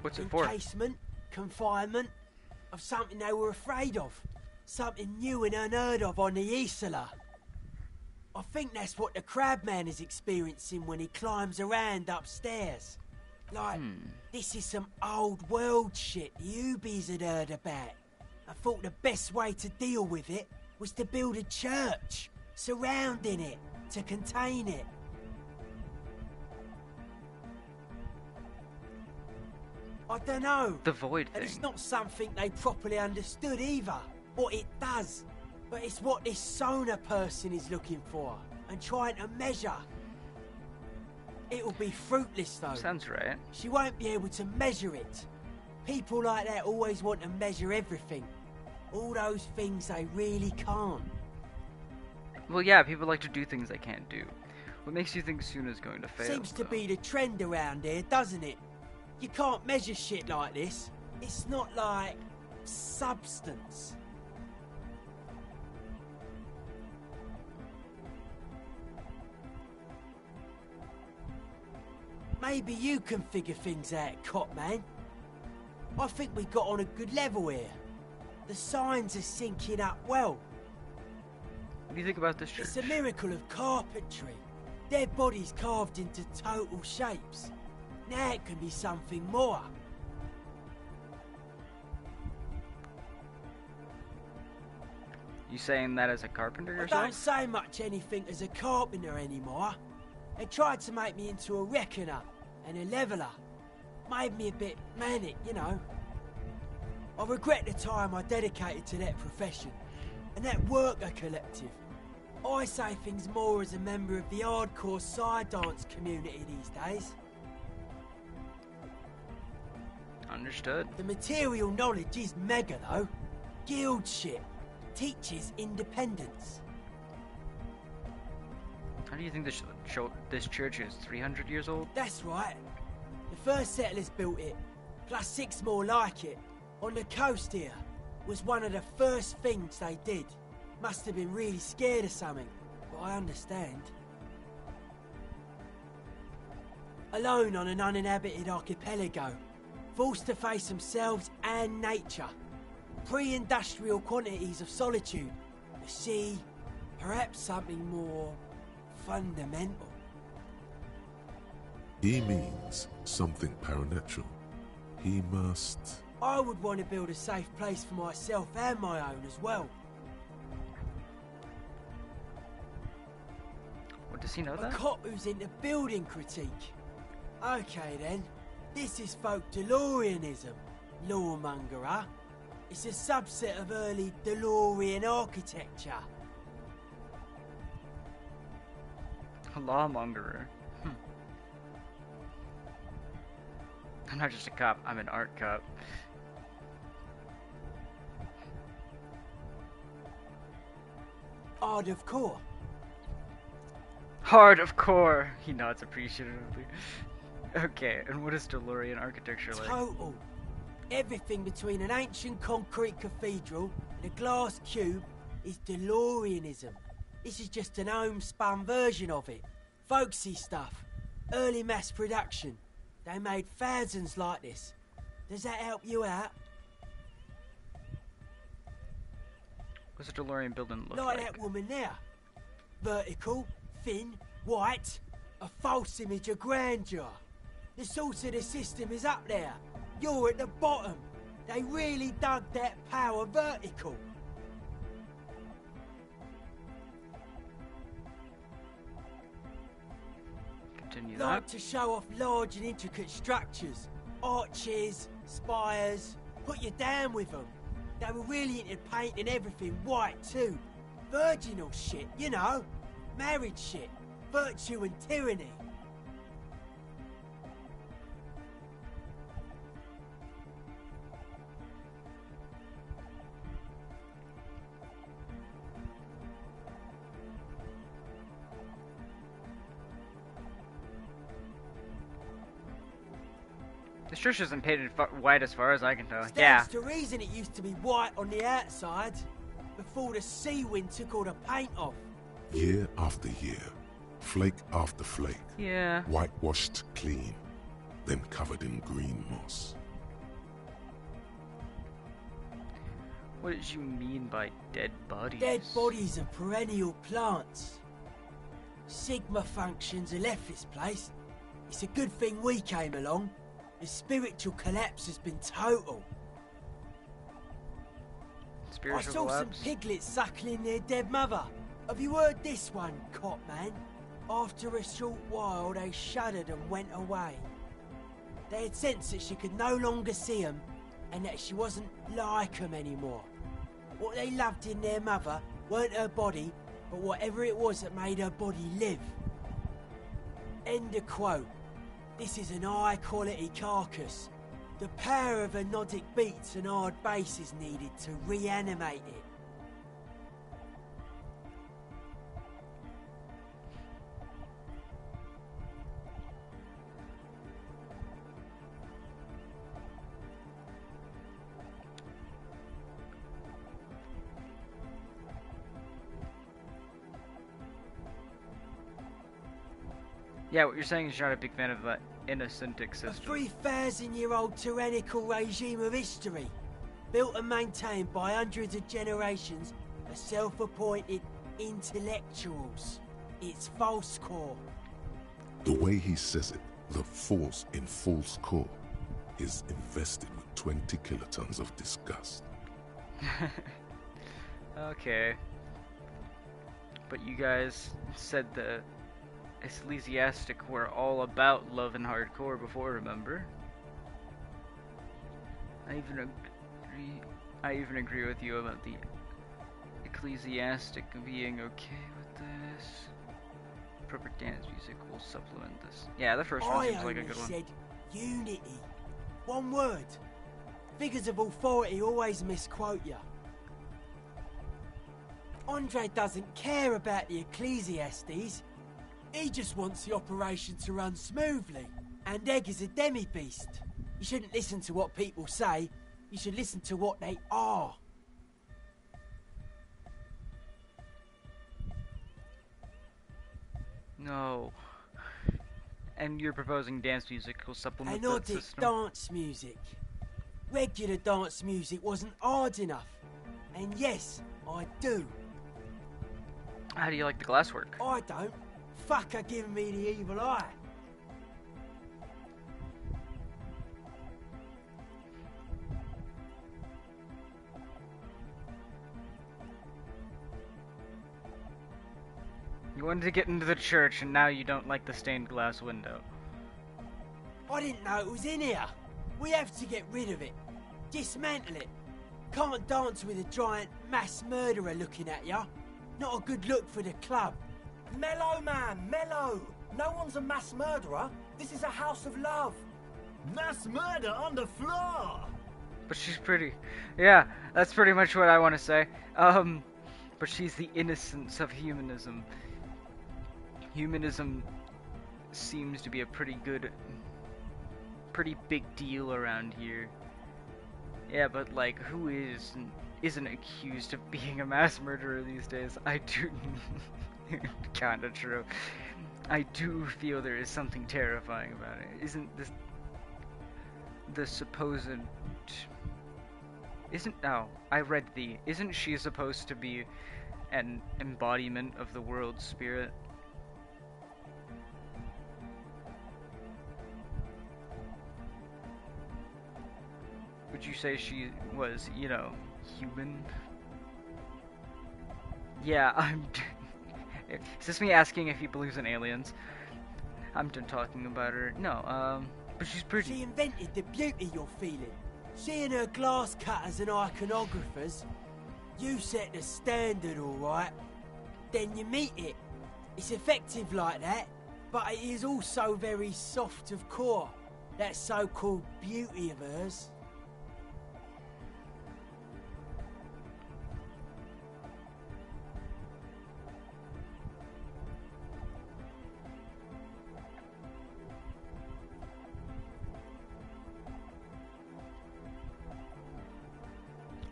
A: What's it for?
M: Encasement, confinement, of something they were afraid of. Something new and unheard of on the Isla. I think that's what the Crabman is experiencing when he climbs around upstairs. Like, this is some old world shit the Ubies had heard about. I thought the best way to deal with it was to build a church surrounding it to contain it. I don't know.
A: The void
M: And
A: thing.
M: it's not something they properly understood either. What it does. But it's what this Sona person is looking for and trying to measure. It'll be fruitless though.
A: Sounds right.
M: She won't be able to measure it. People like that always want to measure everything. All those things they really can't.
A: Well, yeah, people like to do things they can't do. What makes you think Suna's going to fail?
M: Seems to be the trend around here, doesn't it? You can't measure shit like this. It's not like substance. Maybe you can figure things out, cop man. I think we got on a good level here. The signs are syncing up well.
A: What do you think about this church?
M: It's a miracle of carpentry. Dead bodies carved into total shapes. Now it can be something more.
A: You saying that as a carpenter
M: I
A: yourself?
M: don't say much anything as a carpenter anymore. They tried to make me into a reckoner and a leveller. Made me a bit manic, you know. I regret the time I dedicated to that profession and that worker collective. I say things more as a member of the hardcore side dance community these days.
A: Understood.
M: The material knowledge is mega though. Guild shit. Teaches independence.
A: How do you think this church is 300 years old?
M: That's right. The first settlers built it, plus 6 more like it, on the coast here. Was one of the first things they did. Must have been really scared of something, but I understand. Alone on an uninhabited archipelago, forced to face themselves and nature. Pre-industrial quantities of solitude. The sea, perhaps something more fundamental.
D: He means something paranatural. He must...
M: I would want to build a safe place for myself and my own as well.
A: What, does he know that?
M: A cop who's into building critique. Okay then, this is folk DeLoreanism, lawmongerer. It's a subset of early DeLorean architecture.
A: A lawmongerer. I'm not just a cop, I'm an art cop.
M: Art of core.
A: Hard of core! He nods appreciatively. Okay, and what is DeLorean architecture like?
M: Total. Everything between an ancient concrete cathedral and a glass cube is DeLoreanism. This is just an homespun version of it. Folksy stuff. Early mass production. They made thousands like this. Does that help you out?
A: What's a DeLorean building look
M: Like
A: like?
M: that woman there. Vertical, thin, white. A false image of grandeur. The source of the system is up there. You're at the bottom. They really dug that power vertical.
A: Continue
M: Like
A: that.
M: to show off large and intricate structures. Arches, spires. Put you down with them. They were really into painting everything white too. Virginal shit, you know. Married shit. Virtue and tyranny.
A: This church isn't painted white as far as I can tell.
M: Stands to reason it used to be white on the outside before the sea wind took all the paint off.
D: Year after year, flake after flake.
A: Yeah.
D: Whitewashed clean, then covered in green moss.
A: What did you mean by dead bodies?
M: Dead bodies of perennial plants. Sigma functions have left this place. It's a good thing we came along. The spiritual collapse has been total.
A: Spiritual
M: I saw
A: collapse?
M: some piglets suckling their dead mother. Have you heard this one, cop man? After a short while, they shuddered and went away. They had sensed that she could no longer see them and that she wasn't like them anymore. What they loved in their mother weren't her body, but whatever it was that made her body live. End of quote. This is an high-quality carcass. The power of anodic beats and hard bass is needed to reanimate it.
A: Yeah, what you're saying is you're not a big fan of the innocent
M: A
A: system.
M: 3,000-year-old tyrannical regime of history, built and maintained by hundreds of generations of self-appointed intellectuals. It's false core.
D: The way he says it, the force in false core is invested with 20 kilotons of disgust.
A: Okay. But you guys said the ecclesiastic were all about love and hardcore before, remember? I even agree with you about the ecclesiastic being okay with this. Proper dance music will supplement this. Yeah, the first one seems like a good one.
M: I said unity. One word. Figures of authority always misquote you. Andre doesn't care about the Ecclesiastes. He just wants the operation to run smoothly. And Egg is a demi-beast. You shouldn't listen to what people say. You should listen to what they are.
A: No. And you're proposing dance music will supplement that
M: Anodic
A: system?
M: dance music. Regular dance music wasn't hard enough. And yes, I do.
A: How do you like the glasswork?
M: I don't. Fuck are giving me the evil eye.
A: You wanted to get into the church and now you don't like the stained glass window.
M: I didn't know it was in here. We have to get rid of it. Dismantle it. Can't dance with a giant mass murderer looking at ya. Not a good look for the club.
K: Mellow, man, mellow. No one's a mass murderer. This is a house of love. Mass murder on the floor.
A: But she's pretty. Yeah, that's pretty much what I want to say. But she's the innocence of humanism. Humanism seems to be a pretty big deal around here. Yeah, but like, who isn't accused of being a mass murderer these days? I do. Kinda true. I do feel there is something terrifying about it. Isn't this the supposed? Isn't she supposed to be an embodiment of the world spirit? Would you say she was, human? Yeah, Is this me asking if he believes in aliens? I'm done talking about her. No, but she's pretty.
M: She invented the beauty you're feeling. Seeing her glass cutters and iconographers, you set the standard, alright? Then you meet it. It's effective like that, but it is also very soft of core. That so-called beauty of hers.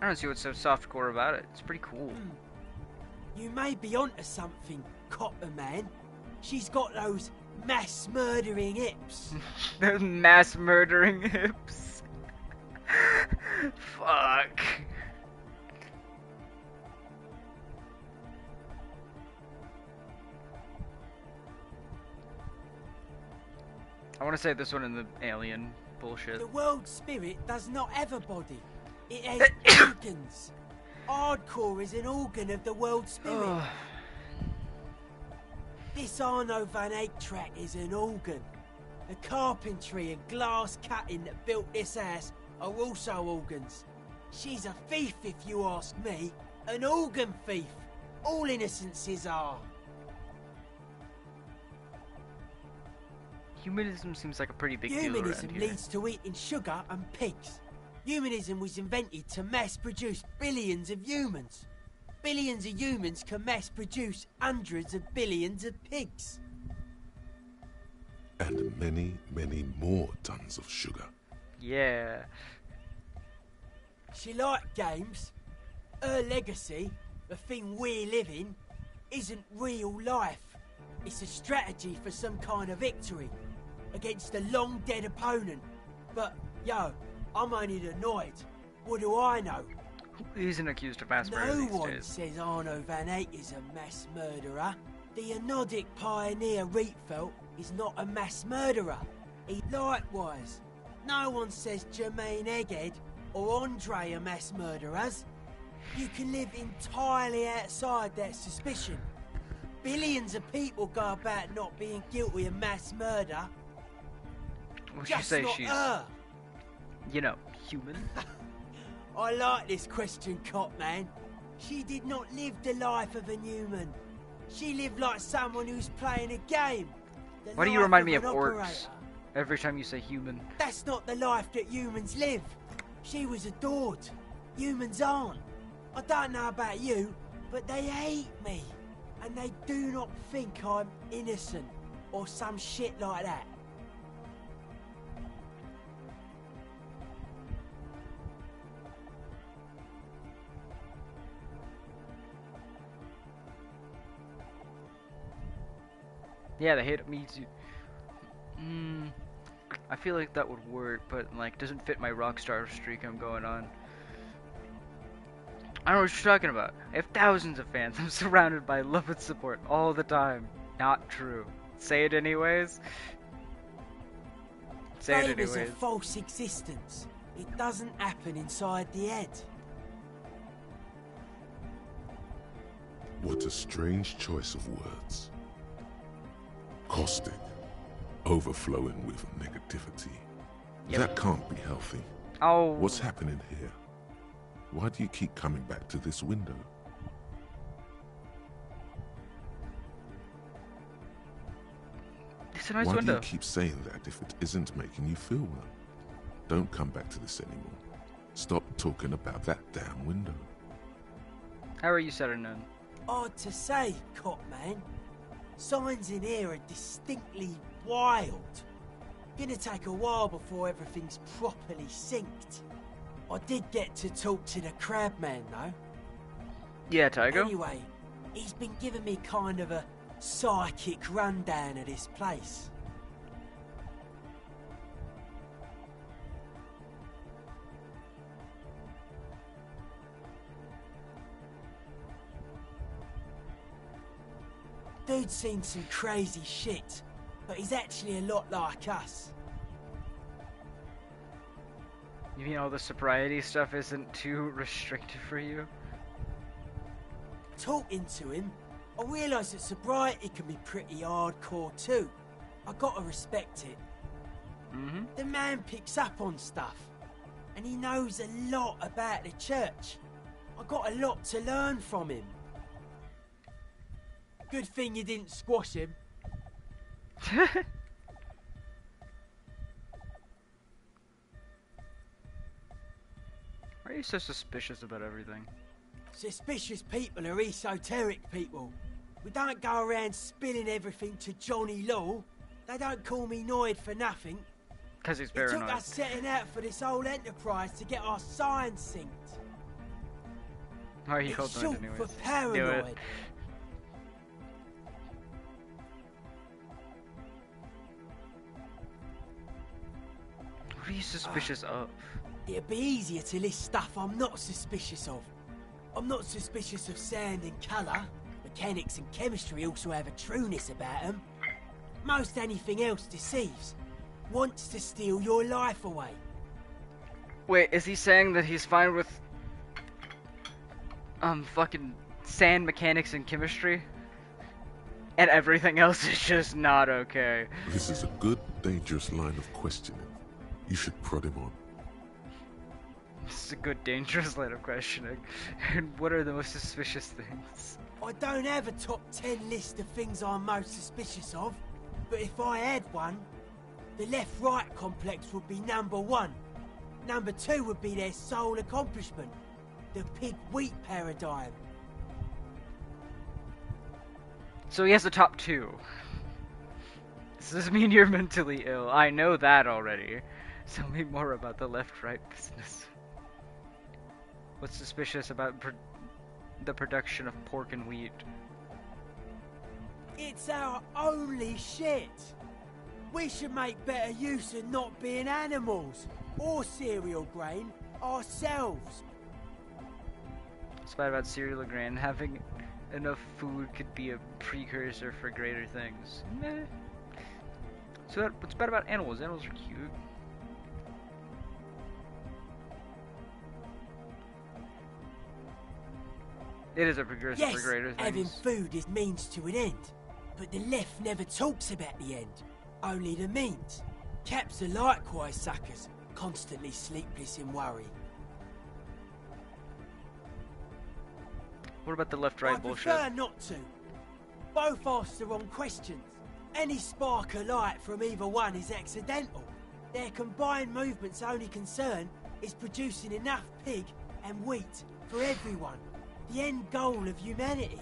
A: I don't see what's so softcore about it. It's pretty cool.
M: You may be onto something, Copper Man. She's got those mass murdering hips.
A: Those mass murdering hips. Fuck. I want to say this one in the alien bullshit.
M: The world spirit does not have a body. It has organs. Hardcore is an organ of the world spirit. This Arno van Eyck track is an organ. The carpentry and glass cutting that built this house are also organs. She's a thief, if you ask me. An organ thief. All innocences are.
A: Humanism seems like a pretty big deal around
M: Humanism
A: here.
M: leads to eating sugar and pigs. Humanism was invented to mass-produce billions of humans. Billions of humans can mass-produce hundreds of billions of pigs.
D: And many, many more tons of sugar.
A: Yeah.
M: She liked games. Her legacy, the thing we're living, isn't real life. It's a strategy for some kind of victory against a long-dead opponent. But, yo, I'm only annoyed. What do I know?
A: Who isn't accused of mass murder
M: No
A: these
M: one
A: days?
M: says Arno van Eyck is a mass murderer. The Anodic pioneer Rietveld is not a mass murderer. Likewise, no one says Jermaine Egghead or Andre are mass murderers. You can live entirely outside that suspicion. Billions of people go about not being guilty of mass murder.
A: Would you
M: Just
A: say
M: not
A: she's,
M: her.
A: you know, human?
M: I like this question, Cop Man. She did not live the life of a human. She lived like someone who's playing a game. The
A: Why do you
M: life
A: remind me of
M: an
A: orcs
M: operator.
A: every time you say human?
M: That's not the life that humans live. She was adored. Humans aren't. I don't know about you, but they hate me. And they do not think I'm innocent or some shit like that.
A: Yeah, they hate me too. I feel like that would work, but like doesn't fit my rockstar streak I'm going on. I don't know what you're talking about. I have thousands of fans. I'm surrounded by love and support all the time. Not true. Say it anyways. Say it
M: Fame is a
A: anyways.
M: false existence. It doesn't happen inside the head.
D: What a strange choice of words. Caustic, overflowing with negativity.
A: Yep.
D: That can't be healthy.
A: Oh.
D: What's happening here? Why do you keep coming back to this window?
A: It's a nice
D: Why
A: window.
D: do you keep saying that if it isn't making you feel well? Don't come back to this anymore. Stop talking about that damn window.
A: How are you, Saturnin?
M: Hard to say, Cop Man. Signs in here are distinctly wild. Gonna take a while before everything's properly synced. I did get to talk to the Crabman, though.
A: Yeah, Tygo.
M: Anyway, he's been giving me kind of a psychic rundown of this place. Dude's seen some crazy shit, but he's actually a lot like us.
A: You mean all the sobriety stuff isn't too restrictive for you?
M: Talking to him, I realised that sobriety can be pretty hardcore too. I gotta respect it. The man picks up on stuff, and he knows a lot about the church. I got a lot to learn from him. Good thing you didn't squash him.
A: Why are you so suspicious about everything?
M: Suspicious people are esoteric people. We don't go around spilling everything to Johnny Law. They don't call me Noid for nothing.
A: Because he's
M: It took
A: paranoid.
M: us setting out for this whole enterprise to get our signs synced.
A: Why are you
M: It's
A: called Noid
M: short
A: anyways?
M: for
A: Do it.
M: paranoid.
A: What are you suspicious of?
M: It'd be easier to list stuff I'm not suspicious of. I'm not suspicious of sound and colour. Mechanics and chemistry also have a trueness about them. Most anything else deceives. Wants to steal your life away.
A: Wait, is he saying that he's fine with fucking sand mechanics and chemistry? And everything else is just not okay.
D: This is a good, dangerous line of questioning. You should prod him on.
A: This is a good, dangerous line of questioning. And what are the most suspicious things?
M: I don't have a top 10 list of things I'm most suspicious of, but if I had one, the left-right complex would be number 1. Number 2 would be their sole accomplishment, the pig-wheat paradigm.
A: So he has a top 2. Does this mean you're mentally ill? I know that already. Tell me more about the left-right business. What's suspicious about the production of pork and wheat?
M: It It's our only shit. We should make better use of not being animals or cereal grain ourselves.
A: It's bad about cereal or grain. Having enough food could be a precursor for greater things. Meh. So what's bad about animals? Animals are cute. It is a precursor for greater things.
M: Having food is means to an end, but the left never talks about the end, only the means. Caps are likewise suckers, constantly sleepless in worry.
A: What about the left-right bullshit?
M: I prefer not to. Both ask the wrong questions. Any spark of light from either one is accidental. Their combined movement's only concern is producing enough pig and wheat for everyone. The end goal of humanity.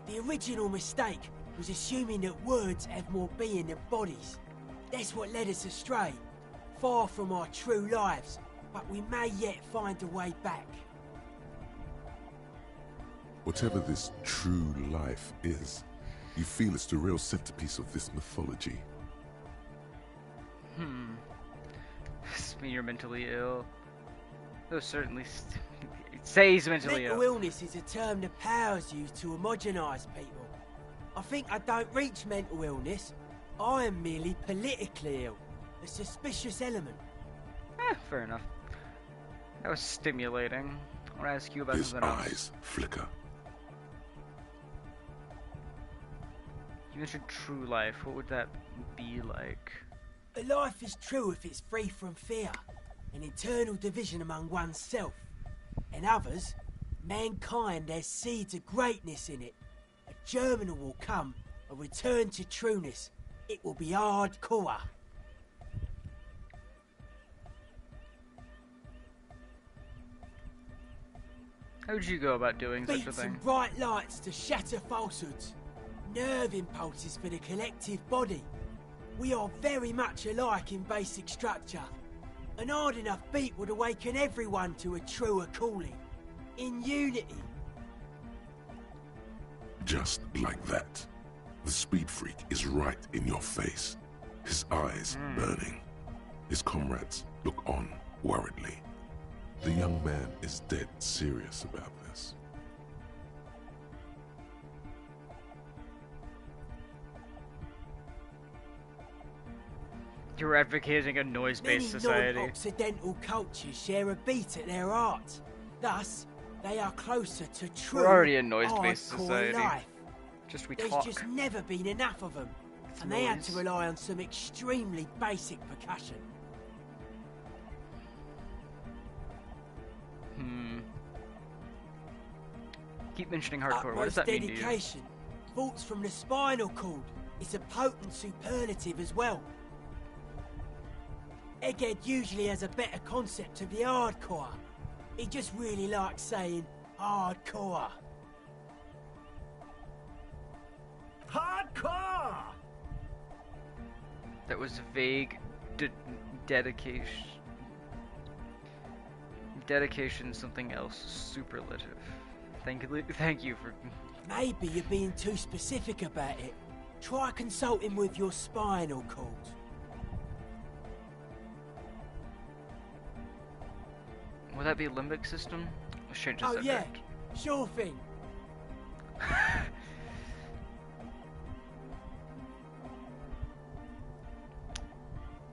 M: The original mistake was assuming that words have more being than bodies. That's what led us astray, far from our true lives, but we may yet find a way back.
D: Whatever this true life is, you feel it's the real centerpiece of this mythology.
A: This mean you're mentally ill? Though certainly say he's mentally ill.
M: Mental illness is a term that powers use to homogenise people. I think I don't reach mental illness. I am merely politically ill. A suspicious element.
A: Fair enough. That was stimulating. I want to ask you about
D: His
A: something else.
D: eyes flicker.
A: You mentioned true life. What would that be like?
M: A life is true if it's free from fear, an internal division among oneself. And others, mankind has seeds of greatness in it. A germinal will come, a return to trueness. It will be hardcore.
A: How would you go about doing such a
M: Beats
A: thing?
M: and bright lights to shatter falsehoods. Nerve impulses for the collective body. We are very much alike in basic structure. An hard enough beat would awaken everyone to a truer calling. In unity.
D: Just like that. The speed freak is right in your face. His eyes burning. His comrades look on worriedly. The young man is dead serious about this.
A: You're advocating a noise-based society.
M: Many non-Occidental cultures share a beat at their art. Thus, they are closer to true.
A: We're already a noise-based
M: hardcore
A: society.
M: Life.
A: Just we
M: There's
A: talk.
M: just never been enough of them,
A: It's
M: and they had to
A: noise.
M: rely on some extremely basic percussion.
A: Keep mentioning hardcore. What does
M: Utmost
A: that mean to you?
M: dedication, thoughts from the spinal cord. It's a potent superlative as well. Egghead usually has a better concept of the hardcore. He just really likes saying hardcore.
K: Hardcore!
A: That was vague dedication. Dedication, something else. Superlative. Thank you for...
M: Maybe you're being too specific about it. Try consulting with your spinal cord.
A: Would that be limbic system? Let's change the
M: Oh yeah,
A: subject.
M: sure thing.
A: I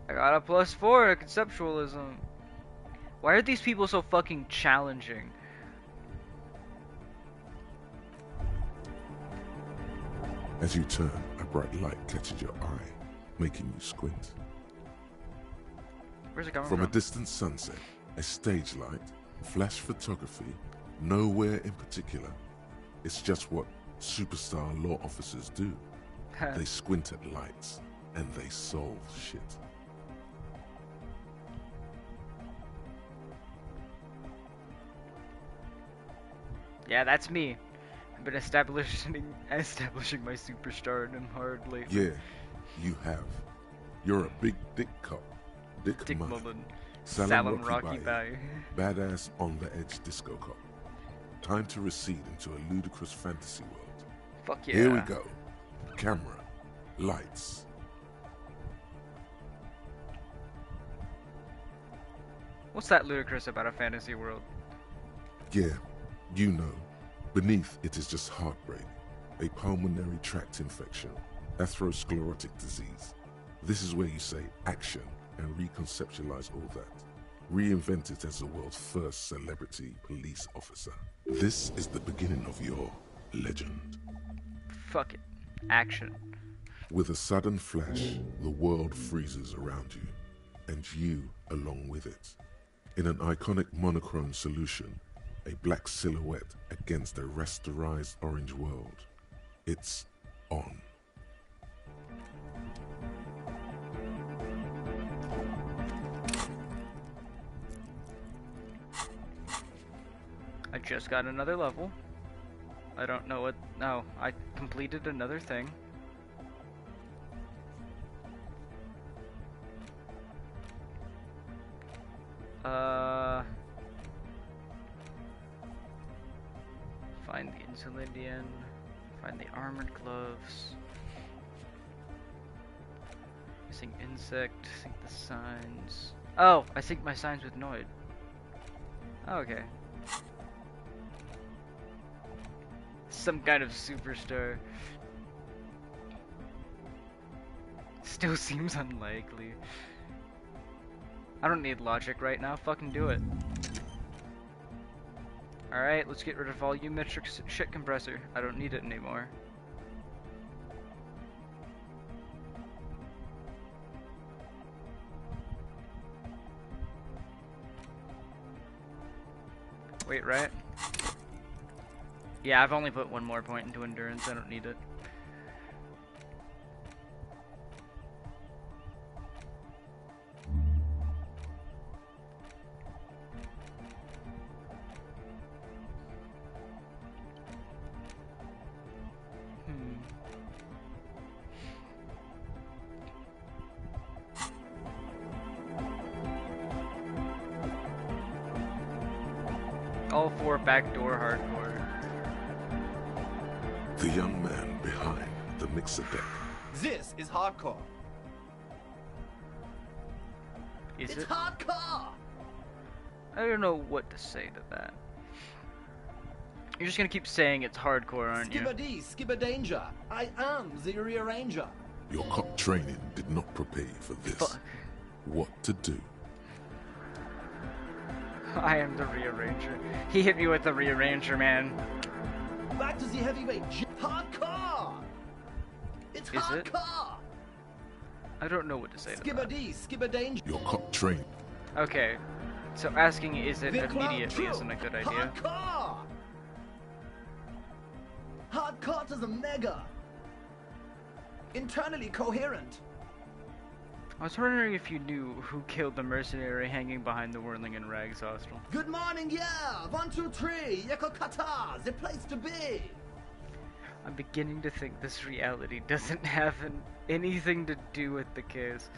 A: got a +4 to conceptualism. Why are these people so fucking challenging?
D: As you turn, a bright light catches your eye, making you squint.
A: Where's it coming
D: From
A: from?
D: a distant sunset, a stage light, flash photography, nowhere in particular. It's just what superstar law officers do. They squint at lights, and they solve shit.
A: Yeah, that's me. I've been establishing my superstardom hard lately.
D: Yeah, you have. You're a big dick cop. Dick Mullen.
A: Salem Rocky
D: Bayi. Badass on the edge disco cop. Time to recede into a ludicrous fantasy world.
A: Fuck yeah.
D: Here we go. camera, lights.
A: What's that ludicrous about a fantasy world?
D: Yeah, you know. Beneath it is just heartbreak, a pulmonary tract infection, atherosclerotic disease. This is where you say action and reconceptualize all that. Reinvent it as the world's first celebrity police officer. This is the beginning of your legend.
A: Fuck it. Action.
D: With a sudden flash, the world freezes around you, and you along with it. In an iconic monochrome solution, a black silhouette against a rasterized orange world. It's on.
A: I just got another level. I don't know what... No, I completed another thing. Find the Insulindian. Find the armored gloves. Sync insect. Sync the signs. Oh, I synced my signs with Noid. Okay. Some kind of superstar. Still seems unlikely. I don't need logic right now. Fucking do it. Alright, let's get rid of volumetric shit compressor. I don't need it anymore. Wait, right? Yeah, I've only put one more point into endurance. I don't need it. All four backdoor hardcore.
D: The young man behind the mixer deck.
K: This is hardcore.
A: Is
K: It's
A: it?
K: hardcore!
A: I don't know what to say to that. You're just gonna keep saying it's hardcore, aren't you?
K: Skibber danger. I am the rearranger.
D: Your cop training did not prepare you for this.
A: Fuck.
D: What to do?
A: I am the rearranger. He hit me with the rearranger, man.
K: Back to the heavyweight. Hardcore! It's
A: Is it?
K: hardcore!
A: I don't know what to say to
K: Skibber
A: that.
K: skibber danger.
D: Your cop training.
A: Okay, so asking is it
K: The clown
A: immediately
K: true.
A: isn't a good idea.
K: Hardcore! Hardcore to the mega. Internally coherent.
A: I was wondering if you knew who killed the mercenary hanging behind the whirling in rags hostel.
K: Good morning, yeah. 1, 2, 3. Yekokata, the place to be.
A: I'm beginning to think this reality doesn't have anything to do with the case.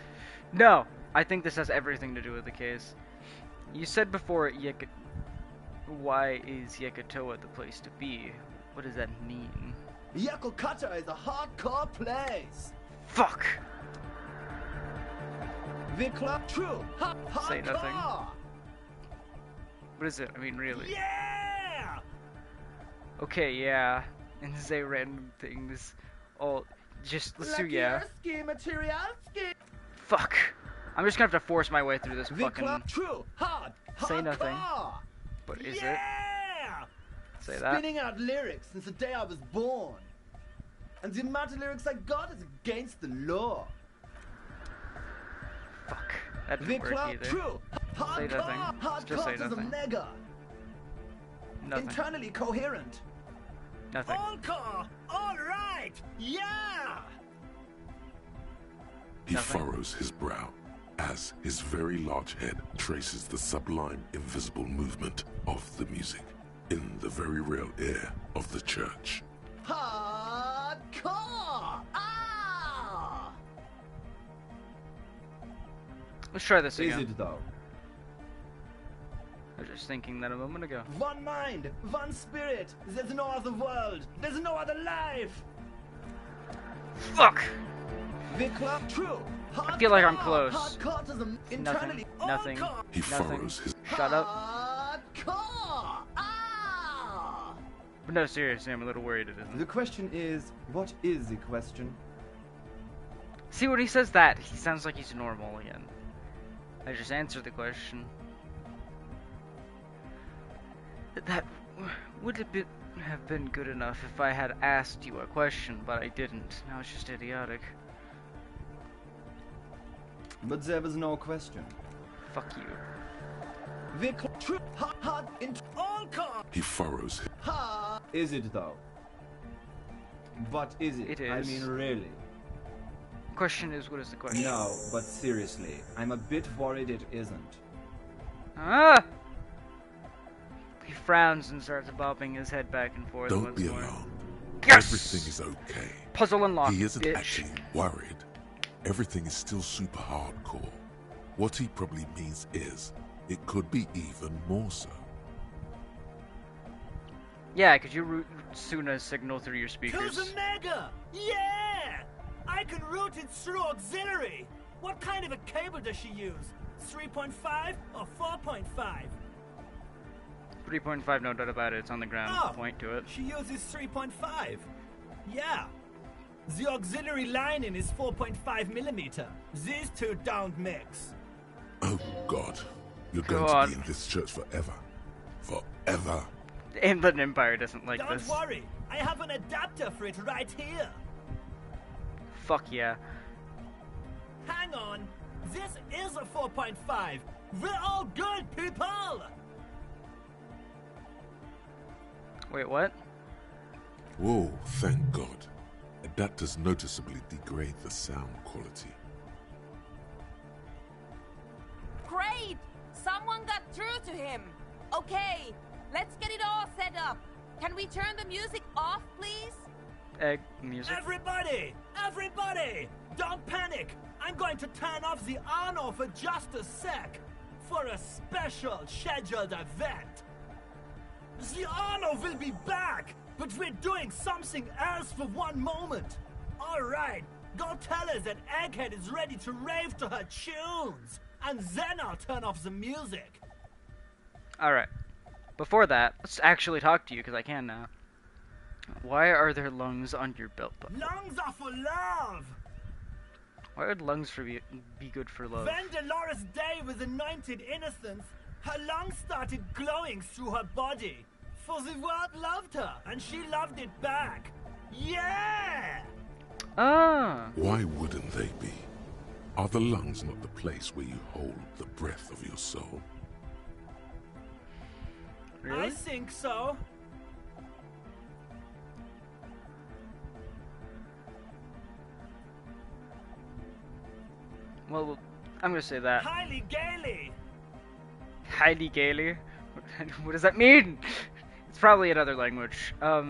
A: No, I think this has everything to do with the case. You said before, why is Yekatoa the place to be? What does that mean?
K: Yekokata is a hardcore place.
A: Fuck!
K: The club true.
A: Say nothing.
K: Hardcore.
A: What is it? I mean, really?
K: Yeah!
A: Okay, yeah. And say random things. All just let's do yeah.
K: Lakierski, materialski.
A: Fuck. I'm just gonna have to force my way through this
K: The
A: fucking.
K: club true.
A: Say nothing.
K: Hardcore.
A: But is it?
K: Yeah!
A: Say that.
K: Spinning out lyrics since the day I was born. And the amount of lyrics I got is against the law.
A: Fuck. That
K: The
A: didn't work
K: club
A: either.
K: true.
A: Say nothing. Just say
K: Hardcore to the
A: nothing.
K: mega.
A: Nothing.
K: Internally coherent.
A: Nothing.
K: All core. All right. Yeah.
D: He
A: Nothing.
D: furrows his brow as his very large head traces the sublime invisible movement of the music in the very real air of the church.
K: Hardcore. Ah.
A: Let's try this
K: Is
A: again.
K: it though?
A: I was just thinking that a moment ago.
K: One mind, one spirit. There's no other world. There's no other life.
A: Fuck!
K: True.
A: I feel like I'm close.
K: Hardcore
A: Nothing. Nothing.
D: He
A: Nothing.
D: furrows his...
A: Shut up.
K: Hardcore. Ah!
A: But no, seriously, I'm a little worried it isn't.
N: The question is, what is the question?
A: See, when he says that, he sounds like he's normal again. I just answered the question. That would have been good enough if I had asked you a question, but I didn't. Now it's just idiotic.
N: But there was no question.
A: Fuck you.
D: He furrows his...
N: Is it though? But is it?
A: It is.
N: I mean, really?
A: Question is, what is the question?
N: No, but seriously, I'm a bit worried it isn't.
A: Ah! He frowns and starts bobbing his head back and forth.
D: Don't
A: once
D: be
A: more.
D: alarmed.
A: Yes!
D: Everything is okay.
A: Puzzle unlocked.
D: He isn't
A: bitch.
D: actually worried. Everything is still super hardcore. What he probably means is, it could be even more so.
A: Yeah, could you route Suna signal through your speakers?
K: To the Mega! Yeah! I can route it through auxiliary! What kind of a cable does she use? 3.5 or 4.5?
A: 3.5, no doubt about it. It's on the ground.
K: Oh,
A: Point to it.
K: She uses 3.5. Yeah. The auxiliary lining is 4.5 millimeter. These two don't mix.
D: Oh God. You're going
A: God.
D: to be in this church forever. Forever.
A: The Inland Empire doesn't like
K: Don't
A: this.
K: worry. I have an adapter for it right here.
A: Fuck yeah.
K: Hang on. This is a 4.5. We're all good, people!
A: Wait, what?
D: Whoa, thank God. Adapters noticeably degrade the sound quality.
J: Great! Someone got through to him. Okay, let's get it all set up. Can we turn the music off, please?
A: Egg music.
K: Everybody! Everybody! Don't panic! I'm going to turn off the Arno for just a sec. For a special scheduled event. The Arno will be back, but we're doing something else for one moment. Alright, go tell her that Egghead is ready to rave to her tunes. And then I'll turn off the music.
A: Alright. Before that, let's actually talk to you, because I can now. Why are there lungs on your belt buckle?
K: Lungs are for love!
A: Why would lungs be good for love?
K: When Dolores Day was anointed innocence, her lungs started glowing through her body. For the world loved her, and she loved it back. Yeah!
A: Ah!
D: Why wouldn't they be? Are the lungs not the place where you hold the breath of your soul?
A: Really?
K: I think so.
A: Well, I'm gonna say that.
K: Highly gaily.
A: Highly gaily? What does that mean? It's probably another language. How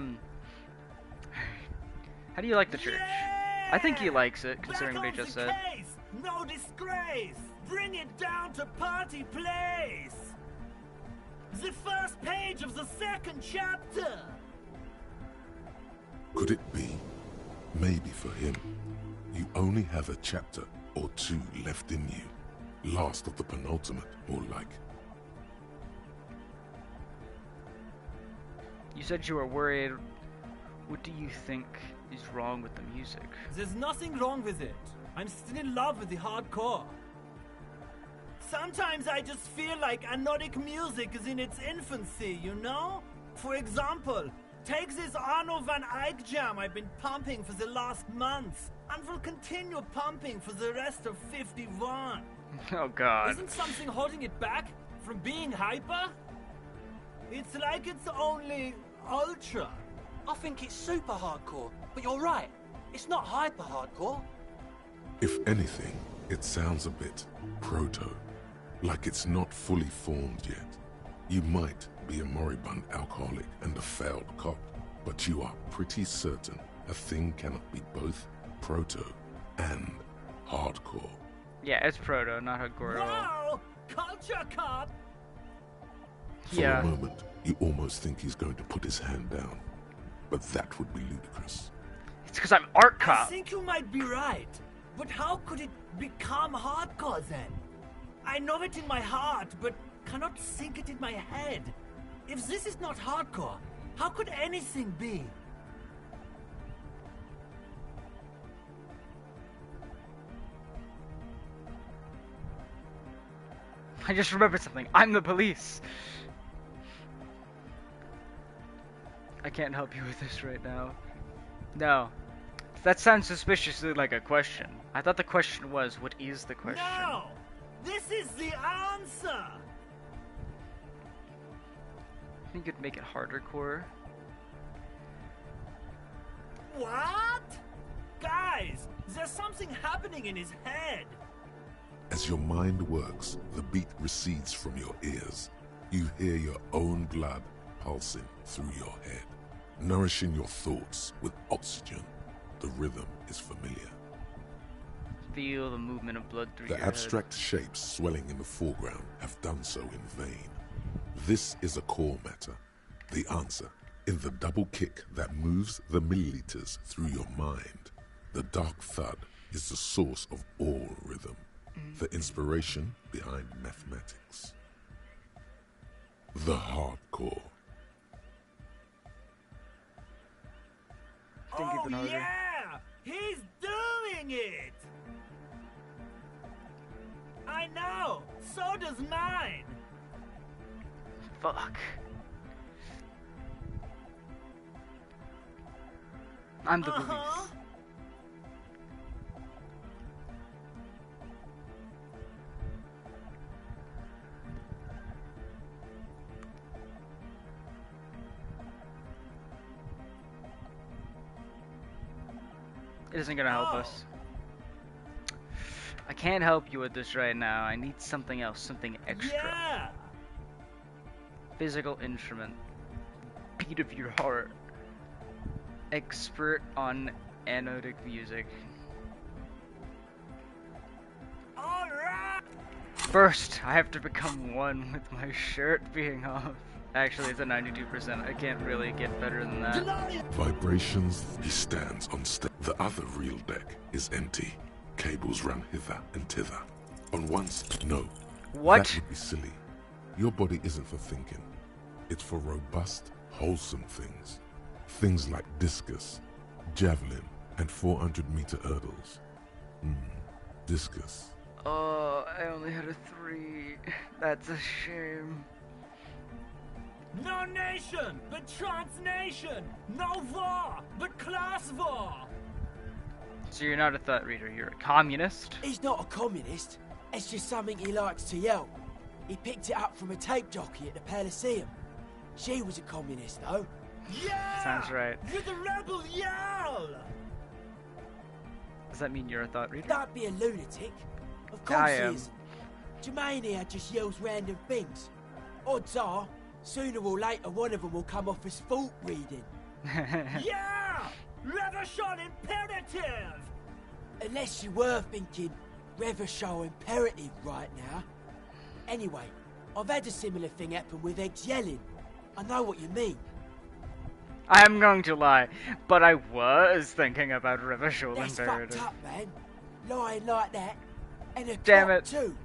A: do you like the church? I think he likes it, considering what he just said.
K: Case. No disgrace. Bring it down to party place. The first page of the second chapter.
D: Could it be? Maybe for him, you only have a chapter or two left in you. Last of the penultimate, more like.
A: You said you were worried. What do you think is wrong with the music?
K: There's nothing wrong with it. I'm still in love with the hardcore. Sometimes I just feel like anodic music is in its infancy, you know? For example, take this Arno van Eyck jam I've been pumping for the last month, and will continue pumping for the rest of 51.
A: Oh god.
K: Isn't something holding it back from being hyper? It's like it's only ultra.
M: I think it's super hardcore, but you're right. It's not hyper hardcore.
D: If anything, it sounds a bit proto, like it's not fully formed yet. You might be a moribund alcoholic and a failed cop, but you are pretty certain a thing cannot be both proto and hardcore.
A: Yeah, it's proto, not hardcore at all.
K: Wow! Culture cop!
D: For
A: Yeah.
D: a moment, you almost think he's going to put his hand down, but that would be ludicrous.
A: It's because I'm art
K: I
A: cop.
K: think you might be right. But how could it become hardcore then? I know it in my heart, but cannot think it in my head. If this is not hardcore, how could anything be?
A: I just remembered something. I'm the police. I can't help you with this right now. No. That sounds suspiciously like a question. I thought the question was, what is the question?
K: No! This is the answer!
A: I think you'd make it harder, Core.
K: What? Guys, there's something happening in his head.
D: As your mind works, the beat recedes from your ears. You hear your own blood pulsing through your head, nourishing your thoughts with oxygen. The rhythm is familiar.
A: Feel the movement of blood through your
D: The
A: head.
D: abstract shapes swelling in the foreground have done so in vain. This is a core matter. The answer in the double kick that moves the milliliters through your mind. The dark thud is the source of all rhythm, the inspiration behind mathematics. The hardcore.
K: Oh yeah! He's doing it! I know! So does mine!
A: Fuck. I'm the police. It isn't gonna help us. I can't help you with this right now. I need something else, something extra.
K: Yeah!
A: Physical instrument. Beat of your heart. Expert on anodic music.
K: Alright!
A: First, I have to become one with my shirt being off. Actually, it's a 92%. I can't really get better than that.
D: Vibrations, he stands on step. The other real deck is empty. Cables run hither and thither. On one side, no.
A: What?
D: That would be silly. Your body isn't for thinking. It's for robust, wholesome things. Things like discus, javelin, and 400-meter hurdles. Discus.
A: Oh, I only had a 3. That's a shame.
K: No nation, but transnation! No war, but class war!
A: So you're not a thought reader, you're a communist?
M: He's not a communist. It's just something he likes to yell. He picked it up from a tape jockey at the Elysium. She was a communist, though.
K: Yeah!
A: Sounds right.
K: With a rebel yell!
A: Does that mean you're a thought reader?
M: Don't be a lunatic. Of course
A: I
M: he
A: am.
M: is. Jermaine here just yells random things. Odds are, sooner or later one of them will come off as fault reading.
K: Yeah! Revolution imperative!
M: Unless you were thinking Revolution imperative right now. Anyway, I've had a similar thing happen with eggs yelling. I know what you mean.
A: I am going to lie, but I was thinking about Rivashul
M: That's
A: Imperative.
M: fucked up, man. Lying like that. And a
A: Damn
M: cop
A: it.
M: too.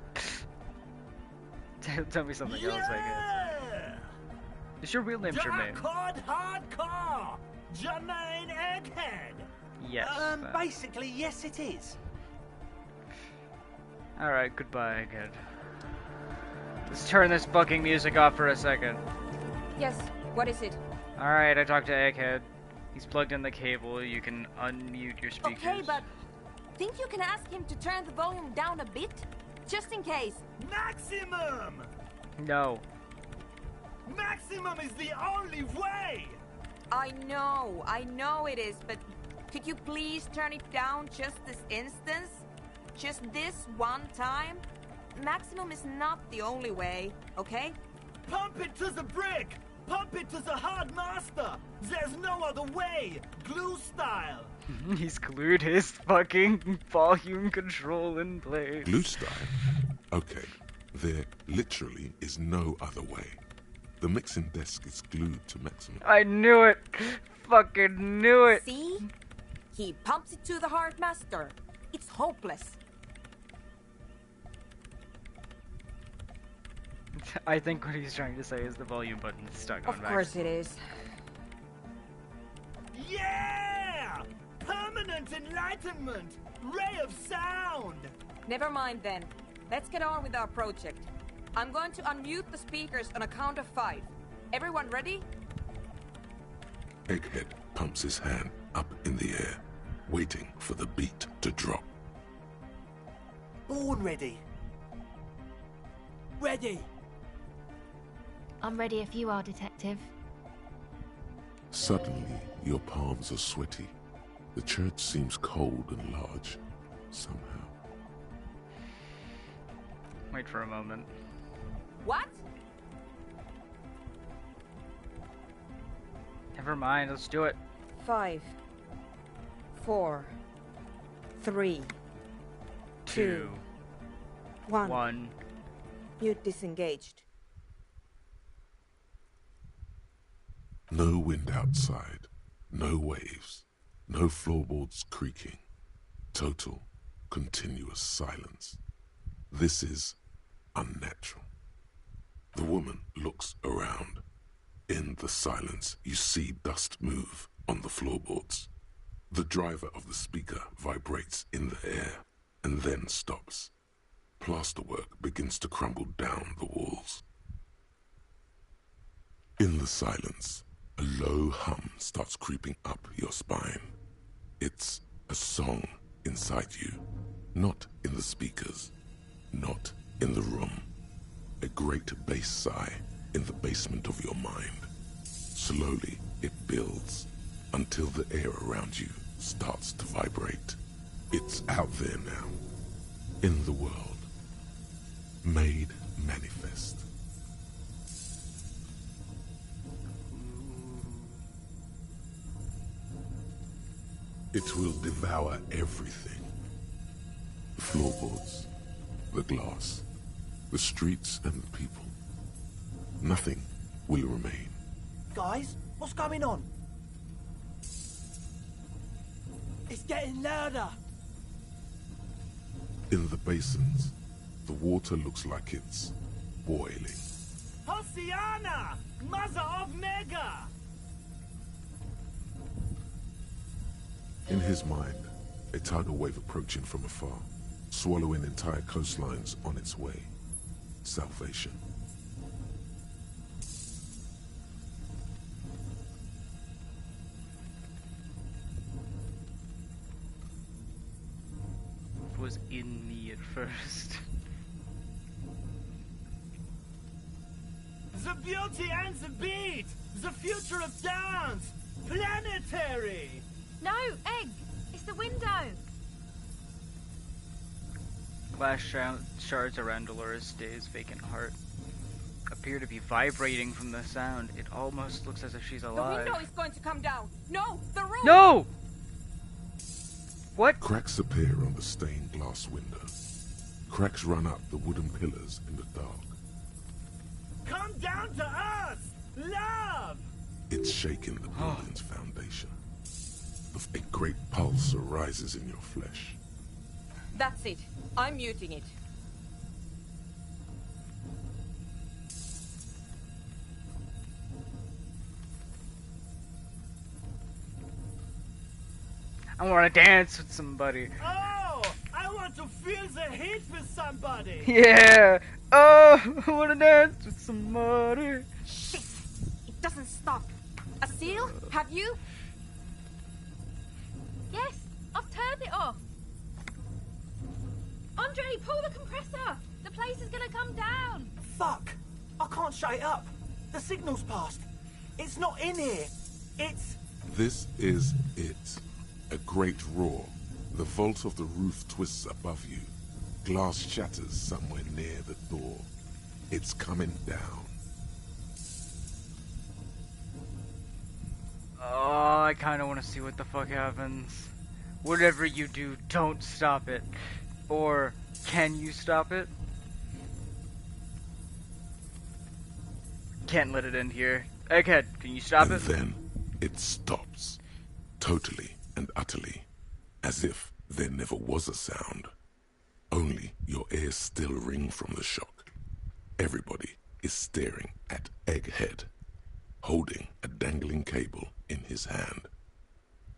A: Tell me something else, I guess. Is your real name Jermaine?
K: Dark hardcore! Jermaine Egghead!
A: Yes.
K: Basically, yes it is.
A: Alright, goodbye, Egghead. Let's turn this fucking music off for a second.
J: Yes, what is it?
A: Alright, I talked to Egghead. He's plugged in the cable. You can unmute your speakers.
J: Okay, but think you can ask him to turn the volume down a bit? Just in case.
K: Maximum!
A: No.
K: Maximum is the only way!
J: I know it is, but could you please turn it down just this instance? Just this one time? Maximum is not the only way, okay?
K: Pump it to the brick! Pump it to the hard master! There's no other way! Glue style!
A: He's glued his fucking volume control in place.
D: Glue style? Okay, there literally is no other way. The mixing desk is glued to maximum.
A: I knew it! Fucking knew it!
J: See? He pumps it to the heart, Master. It's hopeless.
A: I think what he's trying to say is the volume button is stuck on
J: Of course it is.
K: Yeah! Permanent enlightenment! Ray of sound!
J: Never mind then. Let's get on with our project. I'm going to unmute the speakers on a count of 5. Everyone ready?
D: Egghead pumps his hand up in the air, waiting for the beat to drop.
K: Born ready.
M: Ready.
L: I'm ready if you are, Detective.
D: Suddenly, your palms are sweaty. The church seems cold and large, somehow.
A: Wait for a moment.
J: What?
A: Never mind, let's do it.
J: 5, 4, 3, 2, 1. Mute disengaged.
D: No wind outside, no waves, no floorboards creaking. Total, continuous silence. This is unnatural. The woman looks around. In the silence, you see dust move on the floorboards. The driver of the speaker vibrates in the air and then stops. Plasterwork begins to crumble down the walls. In the silence, a low hum starts creeping up your spine. It's a song inside you, not in the speakers, not in the room. A great bass sigh in the basement of your mind. Slowly, it builds until the air around you starts to vibrate. It's out there now, in the world, made manifest. It will devour everything. The floorboards, the glass, the streets and the people. Nothing will remain.
K: Guys, what's going on?
M: It's getting louder.
D: In the basins, the water looks like it's boiling.
K: Hosiana! Mother of Mega!
D: In his mind, a tidal wave approaching from afar, swallowing entire coastlines on its way. Salvation.
A: It was in me at first.
K: The beauty and the beat! The future of dance! Planetary!
G: No, Egg! It's the window!
A: Glass shards around Dolores Day's vacant heart appear to be vibrating from the sound. It almost looks as if she's alive.
J: The window is going to come down. No, the roof!
A: No! What?
D: Cracks appear on the stained glass window. Cracks run up the wooden pillars in the dark.
K: Come down to us! Love!
D: It's shaking the building's foundation. A great pulse arises in your flesh.
J: That's it. I'm muting it.
A: I want to dance with somebody.
K: Oh! I want to feel the heat with somebody!
A: Yeah! Oh, I want to dance with somebody.
J: Shit! It doesn't stop. A seal? Have you?
G: Yes, I've turned it off. Andre, pull the compressor. The place is gonna come down.
K: Fuck! I can't shut it up. The signal's passed. It's not in here. It's...
D: This is it. A great roar. The vault of the roof twists above you. Glass shatters somewhere near the door. It's coming down.
A: Oh, I kind of want to see what the fuck happens. Whatever you do, don't stop it. Or, can you stop it? Can't let it end here. Egghead, can you stop it?
D: Then it stops. Totally and utterly. As if there never was a sound. Only your ears still ring from the shock. Everybody is staring at Egghead, holding a dangling cable in his hand.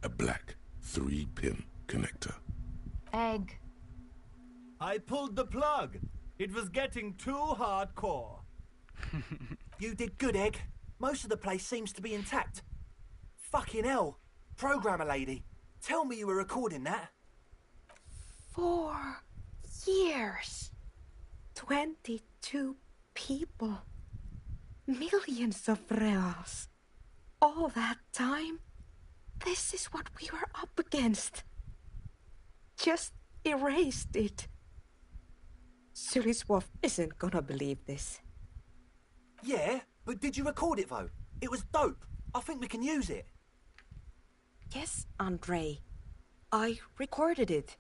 D: A black 3-pin connector.
L: Egg.
K: I pulled the plug. It was getting too hardcore. You did good, Egg. Most of the place seems to be intact. Fucking hell. Programmer lady, tell me you were recording that.
J: 4 years. 22 people. Millions of reals. All that time? This is what we were up against. Just erased it. Suliswolf isn't gonna believe this.
K: Yeah, but did you record it though? It was dope. I think we can use it.
J: Yes, Andre. I recorded it.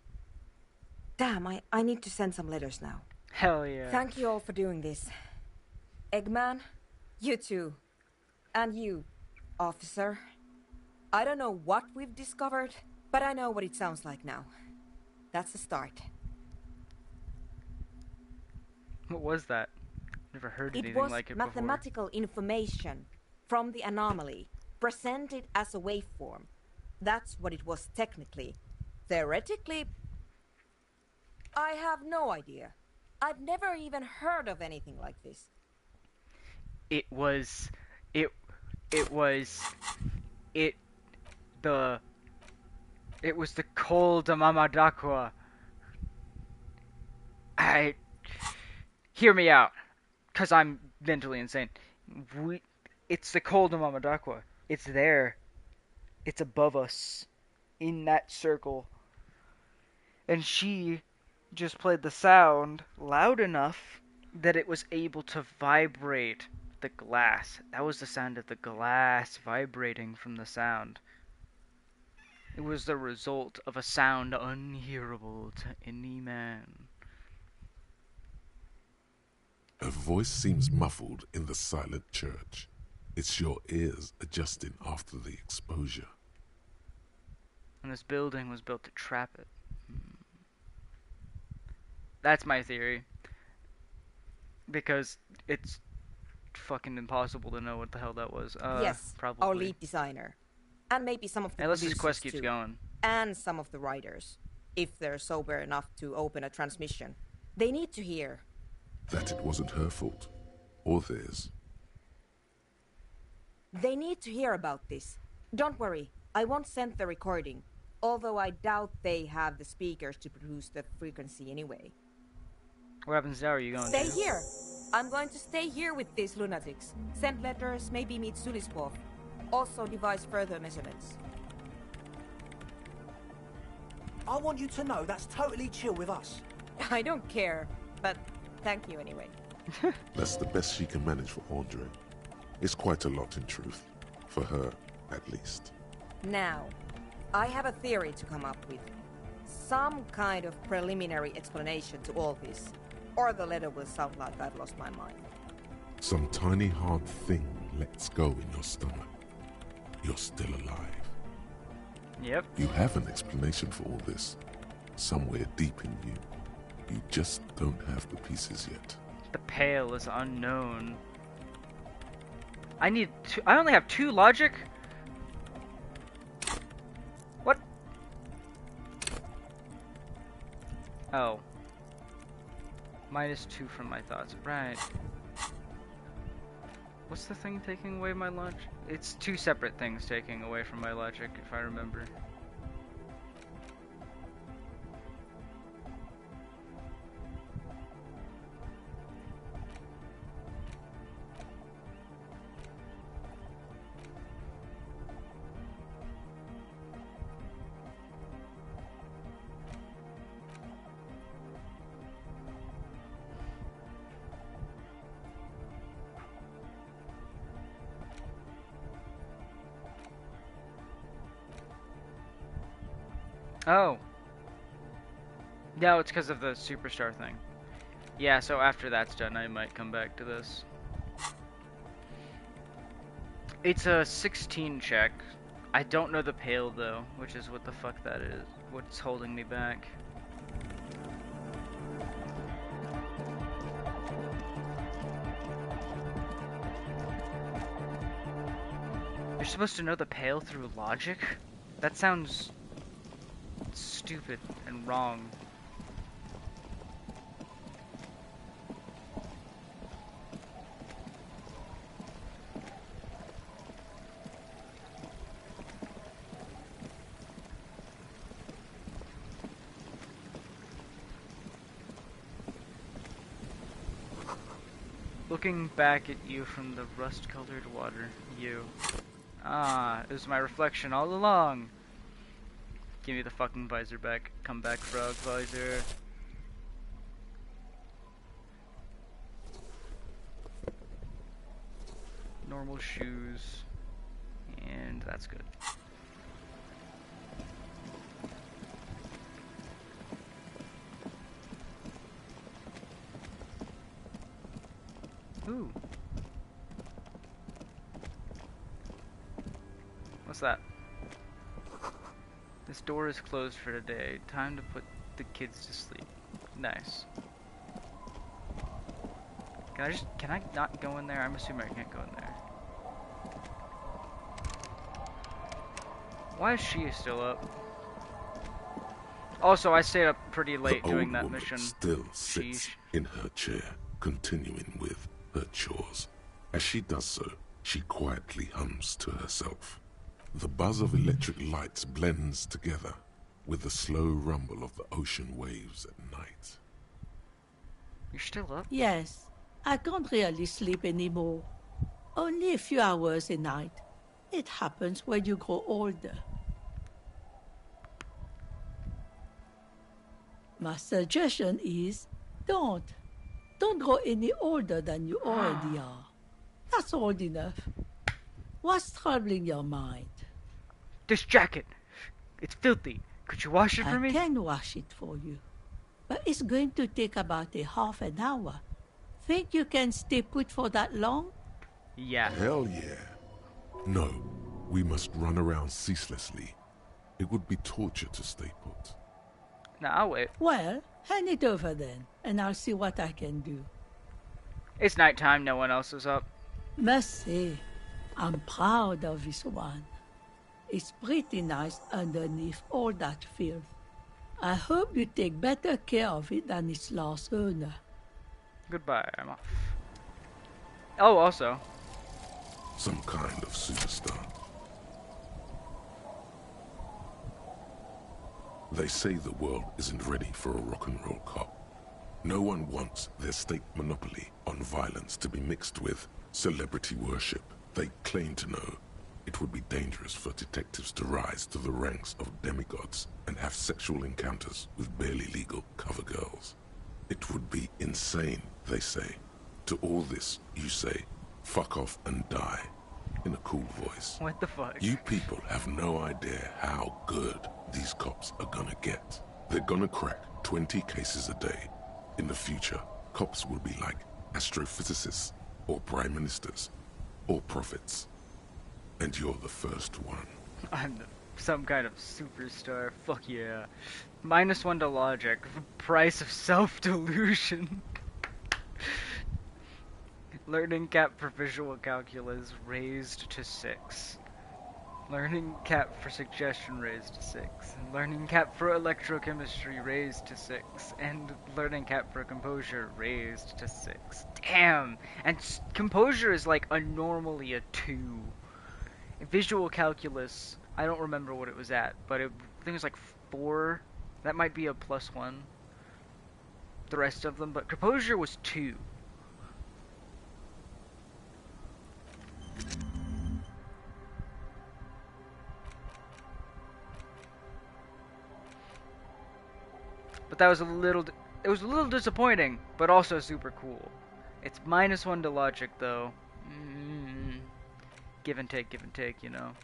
J: Damn, I need to send some letters now.
A: Hell yeah.
J: Thank you all for doing this. Eggman, you too. And you, officer. I don't know what we've discovered, but I know what it sounds like now. That's a start.
A: What was that? Never heard
J: It
A: anything
J: was
A: like it before.
J: mathematical information from the anomaly, presented as a waveform. That's what it was technically. Theoretically, I have no idea. I've never even heard of anything like this.
A: It was the Col de Mamadakwa. Hear me out, cause I'm mentally insane. It's the Col de Mamadakwa. It's there. It's above us, in that circle. And she just played the sound loud enough that it was able to vibrate the glass. That was the sound of the glass vibrating from the sound. It was the result of a sound unhearable to any man.
D: A voice seems muffled in the silent church. It's your ears adjusting after the exposure.
A: And this building was built to trap it. That's my theory. Because it's fucking impossible to know what the hell that was.
J: Yes,
A: probably.
J: our lead designer. And maybe some of the
A: Unless this
J: producers
A: quest keeps
J: too.
A: going.
J: And some of the writers. If they're sober enough to open a transmission. They need to hear.
D: That it wasn't her fault. Or theirs.
J: They need to hear about this. Don't worry, I won't send the recording. Although I doubt they have the speakers to produce the frequency anyway.
A: What happens now? Are you going
J: Stay
A: to?
J: here. I'm going to stay here with these lunatics. Send letters, maybe meet Suliswolf. Also devise further measurements.
K: I want you to know that's totally chill with us.
J: I don't care, but thank you anyway.
D: That's the best she can manage for Andre. It's quite a lot in truth. For her, at least.
J: Now, I have a theory to come up with. Some kind of preliminary explanation to all this. Or the letter will sound like I've lost my mind.
D: Some tiny hard thing lets go in your stomach. You're still alive.
A: Yep.
D: You have an explanation for all this. Somewhere deep in you. You just don't have the pieces yet.
A: The pale is unknown. I only have 2 logic? What? Oh. -2 from my thoughts. Right. What's the thing taking away my logic? It's 2 separate things taking away from my logic, if I remember. Oh. No, it's because of the superstar thing. Yeah, so after that's done, I might come back to this. It's a 16 check. I don't know the pale, though, which is what the fuck that is. what's holding me back. You're supposed to know the Pale through logic? That sounds stupid and wrong. Looking back at you from the rust-colored water, you. Ah, it was my reflection all along. Give me the fucking visor back. Come back, frog visor. Normal shoes. And that's good. Ooh. What's that? This door is closed for today. Time to put the kids to sleep. Nice. Can I not go in there? I'm assuming I can't go in there. Why is she still up? Also, I stayed up pretty late doing that mission.
D: Still sits in her chair, continuing with her chores. As she does so, she quietly hums to herself. The buzz of electric lights blends together with the slow rumble of the ocean waves at night.
A: You're still up?
O: Yes, I can't really sleep anymore. Only a few hours a night. It happens when you grow older. My suggestion is, don't grow any older than you already are. That's old enough. What's troubling your mind?
A: This jacket! It's filthy. Could you wash it for me?
O: I can wash it for you. But it's going to take about a half an hour. Think you can stay put for that long?
A: Yeah.
D: Hell yeah. No, we must run around ceaselessly. It would be torture to stay put.
A: Nah, I'll wait.
O: Well, hand it over then, and I'll see what I can do.
A: It's nighttime, no one else is up.
O: Must say, I'm proud of this one. It's pretty nice underneath all that filth. I hope you take better care of it than its last owner.
A: Goodbye, I'm off. Oh, also.
D: Some kind of superstar. They say the world isn't ready for a rock and roll cop. No one wants their state monopoly on violence to be mixed with celebrity worship. They claim to know it would be dangerous for detectives to rise to the ranks of demigods and have sexual encounters with barely legal cover girls. It would be insane, they say. To all this, you say, fuck off and die, in a cool voice.
A: What the fuck?
D: You people have no idea how good these cops are gonna get. They're gonna crack 20 cases a day. In the future, cops will be like astrophysicists, or prime ministers, or prophets. And you're the first one.
A: I'm some kind of superstar. Fuck yeah. -1 to logic. Price of self-delusion. Learning cap for visual calculus raised to 6. Learning cap for suggestion raised to 6. Learning cap for electrochemistry raised to 6. And learning cap for composure raised to 6. Damn! And composure is like normally a 2. Visual calculus, I don't remember what it was at, but I think it was like 4. That might be a +1. The rest of them, but composure was 2. But that was it was a little disappointing, but also super cool. It's -1 to logic though. Give and take, you know.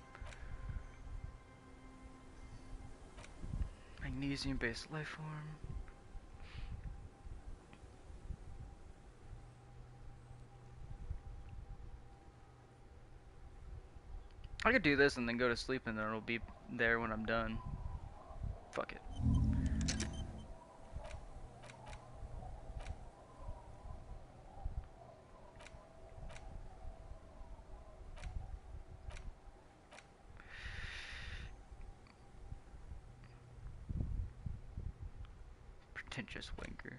A: Magnesium-based life form. I could do this and then go to sleep and then it'll be there when I'm done. Fuck it. Pretentious wanker.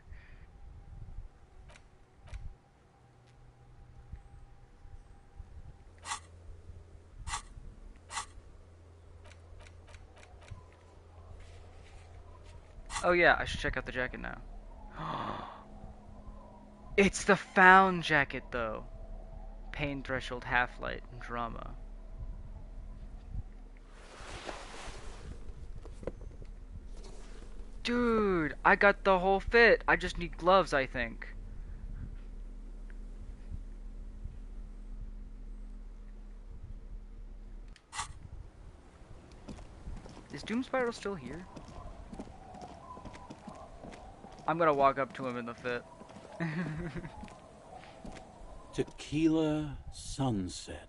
A: Oh yeah, I should check out the jacket now. It's the found jacket though. Pain threshold, half-light, and drama. Dude, I got the whole fit. I just need gloves, I think. Is Doom Spiral still here? I'm gonna walk up to him in the fit.
P: Tequila Sunset.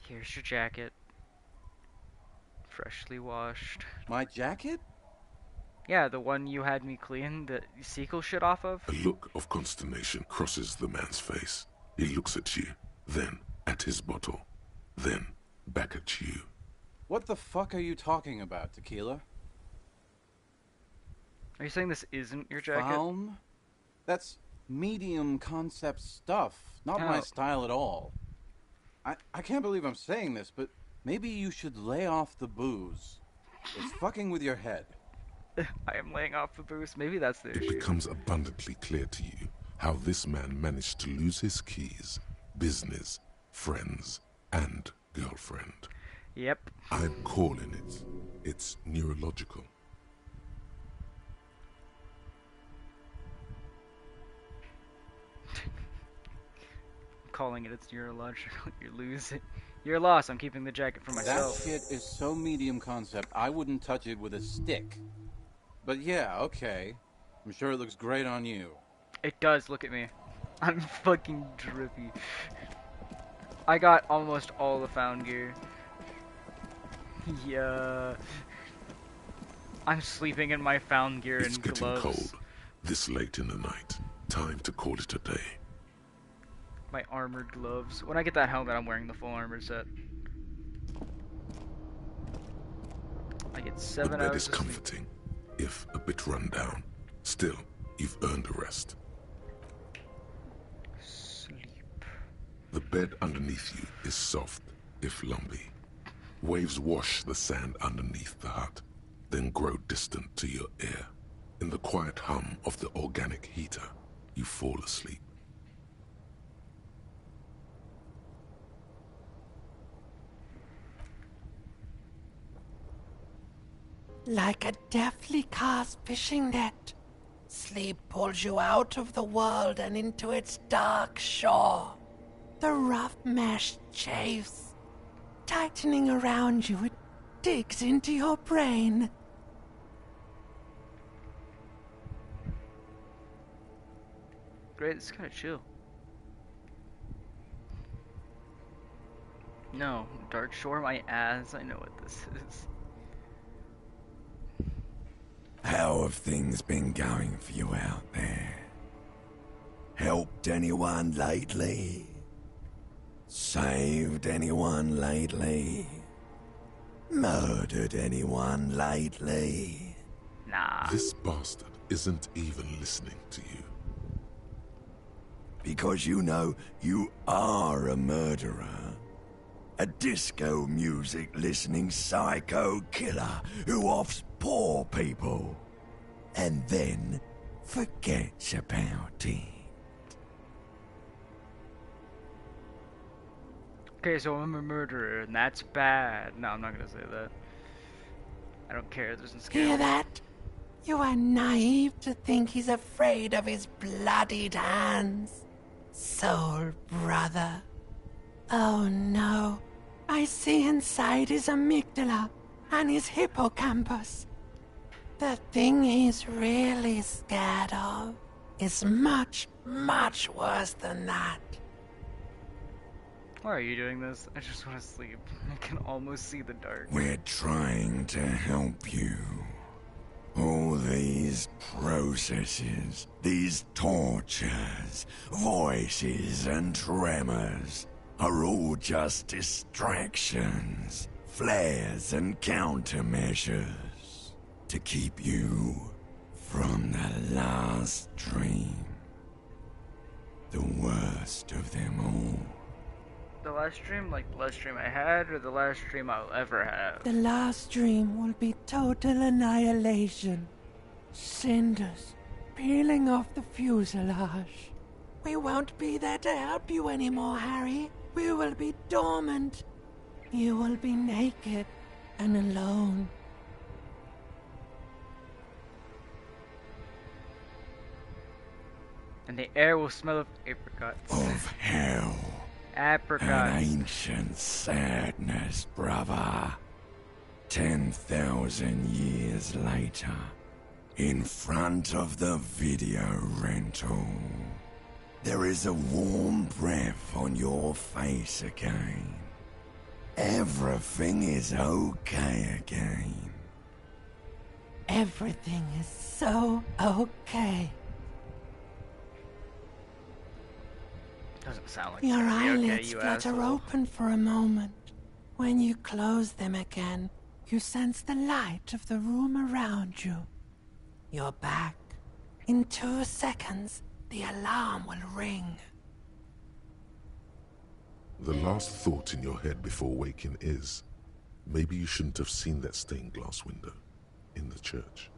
A: Here's your jacket. Freshly washed.
N: My jacket?
A: Yeah, the one you had me clean the sequel shit off of.
D: A look of consternation crosses the man's face. He looks at you, then at his bottle, then back at you.
N: What the fuck are you talking about, Tequila?
A: Are you saying this isn't your jacket?
N: Foam? That's medium concept stuff. Not my style at all. I can't believe I'm saying this, but maybe you should lay off the booze. It's fucking with your head.
A: I am laying off the booze. Maybe that's the issue.
D: It becomes abundantly clear to you how this man managed to lose his keys, business, friends, and girlfriend.
A: Yep.
D: I'm calling it. It's neurological.
A: Calling it, it's neurological. You're losing. You're lost. I'm keeping the jacket for myself.
N: That shit is so medium concept, I wouldn't touch it with a stick. But yeah, okay. I'm sure it looks great on you.
A: It does. Look at me. I'm fucking drippy. I got almost all the found gear. Yeah. I'm sleeping in my found gear
D: It's
A: and
D: getting
A: gloves.
D: cold. This late in the night. Time to call it a day.
A: My armored gloves. When I get that helmet, I'm wearing the full armored set. I get 7
D: The bed
A: hours
D: is
A: of sleep.
D: comforting, if a bit run down. Still, you've earned a rest.
A: Sleep.
D: The bed underneath you is soft, if lumpy. Waves wash the sand underneath the hut, then grow distant to your ear. In the quiet hum of the organic heater, you fall asleep.
E: Like a deftly cast fishing net, sleep pulls you out of the world and into its dark shore. The rough mesh chafes, tightening around you, it digs into your brain.
A: Great, this is kind of chill. No, Dark Shore, my ass. I know what this is.
Q: How have things been going for you out there? Helped anyone lately? Saved anyone lately? Murdered anyone lately?
A: Nah.
D: This bastard isn't even listening to you.
Q: Because you know you are a murderer. A disco music listening psycho killer who offs poor people and then forgets about it.
A: Okay, so I'm a murderer, and that's bad. No, I'm not gonna say that. I don't care. It doesn't scare me.
E: Hear that? You are naive to think he's afraid of his bloodied hands. Soul brother. Oh no, I see inside his amygdala and his hippocampus. The thing he's really scared of is much, much worse than that.
A: Why are you doing this? I just want to sleep. I can almost see the dark.
Q: We're trying to help you. All these processes, these tortures, voices and tremors are all just distractions, flares and countermeasures to keep you from the last dream. The worst of them all.
A: The last dream, like the last dream I had, or the last dream I'll ever have?
E: The last dream will be total annihilation. Cinders peeling off the fuselage. We won't be there to help you anymore, Harry. We will be dormant. You will be naked and alone.
A: And the air will smell of apricots.
Q: Of hell.
A: Apricots.
Q: An ancient sadness, brother. 10,000 years later, in front of the video rental, there is a warm breath on your face again. Everything is okay again.
E: Everything is so okay.
A: Doesn't sound like
E: Your
A: it's gonna be okay,
E: eyelids
A: you
E: flutter
A: asshole.
E: open for a moment. When you close them again, you sense the light of the room around you. You're back. In 2 seconds, the alarm will ring.
D: The last thought in your head before waking is, maybe you shouldn't have seen that stained glass window in the church.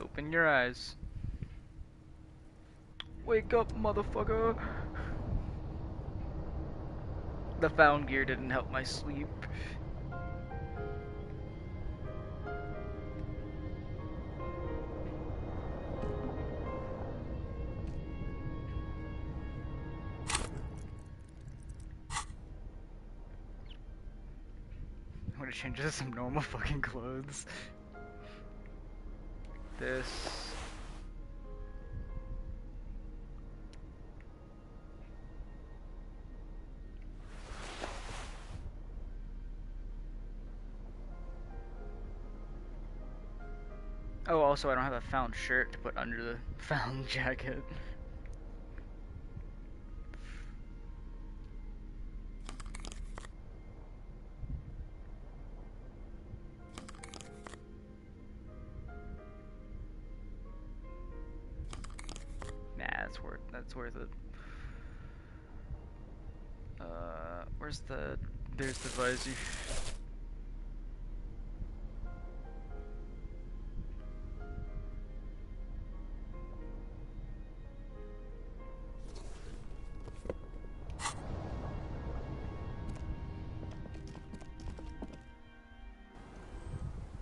A: Open your eyes. Wake up, motherfucker. The found gear didn't help my sleep. I'm gonna change it to some normal fucking clothes. This. Oh, also, I don't have a found shirt to put under the found jacket. Nah, that's worth it. There's the visor.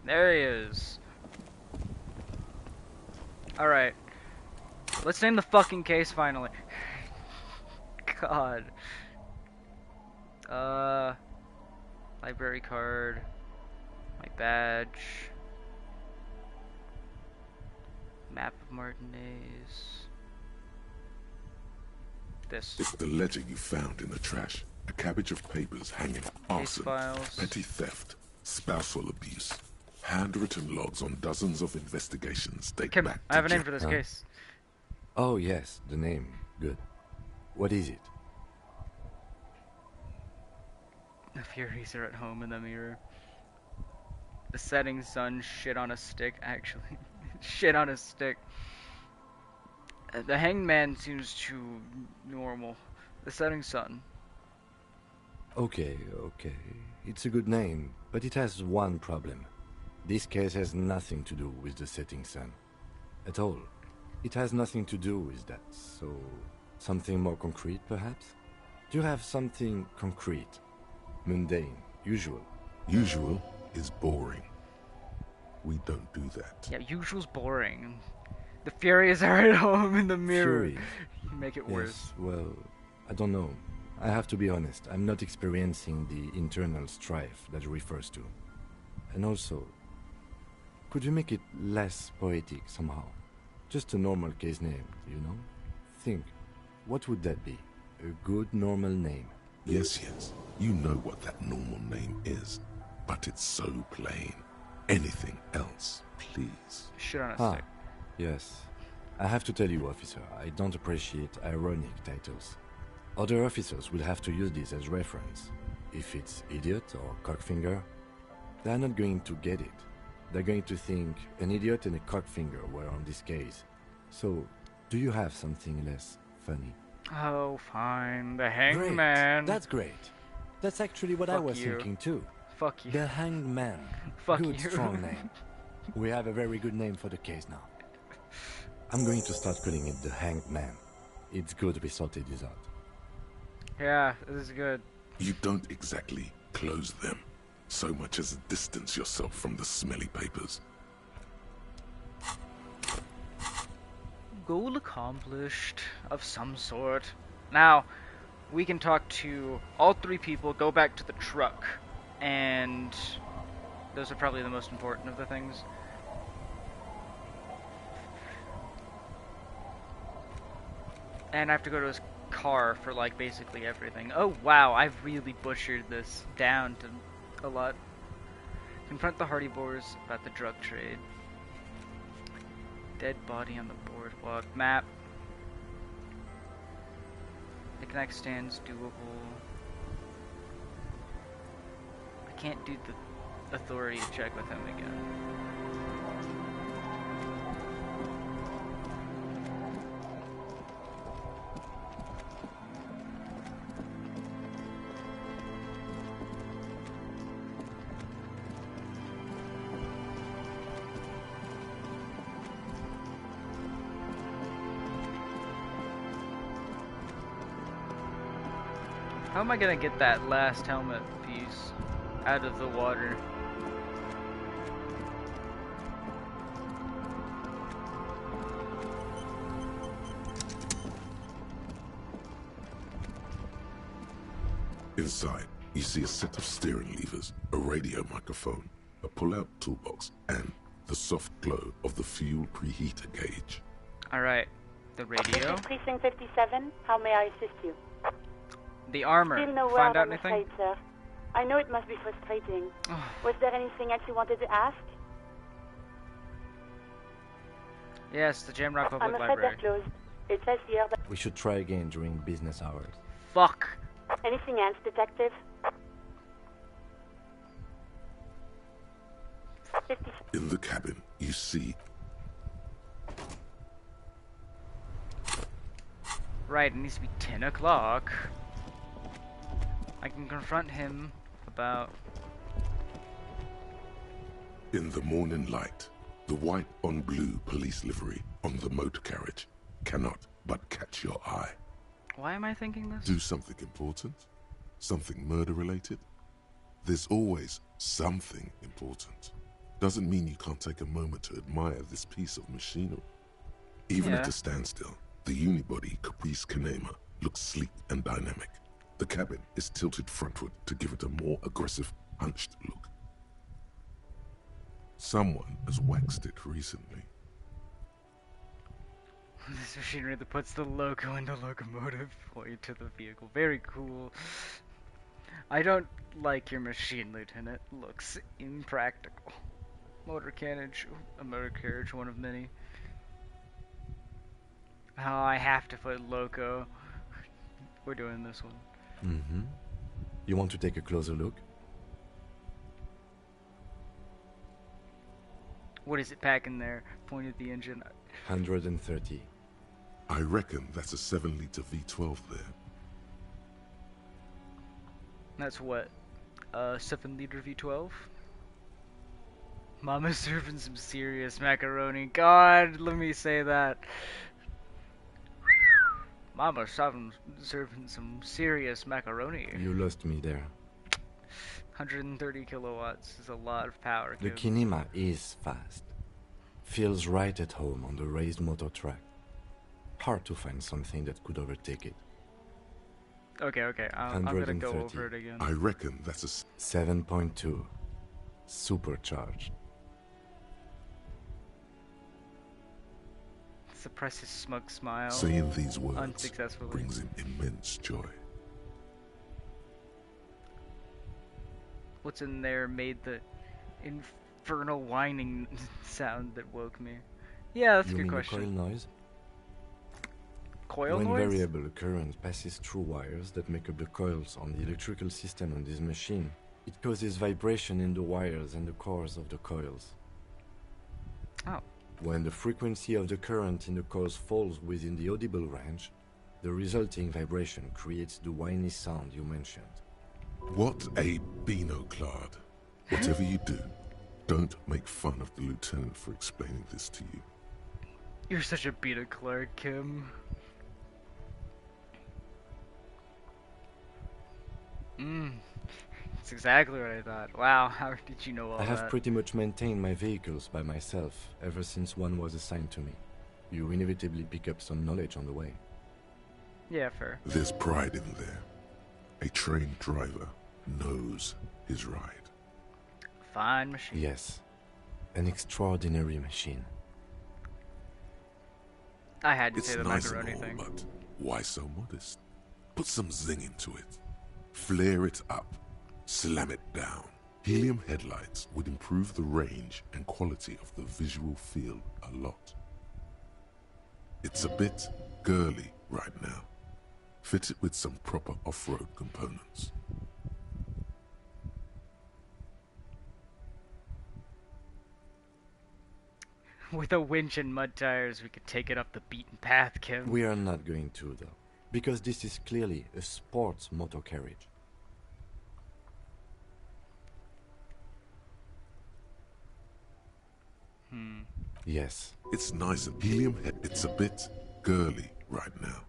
A: There he is. Alright. Let's name the fucking case finally. God. Library card. My badge. Map of Martinez. This.
D: It's the ledger you found in the trash. A cabbage of papers hanging. Arson,
A: files.
D: petty theft, spousal abuse. Handwritten logs on dozens of investigations date
A: Kim,
D: back
A: I have a
D: to
A: name for this case.
R: Oh, yes, the name. Good. What is it?
A: The Furies are at home in the mirror. The setting sun shit on a stick, actually. Shit on a stick. The hanged man seems too normal. The setting sun.
R: Okay. It's a good name, but it has one problem. This case has nothing to do with the setting sun. At all. It has nothing to do with that, so... something more concrete, perhaps? Do you have something concrete? Mundane, usual?
D: Usual is boring. We don't do that.
A: Yeah, usual's boring. The Furies are at home in the mirror.
R: Furies?
A: You make it
R: Yes,
A: worse.
R: well, I don't know. I have to be honest, I'm not experiencing the internal strife that refers to. And also, could you make it less poetic somehow? Just a normal case name, you know? Think, what would that be? A good normal name.
D: Yes, you know what that normal name is, but it's so plain. Anything else, please.
A: Shit on a stick.
R: Yes. I have to tell you, officer, I don't appreciate ironic titles. Other officers will have to use this as reference. If it's idiot or cockfinger, they're not going to get it. They're going to think an idiot and a cockfinger were on this case. So, do you have something less funny?
A: Oh, fine. The Hanged
R: Great.
A: Man.
R: That's great. That's actually what I
A: Fuck
R: was
A: you.
R: thinking too.
A: Fuck you.
R: The Hanged Man.
A: Fuck
R: Good,
A: you.
R: strong name. We have a very good name for the case now. I'm going to start calling it the Hanged Man. It's good we sorted this out.
A: Yeah, this is good.
D: You don't exactly close them, so much as distance yourself from the smelly papers.
A: Goal accomplished of some sort. Now, we can talk to all three people, go back to the truck, and those are probably the most important of the things. And I have to go to his car for, like, basically everything. Oh, wow, I've really butchered this down to a lot. Confront the Hardy Boars about the drug trade. Dead body on the boardwalk. Map. The connect stand's doable. I can't do the authority check with him again. How am I gonna get that last helmet piece out of the water?
D: Inside, you see a set of steering levers, a radio microphone, a pull-out toolbox, and the soft glow of the fuel preheater gauge.
A: Alright, the radio.
S: This is Precinct 57. How may I assist you?
A: The armor.
S: Still no
A: Find
S: word,
A: out
S: I'm
A: anything?
S: afraid, sir. I know it must be frustrating. Was there anything else you wanted to ask?
A: Yes, the Jamrock Public
S: I'm afraid
A: Library.
S: they're closed. It says here that...
R: We should try again during business hours.
A: Fuck.
S: Anything else, detective?
D: In the cabin, you see...
A: Right, it needs to be 10 o'clock. I can confront him about...
D: In the morning light, the white on blue police livery on the motor carriage cannot but catch your eye.
A: Why am I thinking this?
D: Do something important? Something murder-related? There's always something important. Doesn't mean you can't take a moment to admire this piece of machinery. Even at a standstill, the unibody Caprice Kanema looks sleek and dynamic. The cabin is tilted frontward to give it a more aggressive, hunched look. Someone has waxed it recently.
A: This machinery that puts the loco and the locomotive point to the vehicle. Very cool. I don't like your machine, Lieutenant. Looks impractical. Motor carriage, a motor carriage, one of many. Oh, I have to put loco. We're doing this one.
R: Mm-hmm. You want to take a closer look?
A: What is it packing there? Point at the engine.
R: 130.
D: I reckon that's a 7-liter V12 there.
A: That's what? 7-liter V12? Mama's serving some serious macaroni. God, let me say that. Mama's serving some serious macaroni.
R: You lost me there.
A: 130 kilowatts is a lot of power.
R: The Kinema is fast. Feels right at home on the raised motor track. Hard to find something that could overtake it.
A: Okay. I'm gonna go over it again.
D: I reckon that's a
R: 7.2. Supercharged.
A: Suppress his smug smile.
D: Saying these words
A: unsuccessfully
D: brings him immense joy.
A: What's in there made the infernal whining sound that woke me? Yeah, that's a good question.
R: You mean the coil noise?
A: Coil
R: when
A: noise?
R: Variable current passes through wires that make up the coils on the electrical system on this machine, it causes vibration in the wires and the cores of the coils.
A: Oh.
R: When the frequency of the current in the coils falls within the audible range, the resulting vibration creates the whiny sound you mentioned.
D: What a binoclard. Whatever you do, don't make fun of the lieutenant for explaining this to you.
A: You're such a beta Clark, Kim. That's exactly what I thought. Wow, how did you know all that?
R: I have pretty much maintained my vehicles by myself ever since one was assigned to me. You inevitably pick up some knowledge on the way.
A: Yeah, fair.
D: There's pride in there. A trained driver knows his ride.
A: Fine machine.
R: Yes. An extraordinary machine.
A: I had to
D: It's
A: say the
D: nice
A: macaroni
D: and all,
A: thing.
D: but why so modest? Put some zing into it. Flare it up. Slam it down. Helium headlights would improve the range and quality of the visual field a lot. It's a bit girly right now. Fit it with some proper off-road components.
A: With a winch and mud tires, we could take it up the beaten path, Kim.
R: We are not going to, though, because this is clearly a sports motor carriage. Yes.
D: It's nice and helium head. It's a bit girly right now.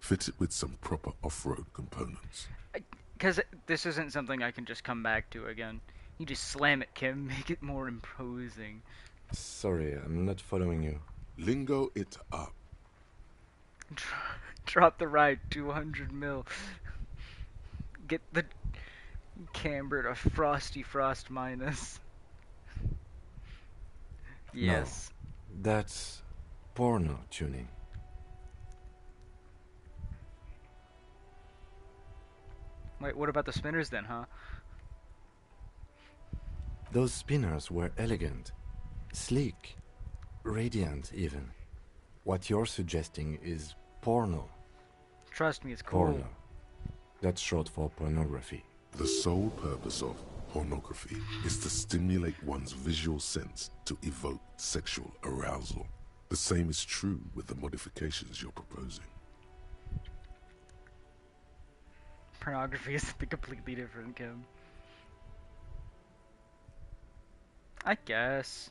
D: Fit it with some proper off-road components.
A: Because this isn't something I can just come back to again. You just slam it, Kim. Make it more imposing.
R: Sorry, I'm not following you.
D: Lingo it up.
A: Drop the ride 200 mil. Get the camber to Frosty Frost minus. Yes.
R: No, that's porno tuning.
A: Wait, what about the spinners then, huh?
R: Those spinners were elegant, sleek, radiant even. What you're suggesting is porno.
A: Trust me, it's cool.
R: Porno. That's short for pornography.
D: The sole purpose of pornography is to stimulate one's visual sense to evoke sexual arousal. The same is true with the modifications you're proposing.
A: Pornography is something completely different, Kim. I guess.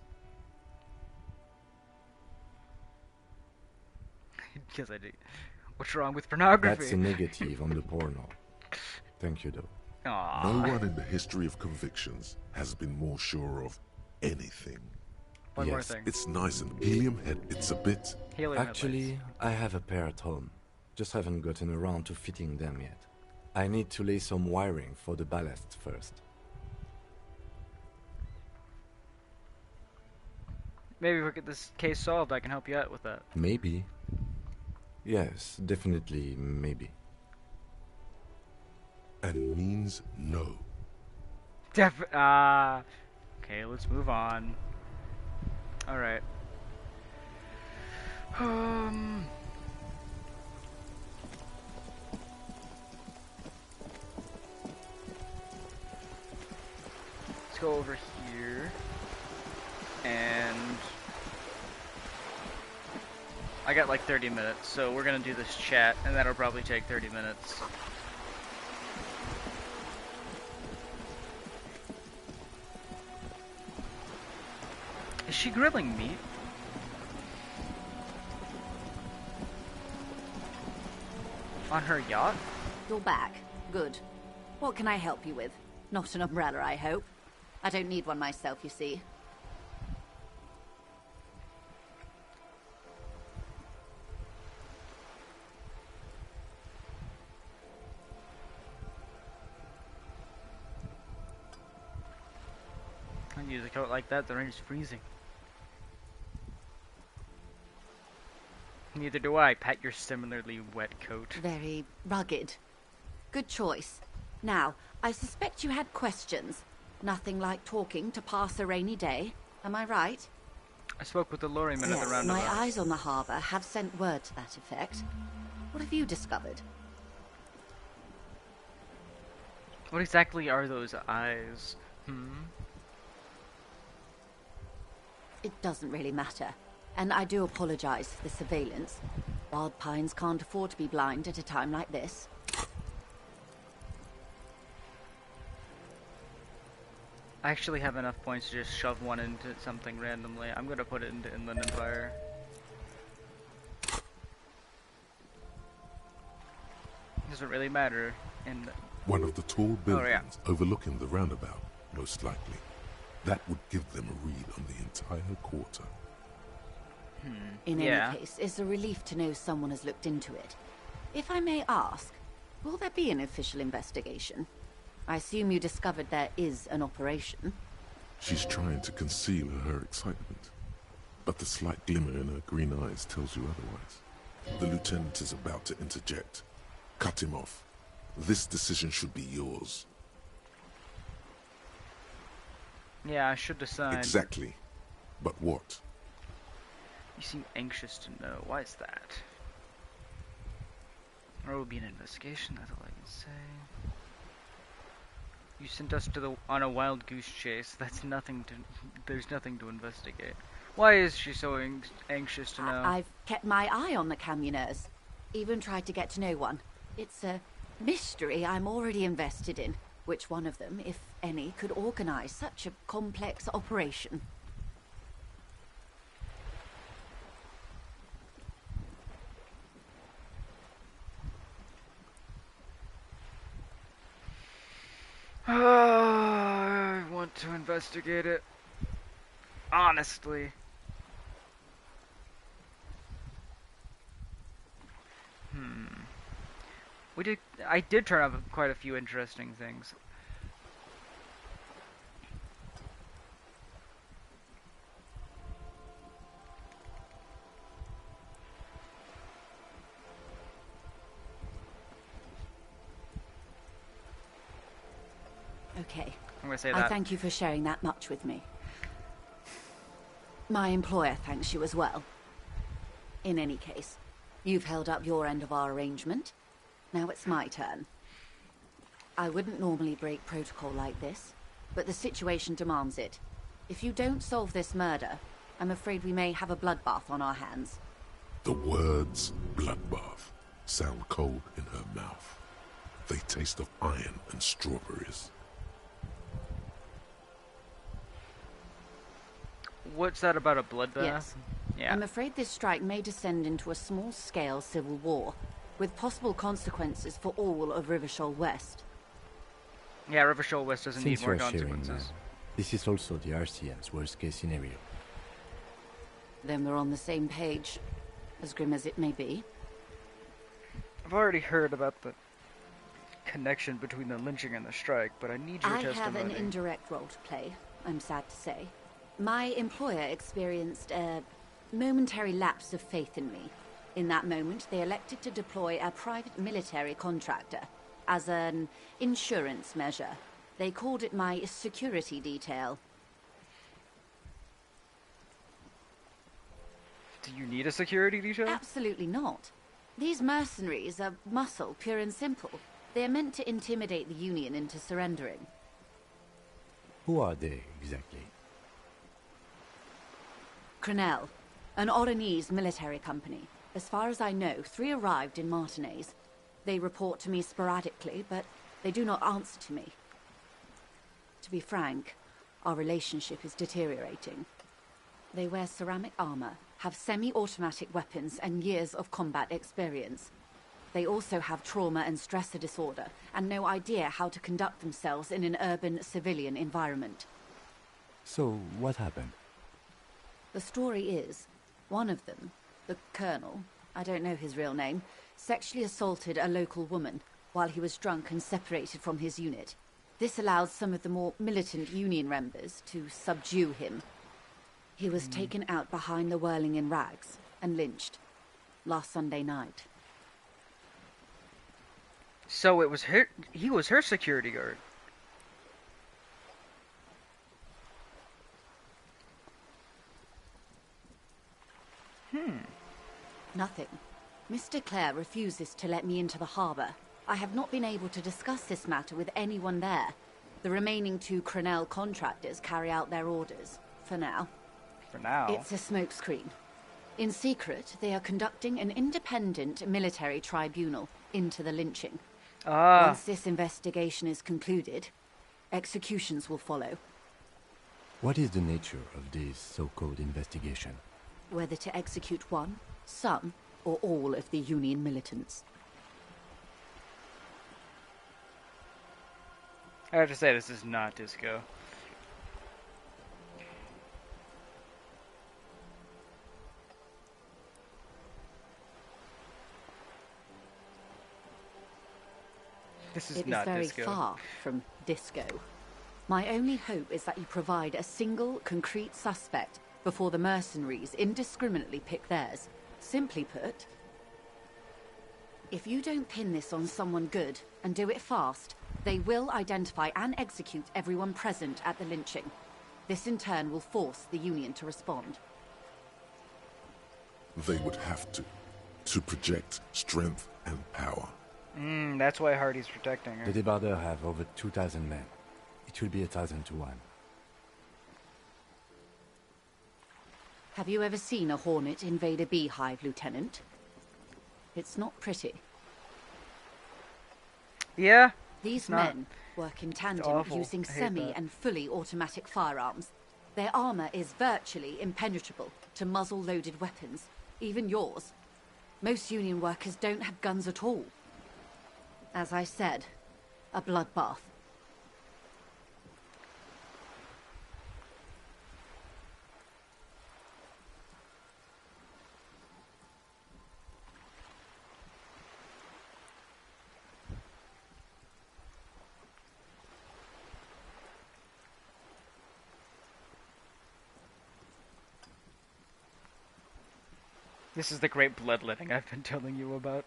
A: Because I do. What's wrong with pornography?
R: That's a negative on the porno. Thank you, though.
A: Aww.
D: No one in the history of convictions has been more sure of anything.
A: One more thing.
D: It's nice and helium head. It's a bit.
A: Helium
R: Actually,
A: headlights.
R: I have a pair at home. Just haven't gotten around to fitting them yet. I need to lay some wiring for the ballast first.
A: Maybe if we get this case solved, I can help you out with that.
R: Maybe. Yes, definitely maybe.
D: And means no.
A: Okay, let's move on. Alright. Let's go over here. And I got like 30 minutes, so we're gonna do this chat, and that'll probably take 30 minutes. Is she grilling meat? On her yacht?
T: You're back. Good. What can I help you with? Not an umbrella, I hope. I don't need one myself, you see.
A: wouldn't use a coat like that, the rain is freezing. Neither do I. Pat your similarly wet coat.
T: Very rugged. Good choice. Now, I suspect you had questions. Nothing like talking to pass a rainy day. Am I right?
A: I spoke with the lorryman at the
T: Yes,
A: roundabout.
T: my eyes on the harbour have sent word to that effect. What have you discovered?
A: What exactly are those eyes?
T: It doesn't really matter. And I do apologise for the surveillance. Wild Pines can't afford to be blind at a time like this.
A: I actually have enough points to just shove one into something randomly. I'm gonna put it into Inland Empire. Doesn't really matter.
D: One of the tall buildings
A: Oh,
D: overlooking the roundabout, most likely. That would give them a read on the entire quarter.
T: In any case, it's a relief to know someone has looked into it. If I may ask, will there be an official investigation? I assume you discovered there is an operation.
D: She's trying to conceal her excitement, but the slight glimmer in her green eyes tells you otherwise. The lieutenant is about to interject. Cut him off. This decision should be yours.
A: Yeah, I should decide.
D: Exactly. But what?
A: You seem anxious to know. Why is that? Or it will be an investigation, that's all I can say. You sent us on a wild goose chase. That's nothing to... There's nothing to investigate. Why is she so anxious to know?
T: I've kept my eye on the Camioners. Even tried to get to know one. It's a mystery I'm already invested in. Which one of them, if any, could organize such a complex operation?
A: I want to investigate it. Honestly. I did turn up quite a few interesting things.
T: Okay.
A: I'm gonna say
T: I
A: that.
T: thank you for sharing that much with me. My employer thanks you as well. In any case, you've held up your end of our arrangement. Now it's my turn. I wouldn't normally break protocol like this, but the situation demands it. If you don't solve this murder, I'm afraid we may have a bloodbath on our hands.
D: The words bloodbath sound cold in her mouth. They taste of iron and strawberries.
A: What's that about a bloodbath?
T: Yes.
A: Yeah.
T: I'm afraid this strike may descend into a small-scale civil war, with possible consequences for all of Rivershoal West.
A: Yeah, Rivershoal West doesn't need
R: Since
A: more
R: you're sharing
A: consequences.
R: this is also the RCM's worst-case scenario.
T: Then we're on the same page, as grim as it may be.
A: I've already heard about the connection between the lynching and the strike, but I need your
T: I
A: testimony.
T: have an indirect role to play, I'm sad to say. My employer experienced a momentary lapse of faith in me. In that moment, they elected to deploy a private military contractor as an insurance measure. They called it my security detail.
A: Do you need a security detail?
T: Absolutely not. These mercenaries are muscle, pure and simple. They are meant to intimidate the Union into surrendering.
R: Who are they, exactly?
T: Crenell, an Oranese military company. As far as I know, 3 arrived in Martinez. They report to me sporadically, but they do not answer to me. To be frank, our relationship is deteriorating. They wear ceramic armor, have semi-automatic weapons, and years of combat experience. They also have trauma and stressor disorder, and no idea how to conduct themselves in an urban civilian environment.
R: So, what happened?
T: The story is, one of them, the Colonel, I don't know his real name, sexually assaulted a local woman while he was drunk and separated from his unit. This allows some of the more militant Union members to subdue him. He was taken out behind the whirling in rags and lynched last Sunday night.
A: So it was he was her security guard.
T: Nothing. Mr. Clare refuses to let me into the harbour. I have not been able to discuss this matter with anyone there. The remaining 2 Crenell contractors carry out their orders, for now.
A: For now?
T: It's a smokescreen. In secret, they are conducting an independent military tribunal into the lynching. Once this investigation is concluded, executions will follow.
R: What is the nature of this so-called investigation?
T: Whether to execute one, some, or all of the Union militants.
A: I have to say, this is not disco. This is not
T: very
A: disco.
T: far from disco. My only hope is that you provide a single, concrete suspect before the mercenaries indiscriminately pick theirs. Simply put, if you don't pin this on someone good and do it fast, they will identify and execute everyone present at the lynching. This in turn will force the Union to respond.
D: They would have to project strength and power.
A: That's why Hardy's protecting her.
R: The Debardeurs have over 2,000 men. It will be 1,000 to 1.
T: Have you ever seen a hornet invade a beehive, Lieutenant? It's not pretty.
A: Yeah.
T: These men work in tandem using semi and fully automatic firearms. Their armor is virtually impenetrable to muzzle-loaded weapons, even yours. Most Union workers don't have guns at all. As I said, a bloodbath.
A: This is the great bloodletting I've been telling you about.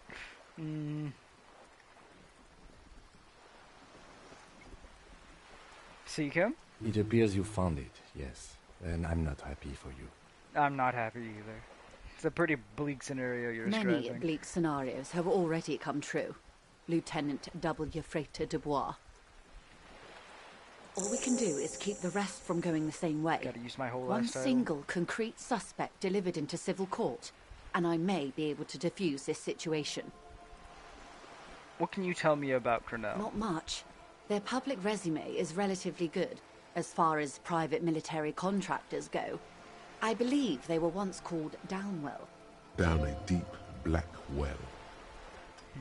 A: Seeker?
R: It appears you found it, yes. And I'm not happy for you.
A: I'm not happy either. It's a pretty bleak scenario you're
T: Many
A: describing.
T: bleak scenarios have already come true, Lieutenant W. Frater de Bois. All we can do is keep the rest from going the same way.
A: Gotta use my whole
T: One
A: lifestyle.
T: single concrete suspect delivered into civil court, and I may be able to defuse this situation.
A: What can you tell me about Crenell?
T: Not much. Their public resume is relatively good, as far as private military contractors go. I believe they were once called Downwell.
D: Down a deep black well.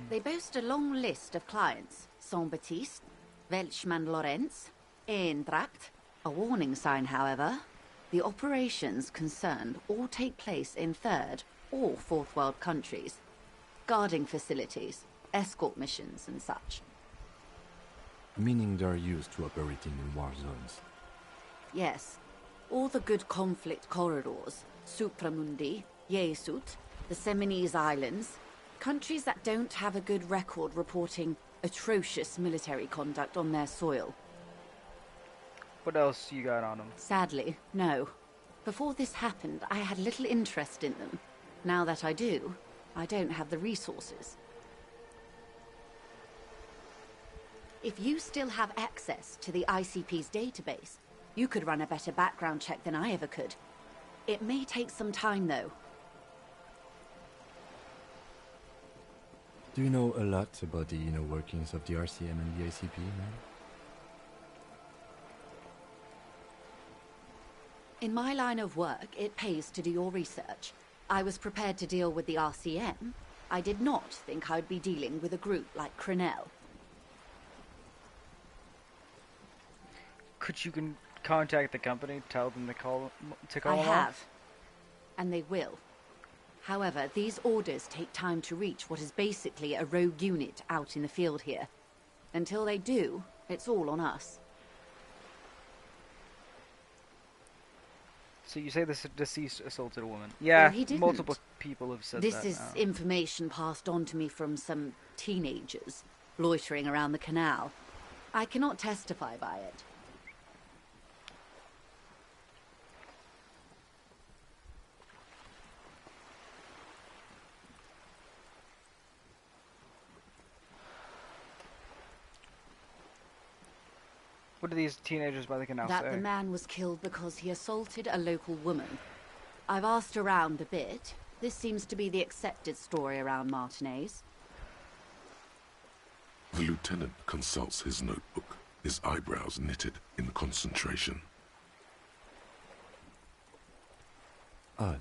T: They boast a long list of clients. Saint-Baptiste, Welchman-Lorenz, Eendracht. A warning sign, however. The operations concerned all take place in third or fourth world countries. Guarding facilities, escort missions and such.
R: Meaning they're used to operating in war zones.
T: Yes. All the good conflict corridors, Supramundi, Yesut, the Seminese Islands, countries that don't have a good record reporting atrocious military conduct on their soil.
A: What else you got on them?
T: Sadly, no. Before this happened, I had little interest in them. Now that I do, I don't have the resources. If you still have access to the ICP's database, you could run a better background check than I ever could. It may take some time, though.
R: Do you know a lot about the inner workings of the RCM and the ICP, man?
T: In my line of work, it pays to do your research. I was prepared to deal with the RCM. I did not think I'd be dealing with a group like Crenell.
A: Could you contact the company, tell them to call
T: I
A: them
T: have.
A: off?
T: And they will. However, these orders take time to reach what is basically a rogue unit out in the field here. Until they do, It's all on us.
A: So you say this deceased assaulted a woman? Yeah,
T: Well, he didn't.
A: multiple people have said
T: This
A: that
T: is
A: now.
T: information passed on to me from some teenagers loitering around the canal. I cannot testify by it.
A: What do these teenagers by the canal
T: That
A: say?
T: the man was killed because he assaulted a local woman. I've asked around a bit. This seems to be the accepted story around Martinez.
D: The lieutenant consults his notebook, his eyebrows knitted in concentration.
R: Odd.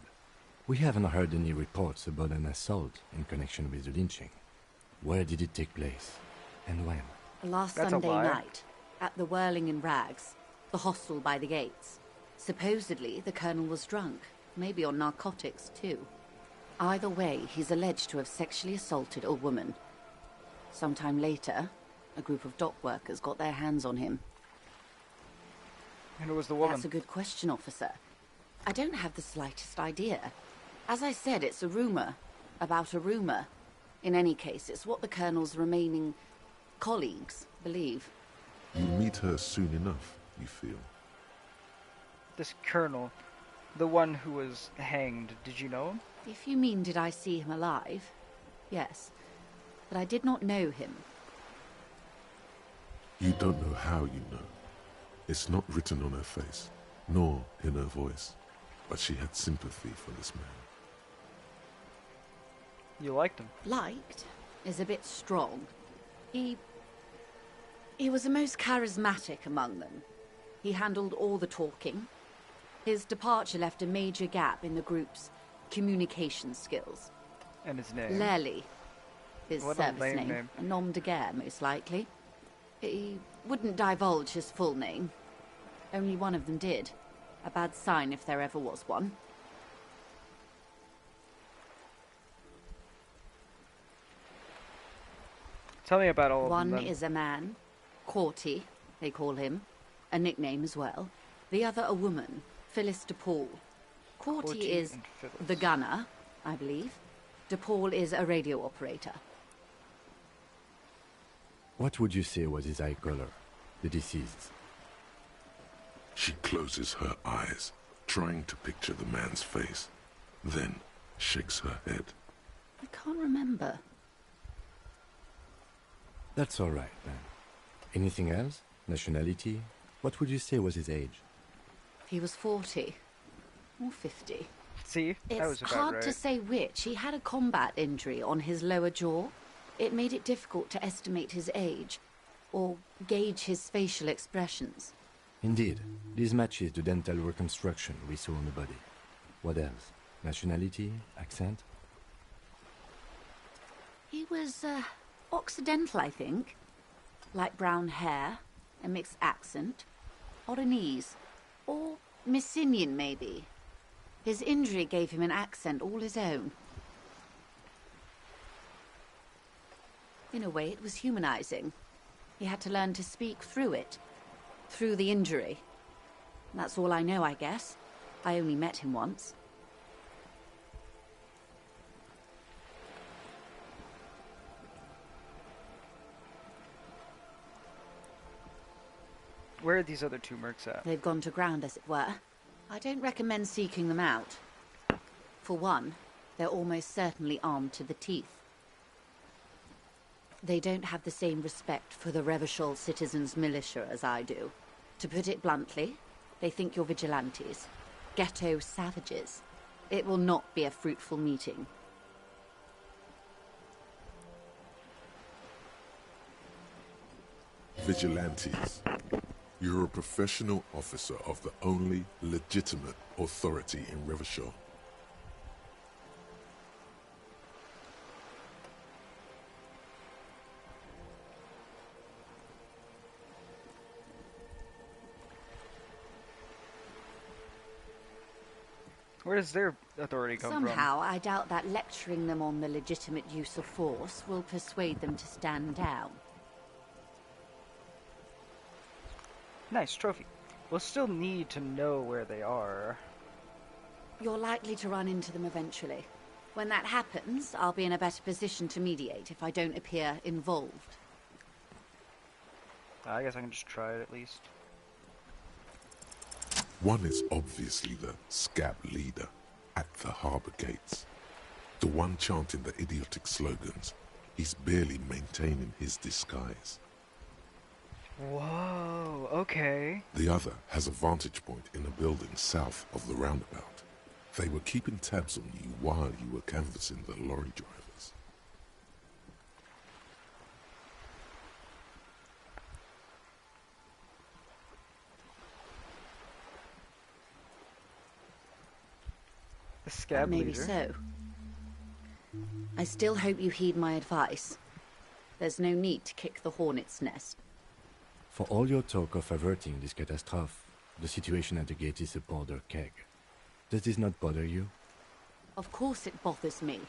R: We haven't heard any reports about an assault in connection with the lynching. Where did it take place? And when?
T: Last
A: That's a
T: Sunday
A: lie.
T: night, at the Whirling in Rags, the hostel by the gates. Supposedly, the colonel was drunk, maybe on narcotics too. Either way, he's alleged to have sexually assaulted a woman. Sometime later, a group of dock workers got their hands on him.
A: And it was the woman.
T: That's a good question, officer. I don't have the slightest idea. As I said, it's a rumor about a rumor. In any case, it's what the colonel's remaining colleagues believe.
D: You meet her soon enough, you feel.
A: This colonel, the one who was hanged, did you know him?
T: If you mean did I see him alive? Yes. But I did not know him.
D: You don't know how you know. It's not written on her face, nor in her voice, but she had sympathy for this man.
A: You liked him?
T: Liked is a bit strong. He was the most charismatic among them. He handled all the talking. His departure left a major gap in the group's communication skills.
A: And his name?
T: Lely. His
A: What a
T: service
A: lame
T: name.
A: name.
T: A nom de guerre, most likely. He wouldn't divulge his full name. Only one of them did. A bad sign if there ever was one.
A: Tell me about all of
T: One
A: them then.
T: is a man, Corty, they call him, a nickname as well. The other a woman, Phyllis DePaul. Corty
A: Corty
T: is
A: and Phyllis.
T: the gunner, I believe. DePaul is a radio operator.
R: What would you say was his eye color, the deceased?
D: She closes her eyes, trying to picture the man's face, then shakes her head.
T: I can't remember.
R: That's all right, then. Anything else? Nationality? What would you say was his age?
T: He was 40 or 50.
A: See, that was
T: It's
A: about
T: hard
A: right.
T: to say which. He had a combat injury on his lower jaw. It made it difficult to estimate his age or gauge his facial expressions.
R: Indeed, this matches the dental reconstruction we saw on the body. What else? Nationality? Accent?
T: He was Occidental, I think. Light brown hair, a mixed accent, Oranese, or Messinian maybe. His injury gave him an accent all his own. In a way, it was humanizing. He had to learn to speak through it, through the injury. That's all I know, I guess. I only met him once.
A: Where are these other two mercs at?
T: They've gone to ground, as it were. I don't recommend seeking them out. For one, they're almost certainly armed to the teeth. They don't have the same respect for the Revachol citizens' militia as I do. To put it bluntly, they think you're vigilantes. Ghetto savages. It will not be a fruitful meeting.
D: Vigilantes. You're a professional officer of the only legitimate authority in Revachol.
A: Where does their authority come from?
T: Somehow, I doubt that lecturing them on the legitimate use of force will persuade them to stand down.
A: Nice, trophy. We'll still need to know where they are.
T: You're likely to run into them eventually. When that happens, I'll be in a better position to mediate if I don't appear involved.
A: I guess I can just try it at least.
D: One is obviously the scab leader at the harbour gates. The one chanting the idiotic slogans. He's barely maintaining his disguise.
A: Whoa, okay.
D: The other has a vantage point in a building south of the roundabout. They were keeping tabs on you while you were canvassing the lorry drivers.
A: The scab
T: Maybe
A: leader.
T: so. I still hope you heed my advice. There's no need to kick the hornet's nest.
R: For all your talk of averting this catastrophe, the situation at the gate is a powder keg. Does this not bother you?
T: Of course it bothers me,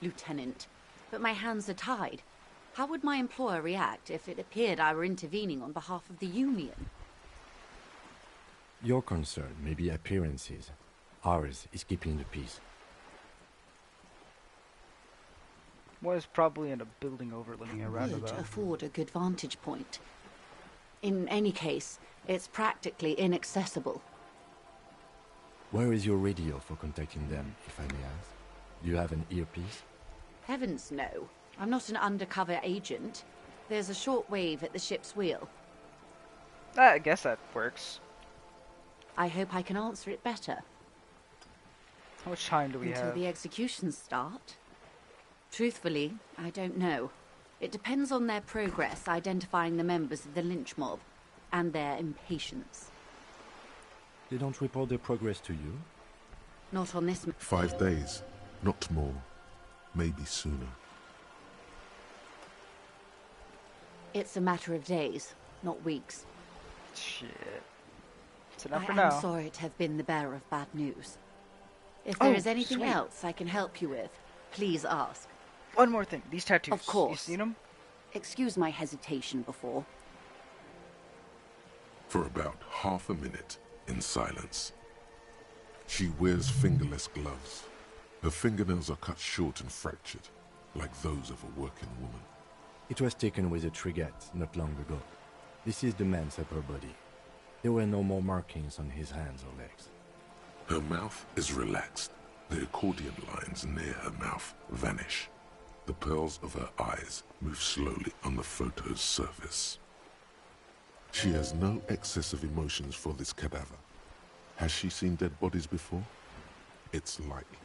T: Lieutenant. But my hands are tied. How would my employer react if it appeared I were intervening on behalf of the Union?
R: Your concern may be appearances. Ours is keeping the peace.
A: Was probably in a building overlooking a
T: Would
A: roundabout.
T: afford a good vantage point. In any case, it's practically inaccessible.
R: Where is your radio for contacting them, if I may ask? Do you have an earpiece?
T: Heavens no. I'm not an undercover agent. There's a short wave at the ship's wheel.
A: I guess that works.
T: I hope I can answer it better.
A: How much time do we
T: Until
A: have?
T: the executions start? Truthfully, I don't know. It depends on their progress identifying the members of the lynch mob, and their impatience.
R: They don't report their progress to you?
T: Not on this...
D: 5 days, not more. Maybe sooner.
T: It's a matter of days, not weeks.
A: Shit. It's enough
T: I
A: for
T: am
A: now.
T: sorry to have been the bearer of bad news. If there is anything
A: sweet.
T: else I can help you with, please ask.
A: One more thing. These tattoos.
T: Of course.
A: You seen them?
T: Excuse my hesitation before.
D: For about half a minute, in silence. She wears fingerless gloves. Her fingernails are cut short and fractured, like those of a working woman.
R: It was taken with a trigette not long ago. This is the man's upper body. There were no more markings on his hands or legs.
D: Her mouth is relaxed. The accordion lines near her mouth vanish. The pearls of her eyes move slowly on the photo's surface. She has no excess of emotions for this cadaver. Has she seen dead bodies before? It's likely.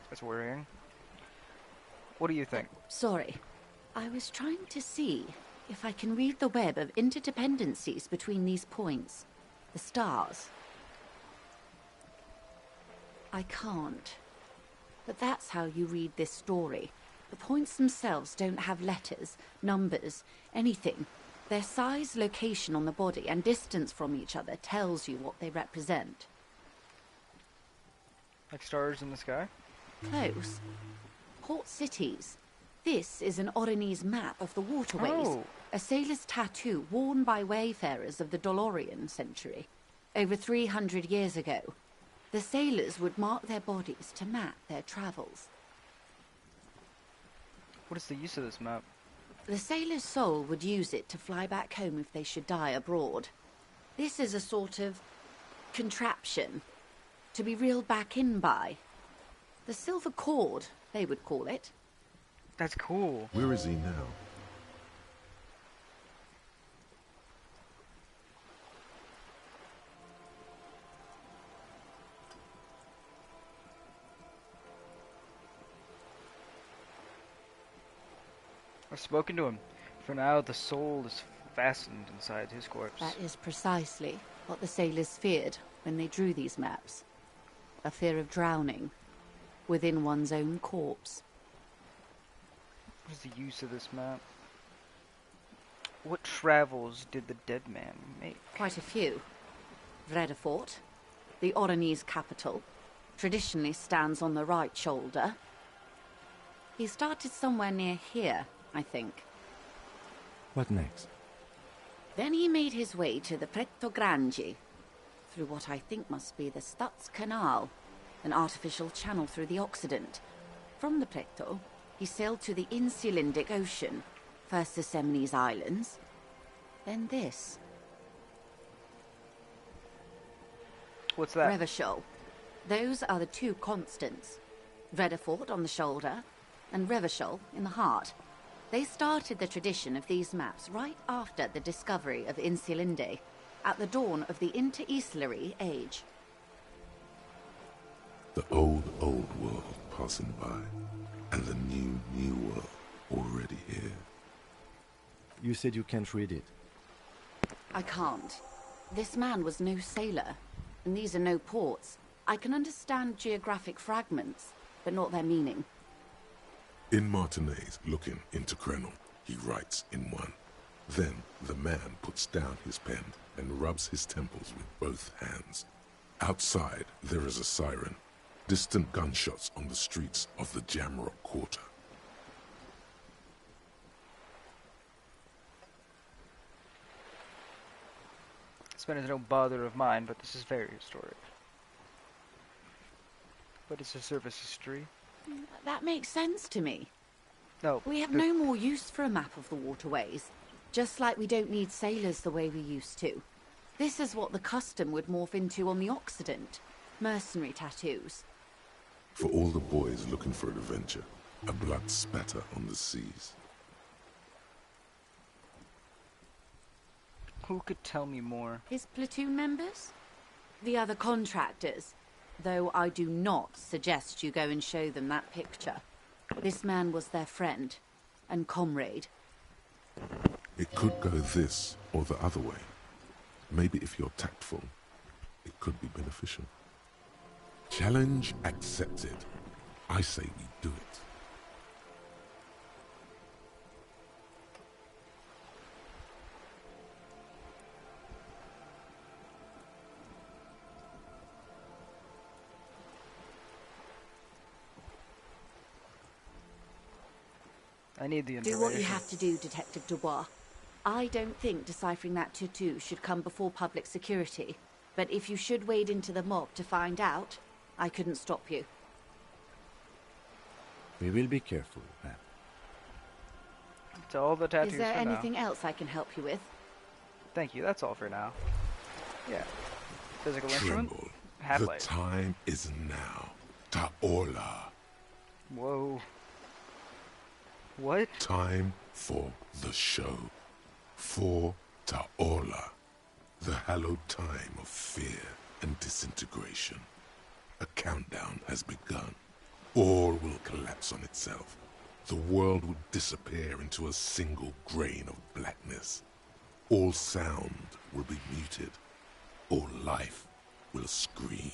A: That's worrying. What do you think?
T: Sorry. I was trying to see if I can read the web of interdependencies between these points. The stars. I can't. But that's how you read this story. The points themselves don't have letters, numbers, anything. Their size, location on the body, and distance from each other tells you what they represent.
A: Like stars in the sky?
T: Close. Port cities. This is an Oronese map of the waterways.
A: Oh.
T: A sailor's tattoo worn by wayfarers of the Dolorian century. Over 300 years ago. The sailors would mark their bodies to map their travels.
A: What is the use of this map?
T: The sailor's soul would use it to fly back home if they should die abroad. This is a sort of contraption to be reeled back in by. The silver cord, they would call it.
A: That's cool.
D: Where is he now?
A: I've spoken to him. For now, the soul is fastened inside his corpse.
T: That is precisely what the sailors feared when they drew these maps. A fear of drowning within one's own corpse.
A: What is the use of this map? What travels did the dead man make?
T: Quite a few. Vredefort, the Oronese capital, traditionally stands on the right shoulder. He started somewhere near here, I think.
R: What next?
T: Then he made his way to the Pretto Grande, through what I think must be the Stutz Canal, an artificial channel through the Occident. From the Pretto, he sailed to the Insulindic Ocean, first the Semines Islands, then this.
A: What's that?
T: Revachol. Those are the two constants. Redefort on the shoulder, and Revachol in the heart. They started the tradition of these maps right after the discovery of Insulinde, at the dawn of the Interinsulary Age.
D: The old world passing by, and the new world already here.
R: You said you can't read it.
T: I can't. This man was no sailor, and these are no ports. I can understand geographic fragments, but not their meaning.
D: In Martinez, looking into Krenel, he writes in one. Then the man puts down his pen and rubs his temples with both hands. Outside, there is a siren. Distant gunshots on the streets of the Jamrock Quarter.
A: This man is no bother of mine, but this is very historic. What is the service history?
T: That makes sense to me.
A: No.
T: We have no more use for a map of the waterways, just like we don't need sailors the way we used to. This is what the custom would morph into on the Occident. Mercenary tattoos.
D: For all the boys looking for adventure, a blood spatter on the seas.
A: Who could tell me more?
T: His platoon members? The other contractors. Though I do not suggest you go and show them that picture. This man was their friend and comrade.
D: It could go this or the other way. Maybe if you're tactful, it could be beneficial. Challenge accepted. I say we do it.
A: I need the information.
T: Do what you have to do, Detective Dubois. I don't think deciphering that tattoo should come before public security. But if you should wade into the mob to find out, I couldn't stop you.
R: We will be careful, ma'am.
A: It's all the tattoos
T: Is there
A: for
T: anything
A: now.
T: else I can help you with?
A: Thank you, that's all for now. Yeah. Physical
D: Tremble.
A: instrument? Half-life.
D: The time is now. Taola.
A: Whoa. What?
D: Time for the show. For Taola. The hallowed time of fear and disintegration. A countdown has begun. All will collapse on itself. The world will disappear into a single grain of blackness. All sound will be muted. All life will scream.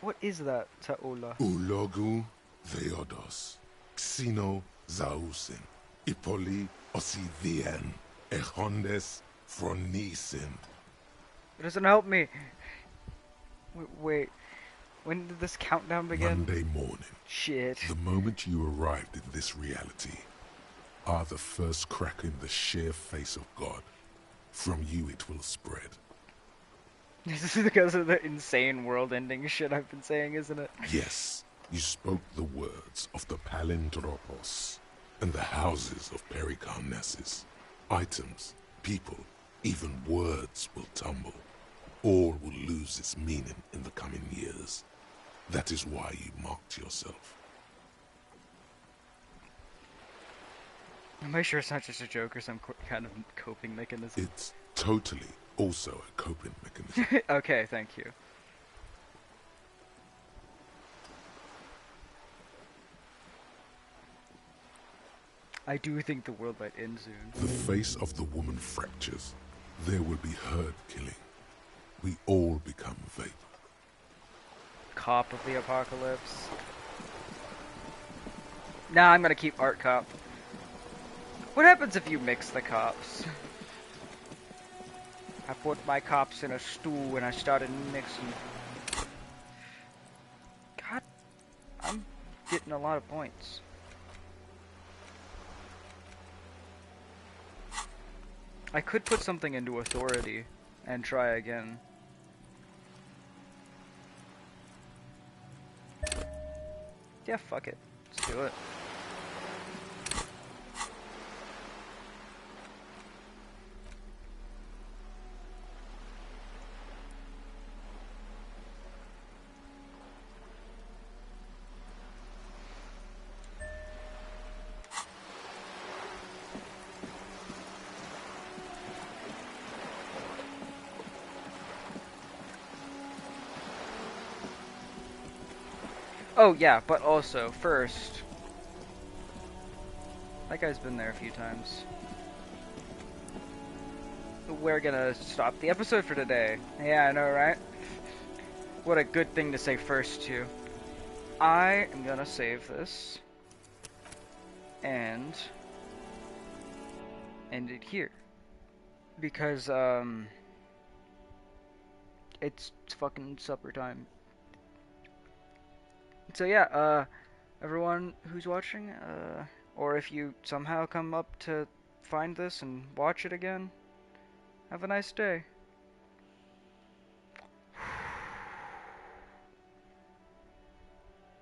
A: What is that, Taola?
D: Ulogu Theodos. Xino Zausin. Ipoli Osivien. Echondes Fronisin.
A: It doesn't help me. Wait. When did this countdown begin?
D: Monday morning.
A: Shit.
D: The moment you arrived in this reality are the first crack in the sheer face of God. From you it will spread.
A: This is because of the insane world-ending shit I've been saying, isn't it?
D: Yes, you spoke the words of the Palindropos and the houses of Pericarnassus. Items, people, even words will tumble. All will lose its meaning in the coming years. That is why you marked yourself.
A: Am I sure it's not just a joke or some kind of coping mechanism?
D: It's totally also a coping mechanism.
A: Okay, thank you. I do think the world might end soon.
D: The face of the woman fractures. There will be herd killing. We all become vapor.
A: Cop of the apocalypse. Nah, I'm gonna keep Art Cop. What happens if you mix the cops? I put my cops in a stew and I started mixing. God, I'm getting a lot of points. I could put something into authority and try again. Yeah, fuck it. Let's do it. Oh yeah, but also, first, that guy's been there a few times. We're gonna stop the episode for today. Yeah, I know, right? What a good thing to say first, too. I am gonna save this and end it here. Because, it's fucking supper time. So yeah, everyone who's watching, or if you somehow come up to find this and watch it again, have a nice day.